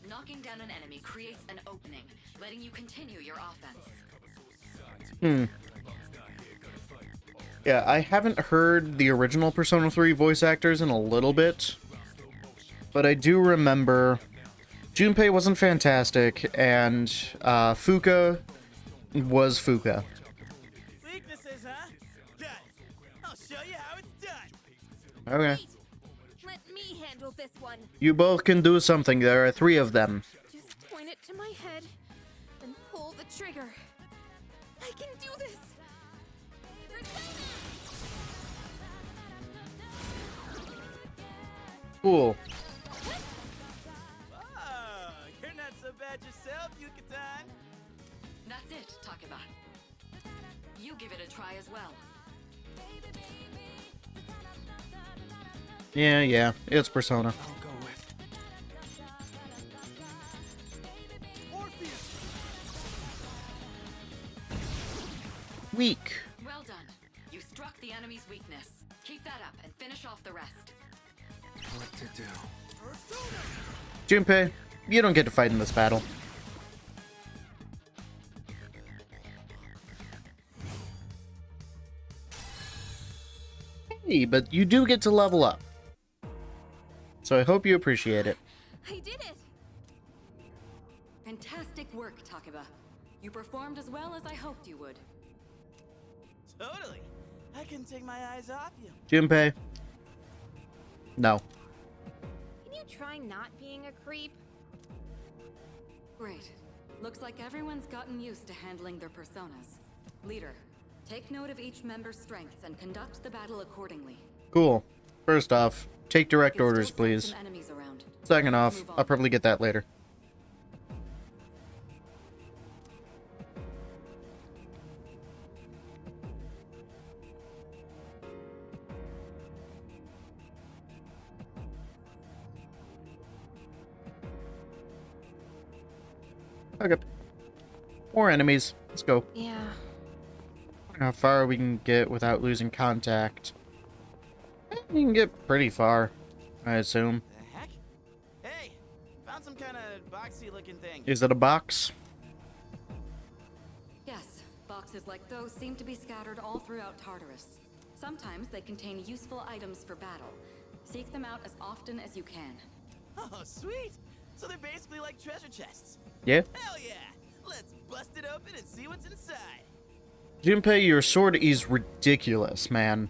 Knocking down an enemy creates an opening, letting you continue your offense. Yeah, I haven't heard the original Persona 3 voice actors in a little bit, but I do remember Junpei wasn't fantastic, and Fuka was Fuka. Weaknesses, huh? Got it. I'll show you how it's done. Okay. Let me handle this one. You both can do something. There are 3 of them. Just point it to my head and pull the trigger. I can do this. Cool. Oh, you're not so bad yourself, Yucatan. That's it, Takeba. You give it a try as well. Yeah, it's Persona. I'll go with. Weak. Well done. You struck the enemy's weakness. Keep that up and finish off the rest. What to do? Junpei, you don't get to fight in this battle. Hey, but you do get to level up. So I hope you appreciate it. I did it. Fantastic work, Takeba. You performed as well as I hoped you would. Totally. I couldn't take my eyes off you. Junpei. No. Can you try not being a creep? Great. Looks like everyone's gotten used to handling their personas. Leader, take note of each member's strengths and conduct the battle accordingly. Cool. First off, take direct You can orders, still send please. some enemies around. Second Let's off, move on. I'll probably get that later. Okay. More enemies. Let's go. Yeah. How far we can get without losing contact. You can get pretty far, I assume. The heck? Hey, found some kind of boxy looking thing. Is it a box? Yes, boxes like those seem to be scattered all throughout Tartarus. Sometimes they contain useful items for battle. Seek them out as often as you can. Oh, sweet! So they're basically like treasure chests. Yeah. Hell yeah! Let's bust it open and see what's inside. Junpei, your sword is ridiculous, man.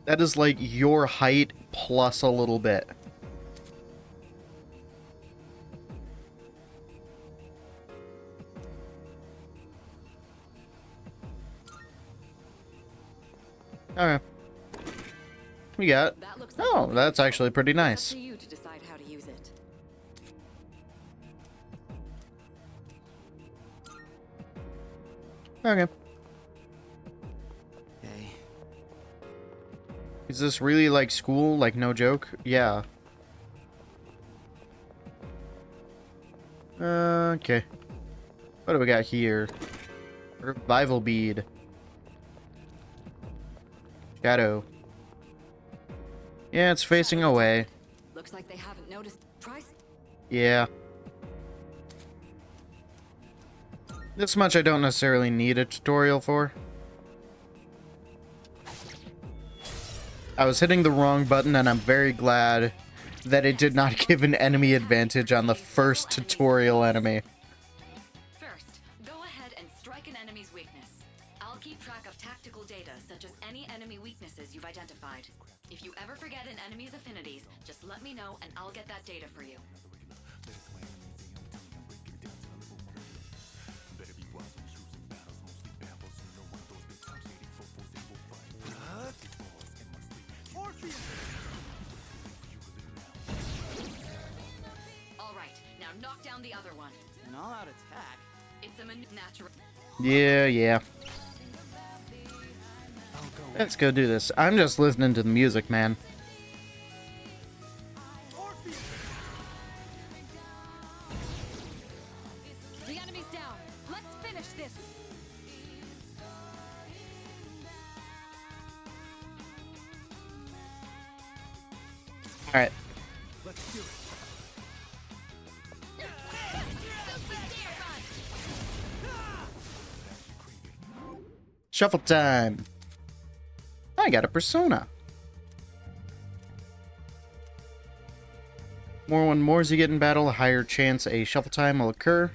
That is like your height plus a little bit. Okay. We got... Oh, that's actually pretty nice. It's up to you to decide how to use it. Okay. Hey. Is this really like school? Like, no joke? Yeah. Okay. What do we got here? Revival bead. Shadow. Yeah, it's facing away. Looks like they haven't noticed. Try. Yeah. This much I don't necessarily need a tutorial for. I was hitting the wrong button, and I'm very glad that it did not give an enemy advantage on the first tutorial enemy. First, go ahead and strike an enemy's weakness. I'll keep track of tactical data, such as any enemy weaknesses you've identified. If you ever forget an enemy's affinities, just let me know and I'll get that data for you. Alright, now knock down the other one. An all-out attack? It's a natural. Yeah. Let's go do this. I'm just listening to the music, man. The enemy's down. Let's finish this. All right. Let's do it. Shuffle time. I got a persona. When more you get in battle, a higher chance a shuffle time will occur.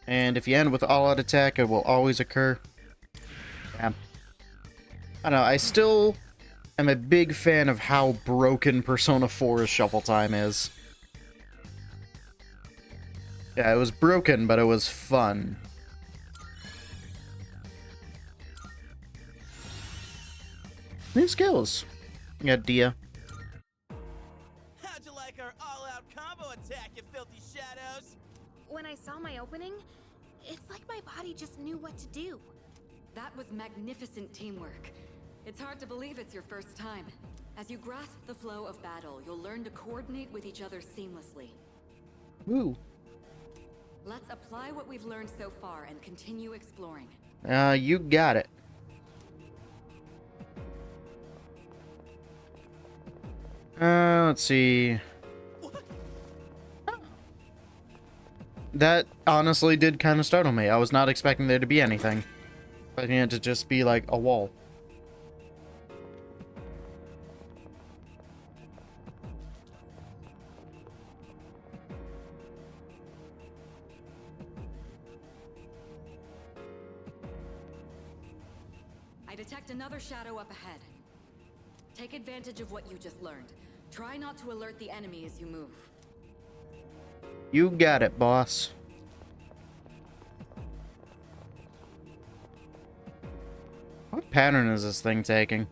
And if you end with all-out attack, it will always occur. Yeah. I don't know, I still am a big fan of how broken Persona 4's shuffle time is. Yeah, it was broken, but it was fun. New skills. We got Dia. How'd you like our all-out combo attack, you filthy shadows? When I saw my opening, it's like my body just knew what to do. That was magnificent teamwork. It's hard to believe it's your first time. As you grasp the flow of battle, you'll learn to coordinate with each other seamlessly. Woo. Let's apply what we've learned so far and continue exploring. You got it. Let's see. That honestly did kind of startle me. I was not expecting there to be anything. Expecting it to just be like a wall. I detect another shadow up ahead. Take advantage of what you just learned. Try not to alert the enemy as you move. You got it, boss. What pattern is this thing taking?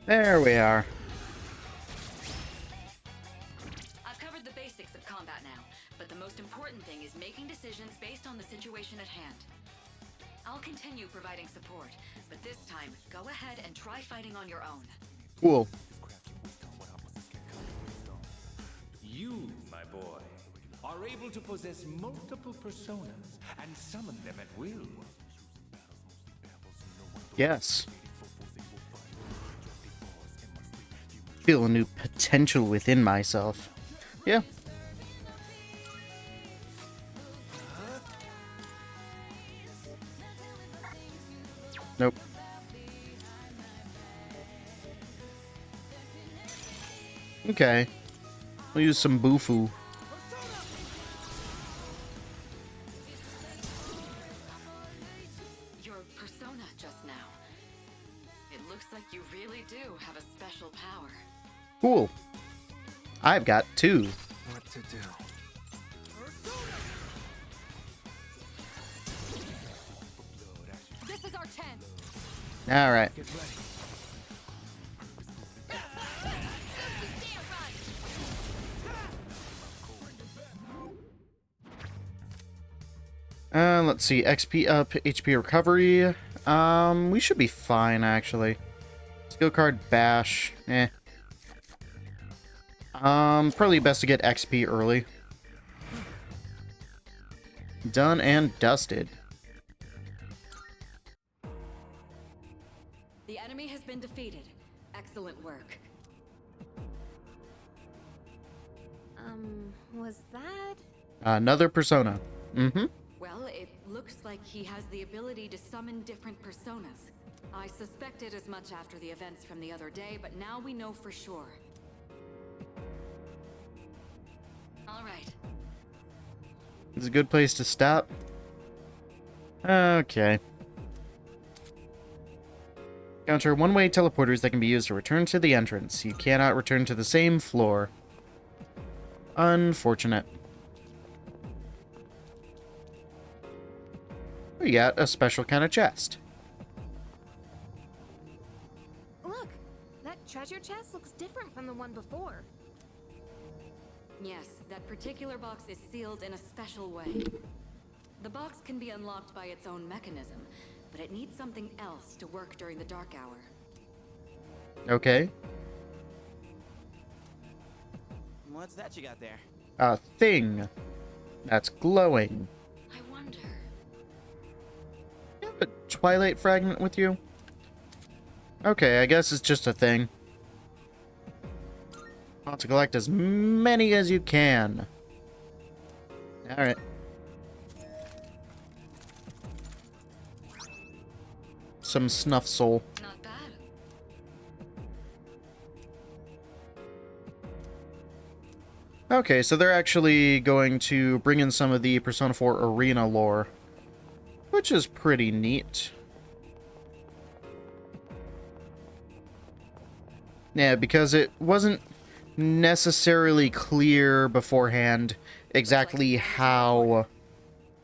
There we are. I've covered the basics of combat now, but the most important thing is making decisions based on the situation at hand. I'll continue providing support, but this time, go ahead and try fighting on your own. Cool. You boy, are able to possess multiple personas and summon them at will. Yes. Feel a new potential within myself. Yeah. Nope. Okay. We'll use some Bufu. Your persona just now. It looks like you really do have a special power. Cool. I've got 2. What to do? This is our chance. All right. Get ready. Let's see. XP up, HP recovery. We should be fine, actually. Skill card bash. Eh. Probably best to get XP early. Done and dusted. The enemy has been defeated. Excellent work. Was that? Another persona. Mm-hmm. Well, it looks like he has the ability to summon different personas. I suspected as much after the events from the other day, but now we know for sure. All right. This is a good place to stop. Okay. Counter one-way teleporters that can be used to return to the entrance. You cannot return to the same floor. Unfortunate. We got a special kind of chest. Look, that treasure chest looks different from the one before. Yes, that particular box is sealed in a special way. The box can be unlocked by its own mechanism, but it needs something else to work during the dark hour. Okay. What's that you got there? A thing that's glowing. I wonder. You have a Twilight fragment with you? Okay, I guess it's just a thing. Want to collect as many as you can. Alright. Some snuff soul. Not bad. Okay, so they're actually going to bring in some of the Persona 4 Arena lore, which is pretty neat. Yeah, because it wasn't necessarily clear beforehand exactly how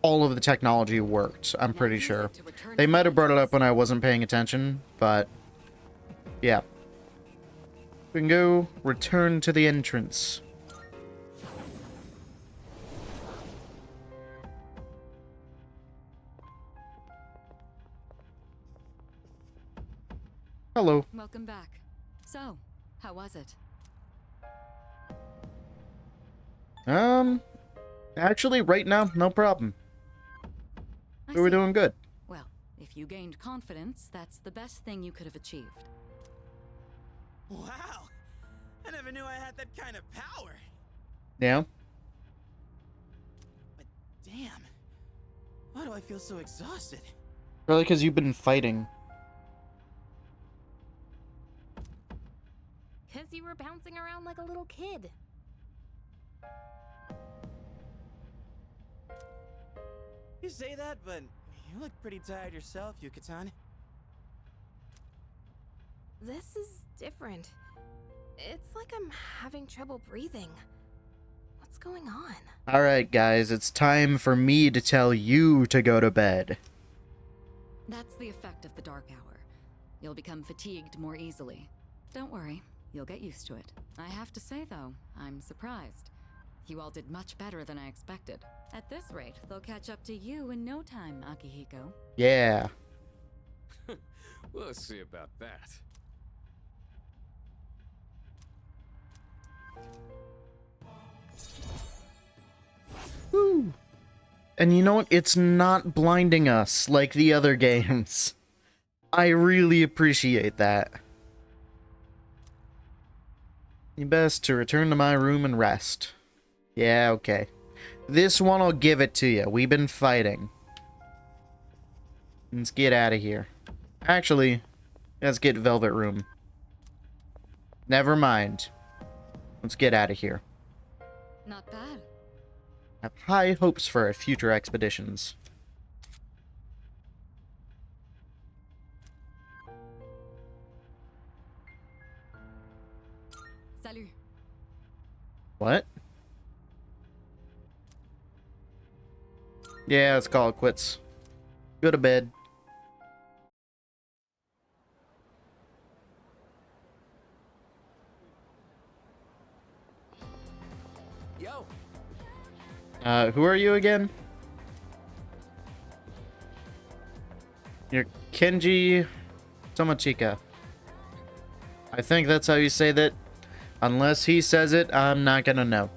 all of the technology worked, I'm pretty sure. They might have brought it up when I wasn't paying attention, but yeah. We can go return to the entrance. Hello. Welcome back. So, how was it? Actually, right now, no problem. We were doing good. Well, if you gained confidence, that's the best thing you could have achieved. Wow! I never knew I had that kind of power. Yeah? But damn, why do I feel so exhausted? Probably because you've been fighting. Because you were bouncing around like a little kid. You say that, but you look pretty tired yourself, Yuka-tan. This is different. It's like I'm having trouble breathing. What's going on? Alright, guys, it's time for me to tell you to go to bed. That's the effect of the dark hour. You'll become fatigued more easily. Don't worry, you'll get used to it. I have to say, though, I'm surprised. You all did much better than I expected. At this rate, they'll catch up to you in no time, Akihiko. Yeah. We'll see about that. Woo. And you know what? It's not blinding us like the other games. I really appreciate that. You best to return to my room and rest. Yeah, okay. This one I'll give it to you. We've been fighting. Let's get out of here. Actually, let's get Velvet Room. Never mind. Let's get out of here. Not bad. I have high hopes for our future expeditions. Salut. What? Yeah, let's call it quits. Go to bed. Yo. Who are you again? You're Kenji Tomachika. I think that's how you say that. Unless he says it, I'm not gonna know.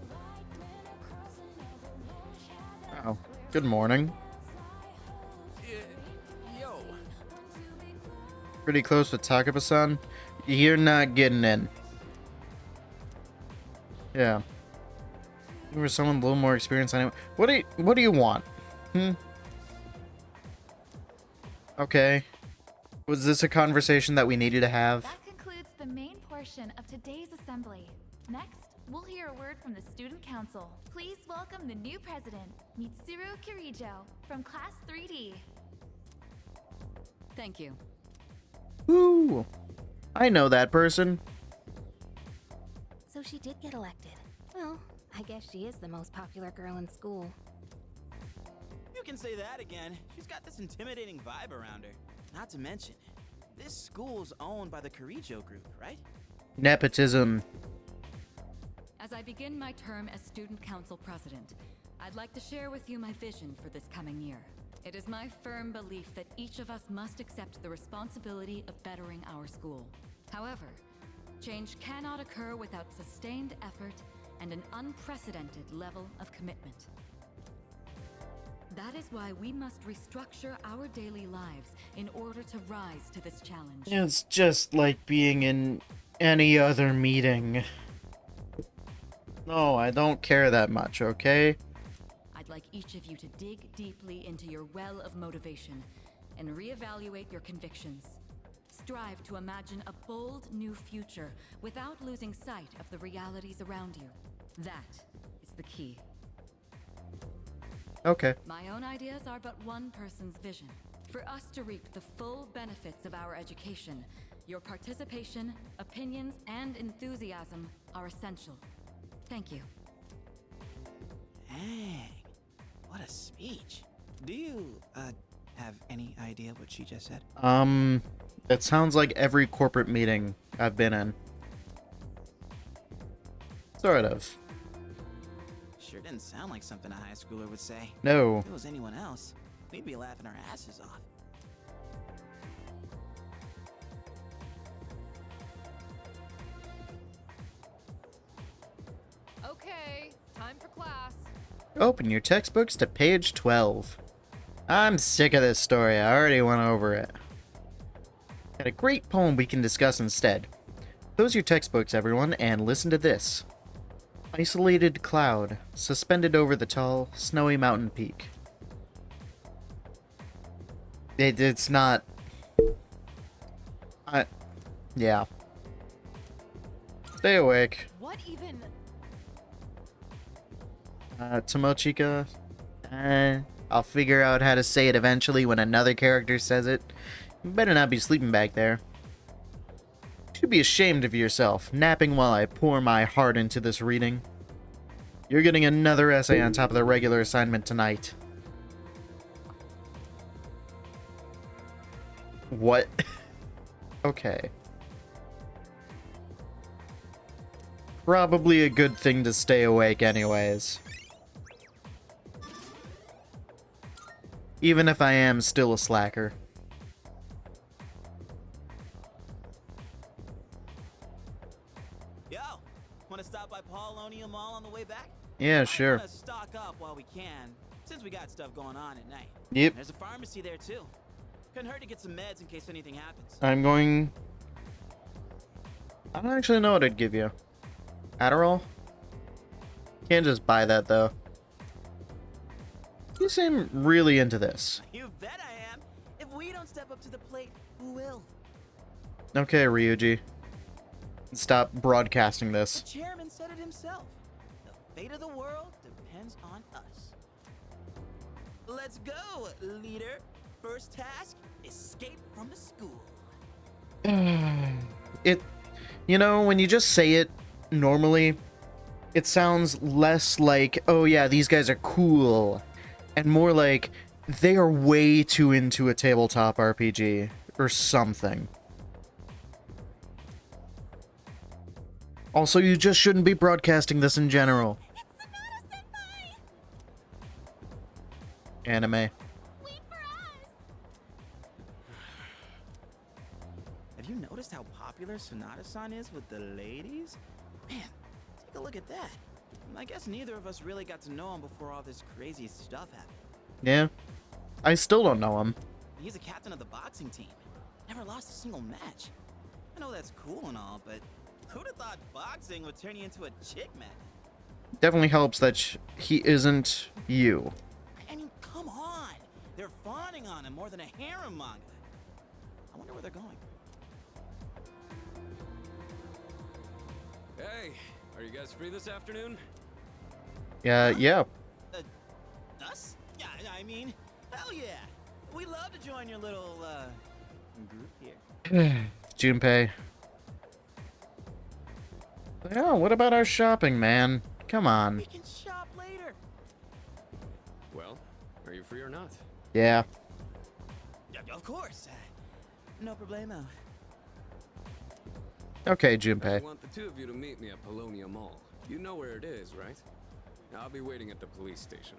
Oh, good morning. Yo. Pretty close to Takaba-san. You're not getting in. Yeah. You were someone a little more experienced anyway. What do you want? Okay. Was this a conversation that we needed to have? That concludes the main portion of today's assembly. Next, we'll hear a word from the student council. Please welcome the new president, Mitsuru Kirijo, from Class 3D. Thank you. Ooh. I know that person. So she did get elected. Well, I guess she is the most popular girl in school. You can say that again. She's got this intimidating vibe around her. Not to mention, this school's owned by the Kirijo group, right? Nepotism. As I begin my term as student council president, I'd like to share with you my vision for this coming year. It is my firm belief that each of us must accept the responsibility of bettering our school. However, change cannot occur without sustained effort and an unprecedented level of commitment. That is why we must restructure our daily lives in order to rise to this challenge. It's just like being in any other meeting. No, I don't care that much, okay? I'd like each of you to dig deeply into your well of motivation and reevaluate your convictions. Strive to imagine a bold new future without losing sight of the realities around you. That is the key. Okay. My own ideas are but one person's vision. For us to reap the full benefits of our education, your participation, opinions, and enthusiasm are essential. Thank you. Dang. What a speech. Do you, have any idea what she just said? It sounds like every corporate meeting I've been in. Sort of. Sure didn't sound like something a high schooler would say. No. If it was anyone else, we'd be laughing our asses off. Okay, time for class. Open your textbooks to page 12. I'm sick of this story. I already went over it. Got a great poem we can discuss instead. Close your textbooks, everyone, and listen to this. Isolated cloud, suspended over the tall, snowy mountain peak. It's not... Yeah. Stay awake. What even? Tomochika. I'll figure out how to say it eventually when another character says it. You better not be sleeping back there. You should be ashamed of yourself, napping while I pour my heart into this reading. You're getting another essay on top of the regular assignment tonight. What? Okay. Probably a good thing to stay awake anyways. Even if I am still a slacker. Yo, wanna stop by Paulonia Mall on the way back? Yeah, sure. Gonna stock up while we can, since we got stuff going on at night. Yep. There's a pharmacy there too. Couldn't hurt to get some meds in case anything happens. I don't actually know what I'd give you. Adderall? Can't just buy that though. You seem really into this. You bet I am. If we don't step up to the plate, who will? Okay, Ryuji. Stop broadcasting The this. chairman said it himself. The fate of the world depends on us. Let's go, leader. First task, escape from the school. You know, when you just say it normally, it sounds less like, oh yeah, these guys are cool, and more like, they are way too into a tabletop RPG, or something. Also, you just shouldn't be broadcasting this in general. Anime. Have you noticed how popular Sonata-san is with the ladies? Man, take a look at that. I guess neither of us really got to know him before all this crazy stuff happened. Yeah. I still don't know him. He's a captain of the boxing team. Never lost a single match. I know that's cool and all, but who'd have thought boxing would turn you into a chick magnet? Definitely helps that he isn't you. I mean, come on! They're fawning on him more than a harem manga. I wonder where they're going. Hey, are you guys free this afternoon? Yeah. Us? Yeah, I mean, hell yeah! We love to join your little, group here. Junpei. Yeah, what about our shopping, man? Come on. We can shop later. Well, are you free or not? Yeah. Yeah, of course. No problemo. Okay, I Junpei. want the two of you to meet me at Polonia Mall. You know where it is, right? I'll be waiting at the police station.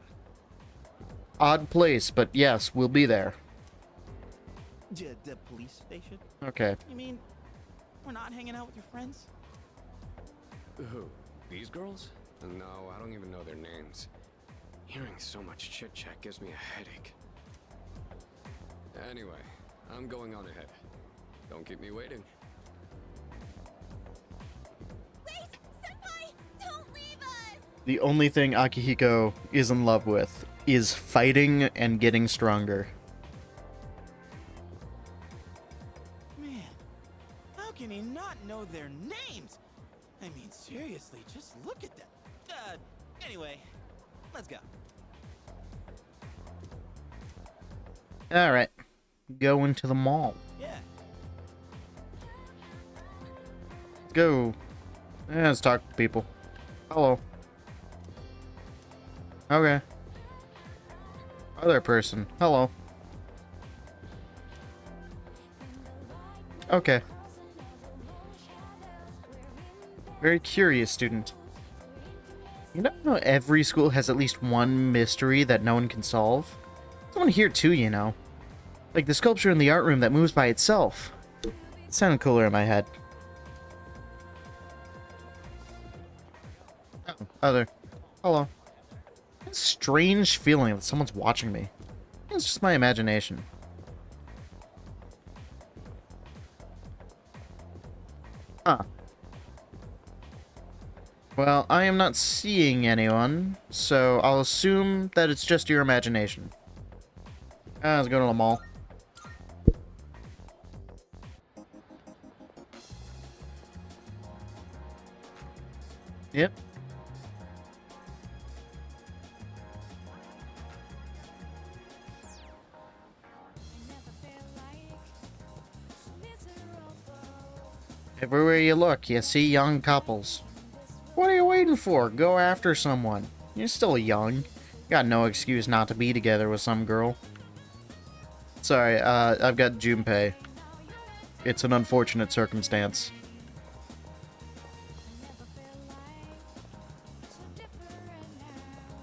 Odd place, but yes, we'll be there. The police station? Okay. You mean we're not hanging out with your friends? Who? These girls? No, I don't even know their names. Hearing so much chit-chat gives me a headache. Anyway, I'm going on ahead. Don't keep me waiting. Wait! Senpai! Don't leave us! The only thing Akihiko is in love with is fighting and getting stronger. Man, how can he not know their names? I mean, seriously, just look at them. Anyway, let's go. Alright. Go into the mall. Yeah. Go. Yeah, let's talk to people. Hello. Okay. Other person. Hello. Okay. Very curious student. You know every school has at least one mystery that no one can solve? Someone here too, you know. Like the sculpture in the art room that moves by itself. It sounded cooler in my head. Oh, other. Hello. It's a strange feeling that someone's watching me. It's just my imagination. Huh. Well, I am not seeing anyone, so I'll assume that it's just your imagination. Let's go to the mall. Yep. Everywhere you look, you see young couples. What are you waiting for? Go after someone. You're still young. Got no excuse not to be together with some girl. Sorry, I've got Junpei. It's an unfortunate circumstance.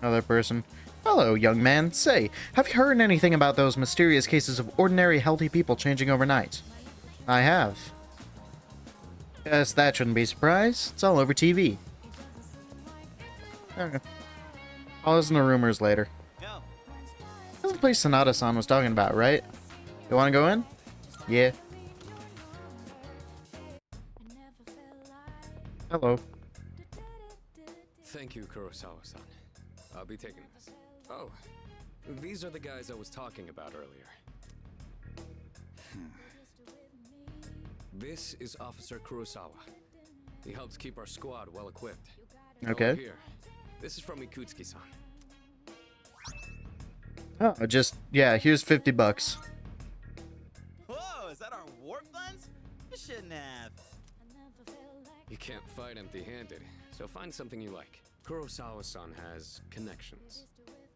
Another person. Hello, young man. Say, have you heard anything about those mysterious cases of ordinary healthy people changing overnight? I have. Guess that shouldn't be a surprise. It's all over TV. Okay. I'll listen to rumors later. This is the place Sonata-san was talking about, right? You wanna go in? Yeah. Hello. Thank you, Kurosawa-san. I'll be taking this. Oh, these are the guys I was talking about earlier. This is Officer Kurosawa. He helps keep our squad well equipped. Okay. Over here. This is from Ikutsuki-san. Oh, yeah, here's 50 bucks. Whoa, is that our warp guns? You shouldn't have. You can't fight empty-handed, so find something you like. Kurosawa-san has connections.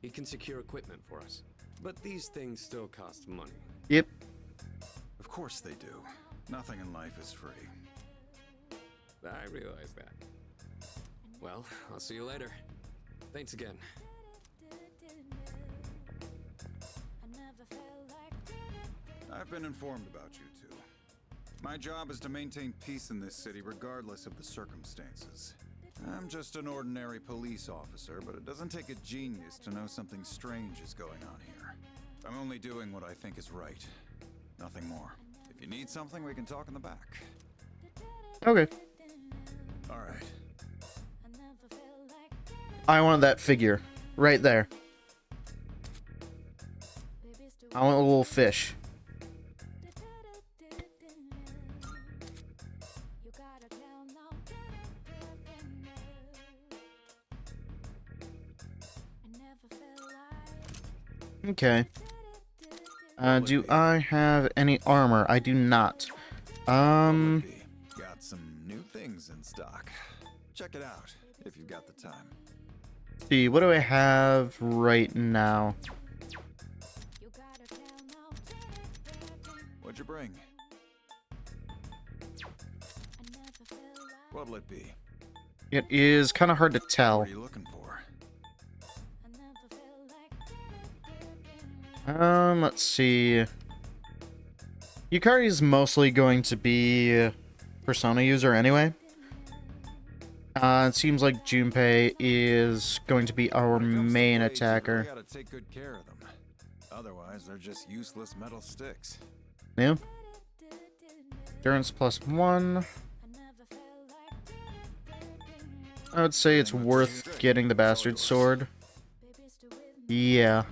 He can secure equipment for us. But these things still cost money. Yep. Of course they do. Nothing in life is free. I realize that. Well, I'll see you later. Thanks again. I've been informed about you two. My job is to maintain peace in this city regardless of the circumstances. I'm just an ordinary police officer, but it doesn't take a genius to know something strange is going on here. I'm only doing what I think is right. Nothing more. If you need something, we can talk in the back. Okay. All right. I want that figure. Right there. I want a little fish. Okay. Do I have any armor? I do not. Got some new things in stock. Check it out if you've got the time. See, what do I have right now? What'd you bring? What'll it be? It is kind of hard to tell. What are you looking for? Let's see. Yukari is mostly going to be Persona user anyway. It seems like Junpei is going to be our main attacker. You gotta take good care of them. Otherwise, they're just useless metal sticks. Yeah. Endurance +1. I would say it's worth getting the bastard sword. Yeah.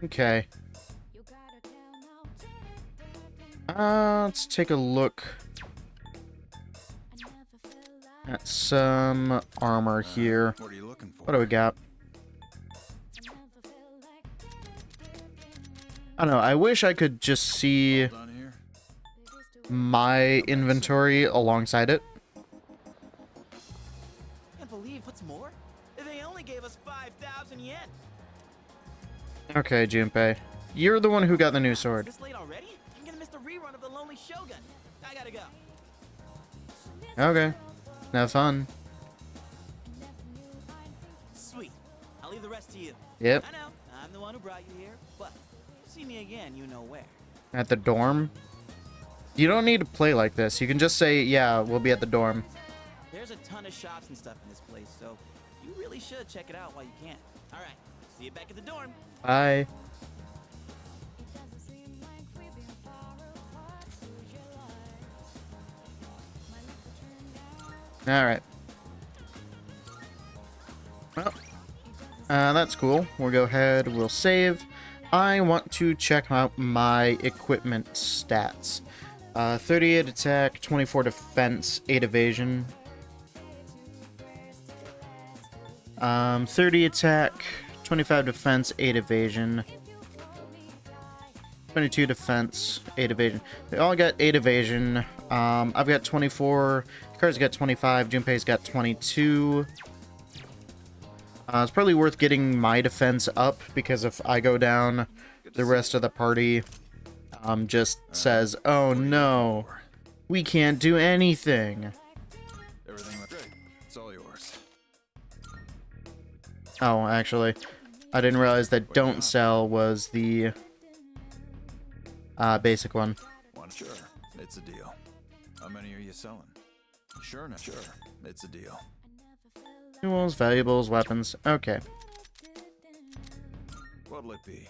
Okay. Let's take a look at some armor here. What are you looking for? What do we got? I don't know. I wish I could just see my inventory alongside it. Can't believe what's more? They only gave us 5,000 yen. Okay, Junpei. You're the one who got the new sword. This late already? I'm gonna miss the rerun of The Lonely Shogun. I gotta go. Okay. Have fun. Sweet. I'll leave the rest to you. Yep. I know, I'm the one who brought you here, but if you see me again, you know where. At the dorm? You don't need to play like this. You can just say, yeah, we'll be at the dorm. There's a ton of shops and stuff in this place, so you really should check it out while you can. All right, see you back at the dorm. Bye. Alright. Well, that's cool. We'll go ahead, we'll save. I want to check out my equipment stats. 38 attack, 24 defense, 8 evasion. 30 attack, 25 defense, 8 evasion. 22 defense, 8 evasion. They all got 8 evasion. I've got 24. Hikaru's got 25. Junpei's got 22. It's probably worth getting my defense up, because if I go down, the rest of the party just says, oh no, we can't do anything. Everything looks great. It's all yours. Oh, actually, I didn't realize that don't sell was the basic one. Sure, it's a deal. How many are you selling? Sure, no, sure. It's a deal. Tools, valuables, weapons. Okay. What'll it be?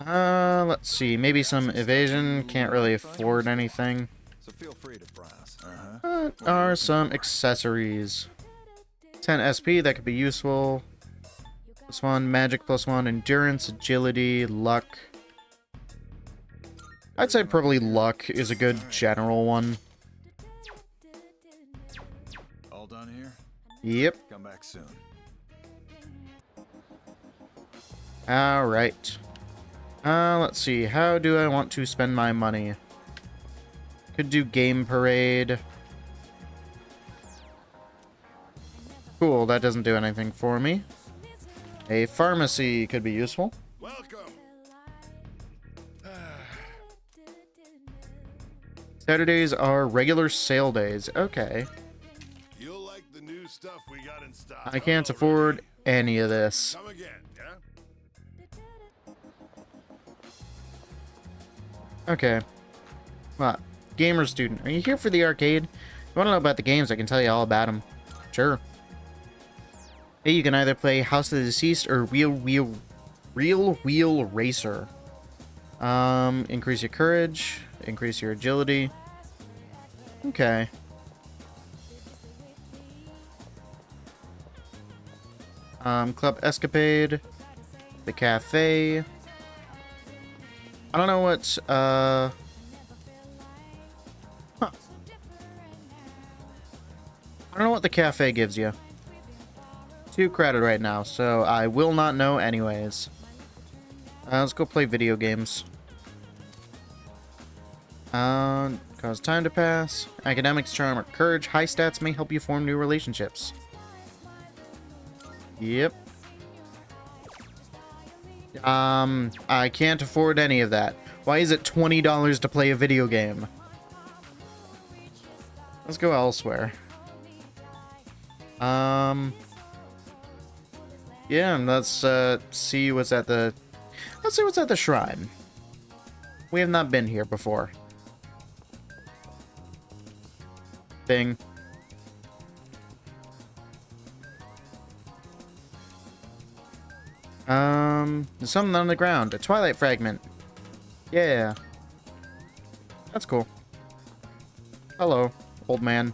Let's see. Maybe some evasion. Can't really afford anything. So feel free to browse. What are some accessories? 10 SP, that could be useful. +1, magic +1, endurance, agility, luck. I'd say probably luck is a good general one. All done here? Yep. Come back soon. Alright. Let's see. How do I want to spend my money? Could do game parade. Cool, that doesn't do anything for me. A pharmacy could be useful. Welcome. Saturdays are regular sale days. Okay. You'll like the new stuff we got in stock. I can't afford any of this. Come again, yeah? Okay. What? Gamer student, are you here for the arcade? You want to know about the games? I can tell you all about them. Sure. Hey, you can either play House of the Deceased or Real Wheel Racer. Increase your courage, increase your agility. Okay. Club Escapade, the cafe. I don't know what, Huh. I don't know what the cafe gives you. 2 credit right now, so I will not know anyways. Let's go play video games. Cause time to pass. Academics, charm, or courage. High stats may help you form new relationships. Yep. I can't afford any of that. Why is it $20 to play a video game? Let's go elsewhere. Yeah, let's see what's at the... Let's see what's at the shrine. We have not been here before. Thing. There's something on the ground. A twilight fragment. Yeah. That's cool. Hello, old man.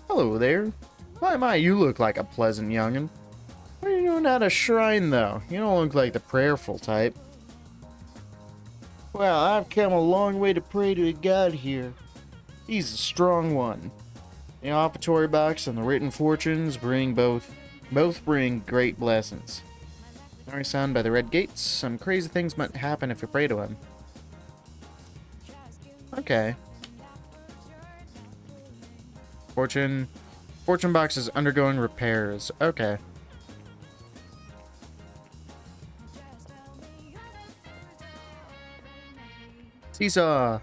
Hello there. My, you look like a pleasant youngin'. What are you doing at a shrine, though? You don't look like the prayerful type. Well, I've come a long way to pray to a god here. He's a strong one. The offertory box and the written fortunes bring both bring great blessings. Our son by the red gates. Some crazy things might happen if you pray to him. Okay. Fortune box is undergoing repairs. Okay. Seesaw.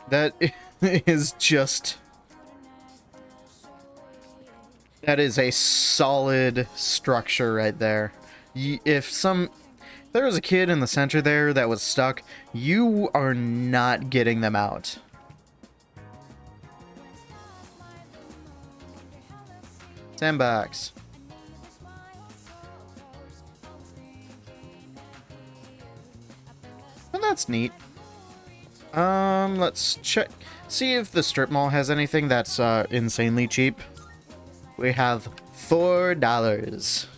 That is just... That is a solid structure right there. If there was a kid in the center there that was stuck, you are not getting them out. Sandbox. Well, that's neat. Let's check. See if the strip mall has anything that's insanely cheap. We have $4 to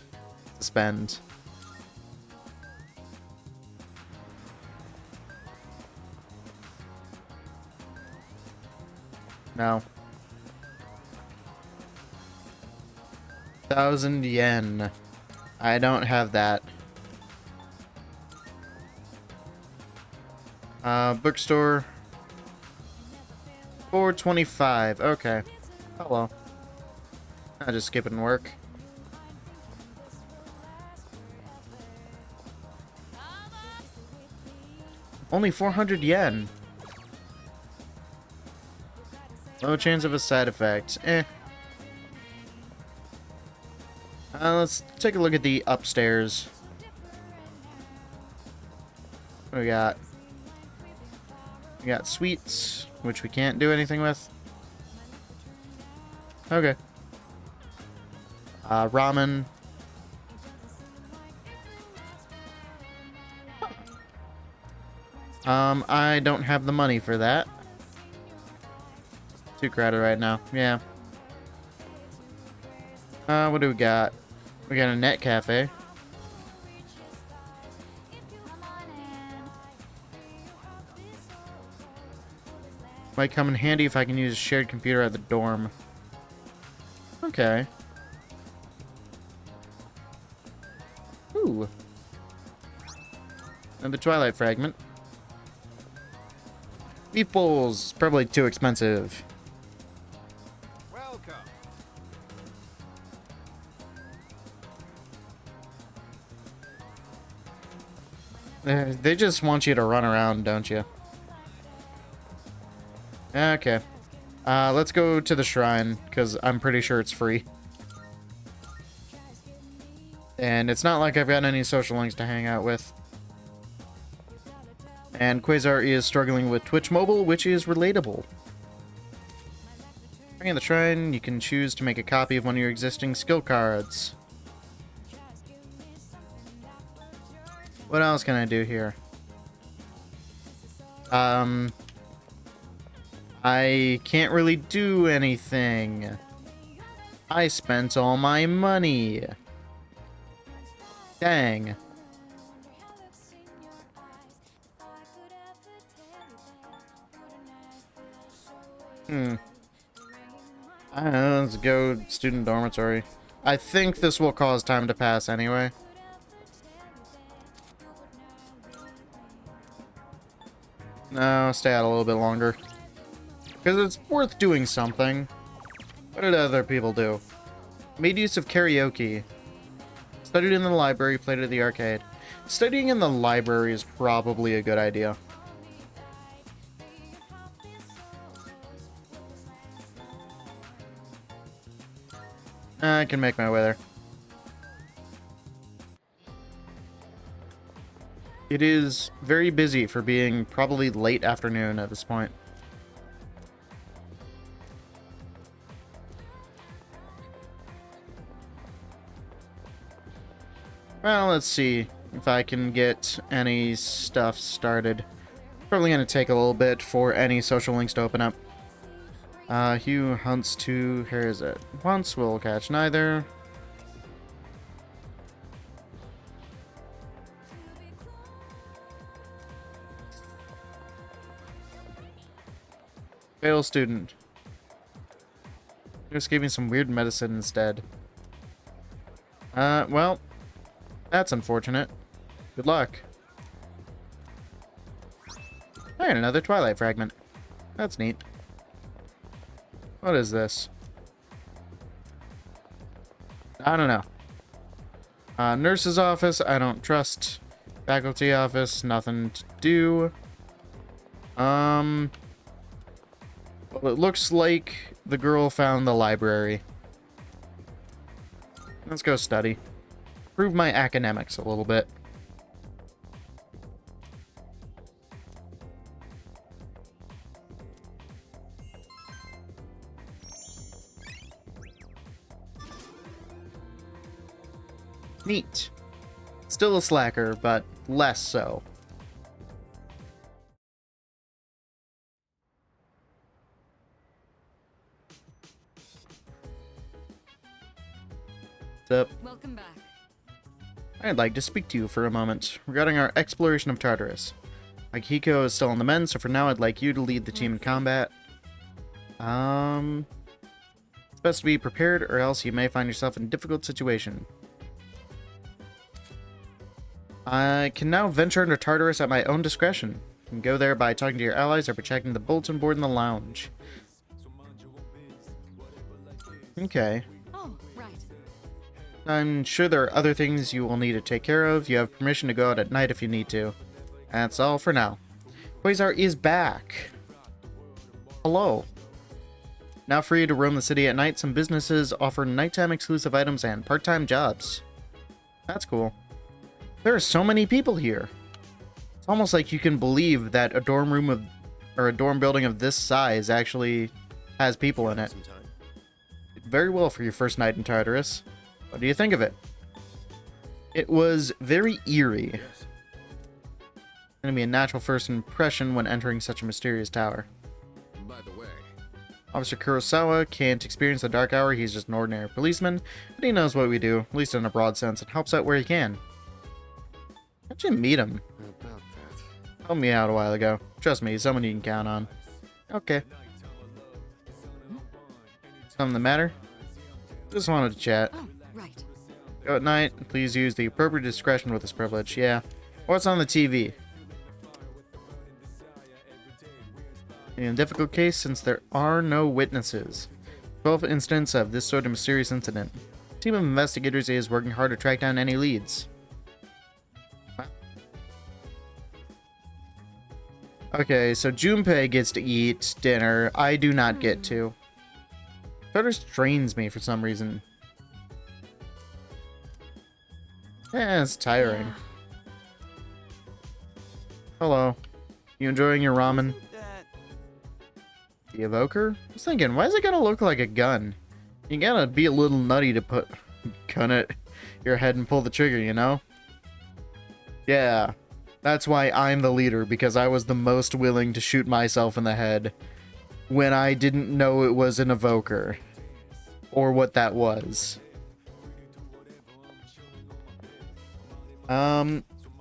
spend. No. 1,000 yen. I don't have that. Bookstore. 425. Okay. Oh well. I'll just skip it and work. Only 400 yen. Low chance of a side effect. Eh. Let's take a look at the upstairs. What do we got? We got sweets, which we can't do anything with. Okay. Ramen. I don't have the money for that. Too crowded right now. Yeah. What do we got? We got a net cafe. Might come in handy if I can use a shared computer at the dorm. Okay. Ooh. And the Twilight Fragment. Beef bowls, probably too expensive. Welcome. They just want you to run around, don't you? Okay. Let's go to the shrine, because I'm pretty sure it's free. And it's not like I've got any social links to hang out with. And Quasar is struggling with Twitch Mobile, which is relatable. Bringing the shrine, you can choose to make a copy of one of your existing skill cards. What else can I do here? I can't really do anything. I spent all my money. Dang. I don't know, let's go student dormitory. I think this will cause time to pass anyway. No, stay out a little bit longer. Because it's worth doing something. What did other people do? Made use of karaoke. Studied in the library, played at the arcade. Studying in the library is probably a good idea. I can make my way there. It is very busy for being probably late afternoon at this point. Well, let's see if I can get any stuff started. Probably going to take a little bit for any social links to open up. Hugh hunts to... Here is it. Once will catch neither. Fail student. Just gave me some weird medicine instead. Well, that's unfortunate. Good luck. Alright, another Twilight Fragment. That's neat. What is this? I don't know. Nurse's office, I don't trust. Faculty office, nothing to do. Well, it looks like the girl found the library. Let's go study. Improve my academics a little bit. Neat. Still a slacker, but less so. What's up? Welcome back. I'd like to speak to you for a moment regarding our exploration of Tartarus. Akihiko is still on the mend, so for now I'd like you to lead the team in combat. It's best to be prepared, or else you may find yourself in a difficult situation. I can now venture into Tartarus at my own discretion. You can go there by talking to your allies or by checking the bulletin board in the lounge. Okay. Oh, right. I'm sure there are other things you will need to take care of. You have permission to go out at night if you need to. That's all for now. Quasar is back. Hello. Now free to roam the city at night, some businesses offer nighttime exclusive items and part-time jobs. That's cool. There are so many people here. It's almost like you can believe that a dorm room of or a dorm building of this size actually has people in it. Very well for your first night in Tartarus. What do you think of it? It was very eerie. Gonna be a natural first impression when entering such a mysterious tower. By the way, Officer Kurosawa can't experience the dark hour. He's just an ordinary policeman, but he knows what we do, at least in a broad sense, and helps out where he can. How'd you meet him? about that. Helped me out a while ago. Trust me, he's someone you can count on. Okay. Something the matter? Just wanted to chat. Oh, right. Go at night. Please use the appropriate discretion with this privilege. Yeah. What's on the TV? In a difficult case, since there are no witnesses. 12th instance of this sort of mysterious incident. A team of investigators is working hard to track down any leads. Okay, so Junpei gets to eat dinner. I do not get to. That restrains me for some reason. Yeah, it's tiring. Yeah. Hello. You enjoying your ramen? The evoker? I was thinking, why is it gonna look like a gun? You gotta be a little nutty to put gun at your head and pull the trigger, you know? Yeah. That's why I'm the leader, because I was the most willing to shoot myself in the head when I didn't know it was an evoker. Or what that was.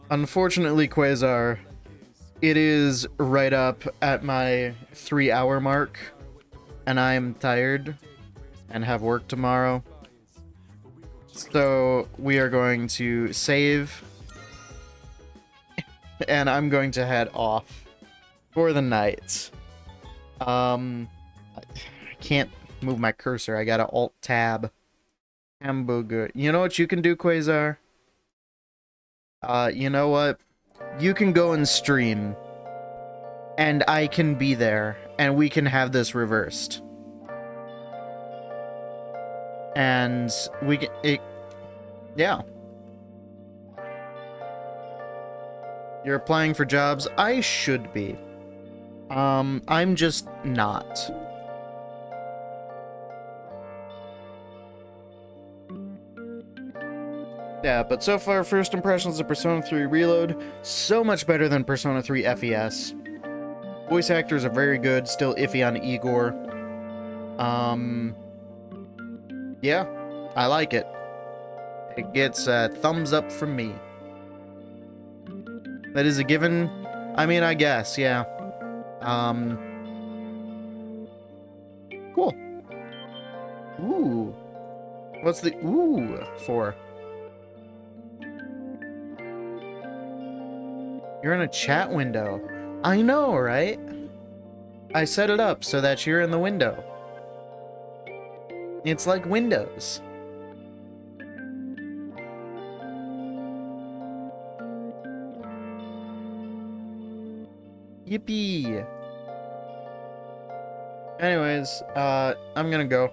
Unfortunately, Quasar, it is right up at my 3-hour mark, and I am tired and have work tomorrow. So we are going to save, and I'm going to head off for the night. I can't move my cursor. I gotta Alt-Tab. Hamburger. You know what you can do, Quasar? You know what? You can go and stream, and I can be there, and we can have this reversed. And we can, yeah. You're applying for jobs? I should be. I'm just not. Yeah, but so far, first impressions of Persona 3 Reload, so much better than Persona 3 FES. Voice actors are very good, still iffy on Igor. Yeah, I like it. It gets a thumbs up from me. That is a given? I mean, I guess, yeah. Cool. Ooh. What's the ooh for? You're in a chat window. I know, right? I set it up so that you're in the window. It's like Windows. Yippee. Anyways, I'm gonna go.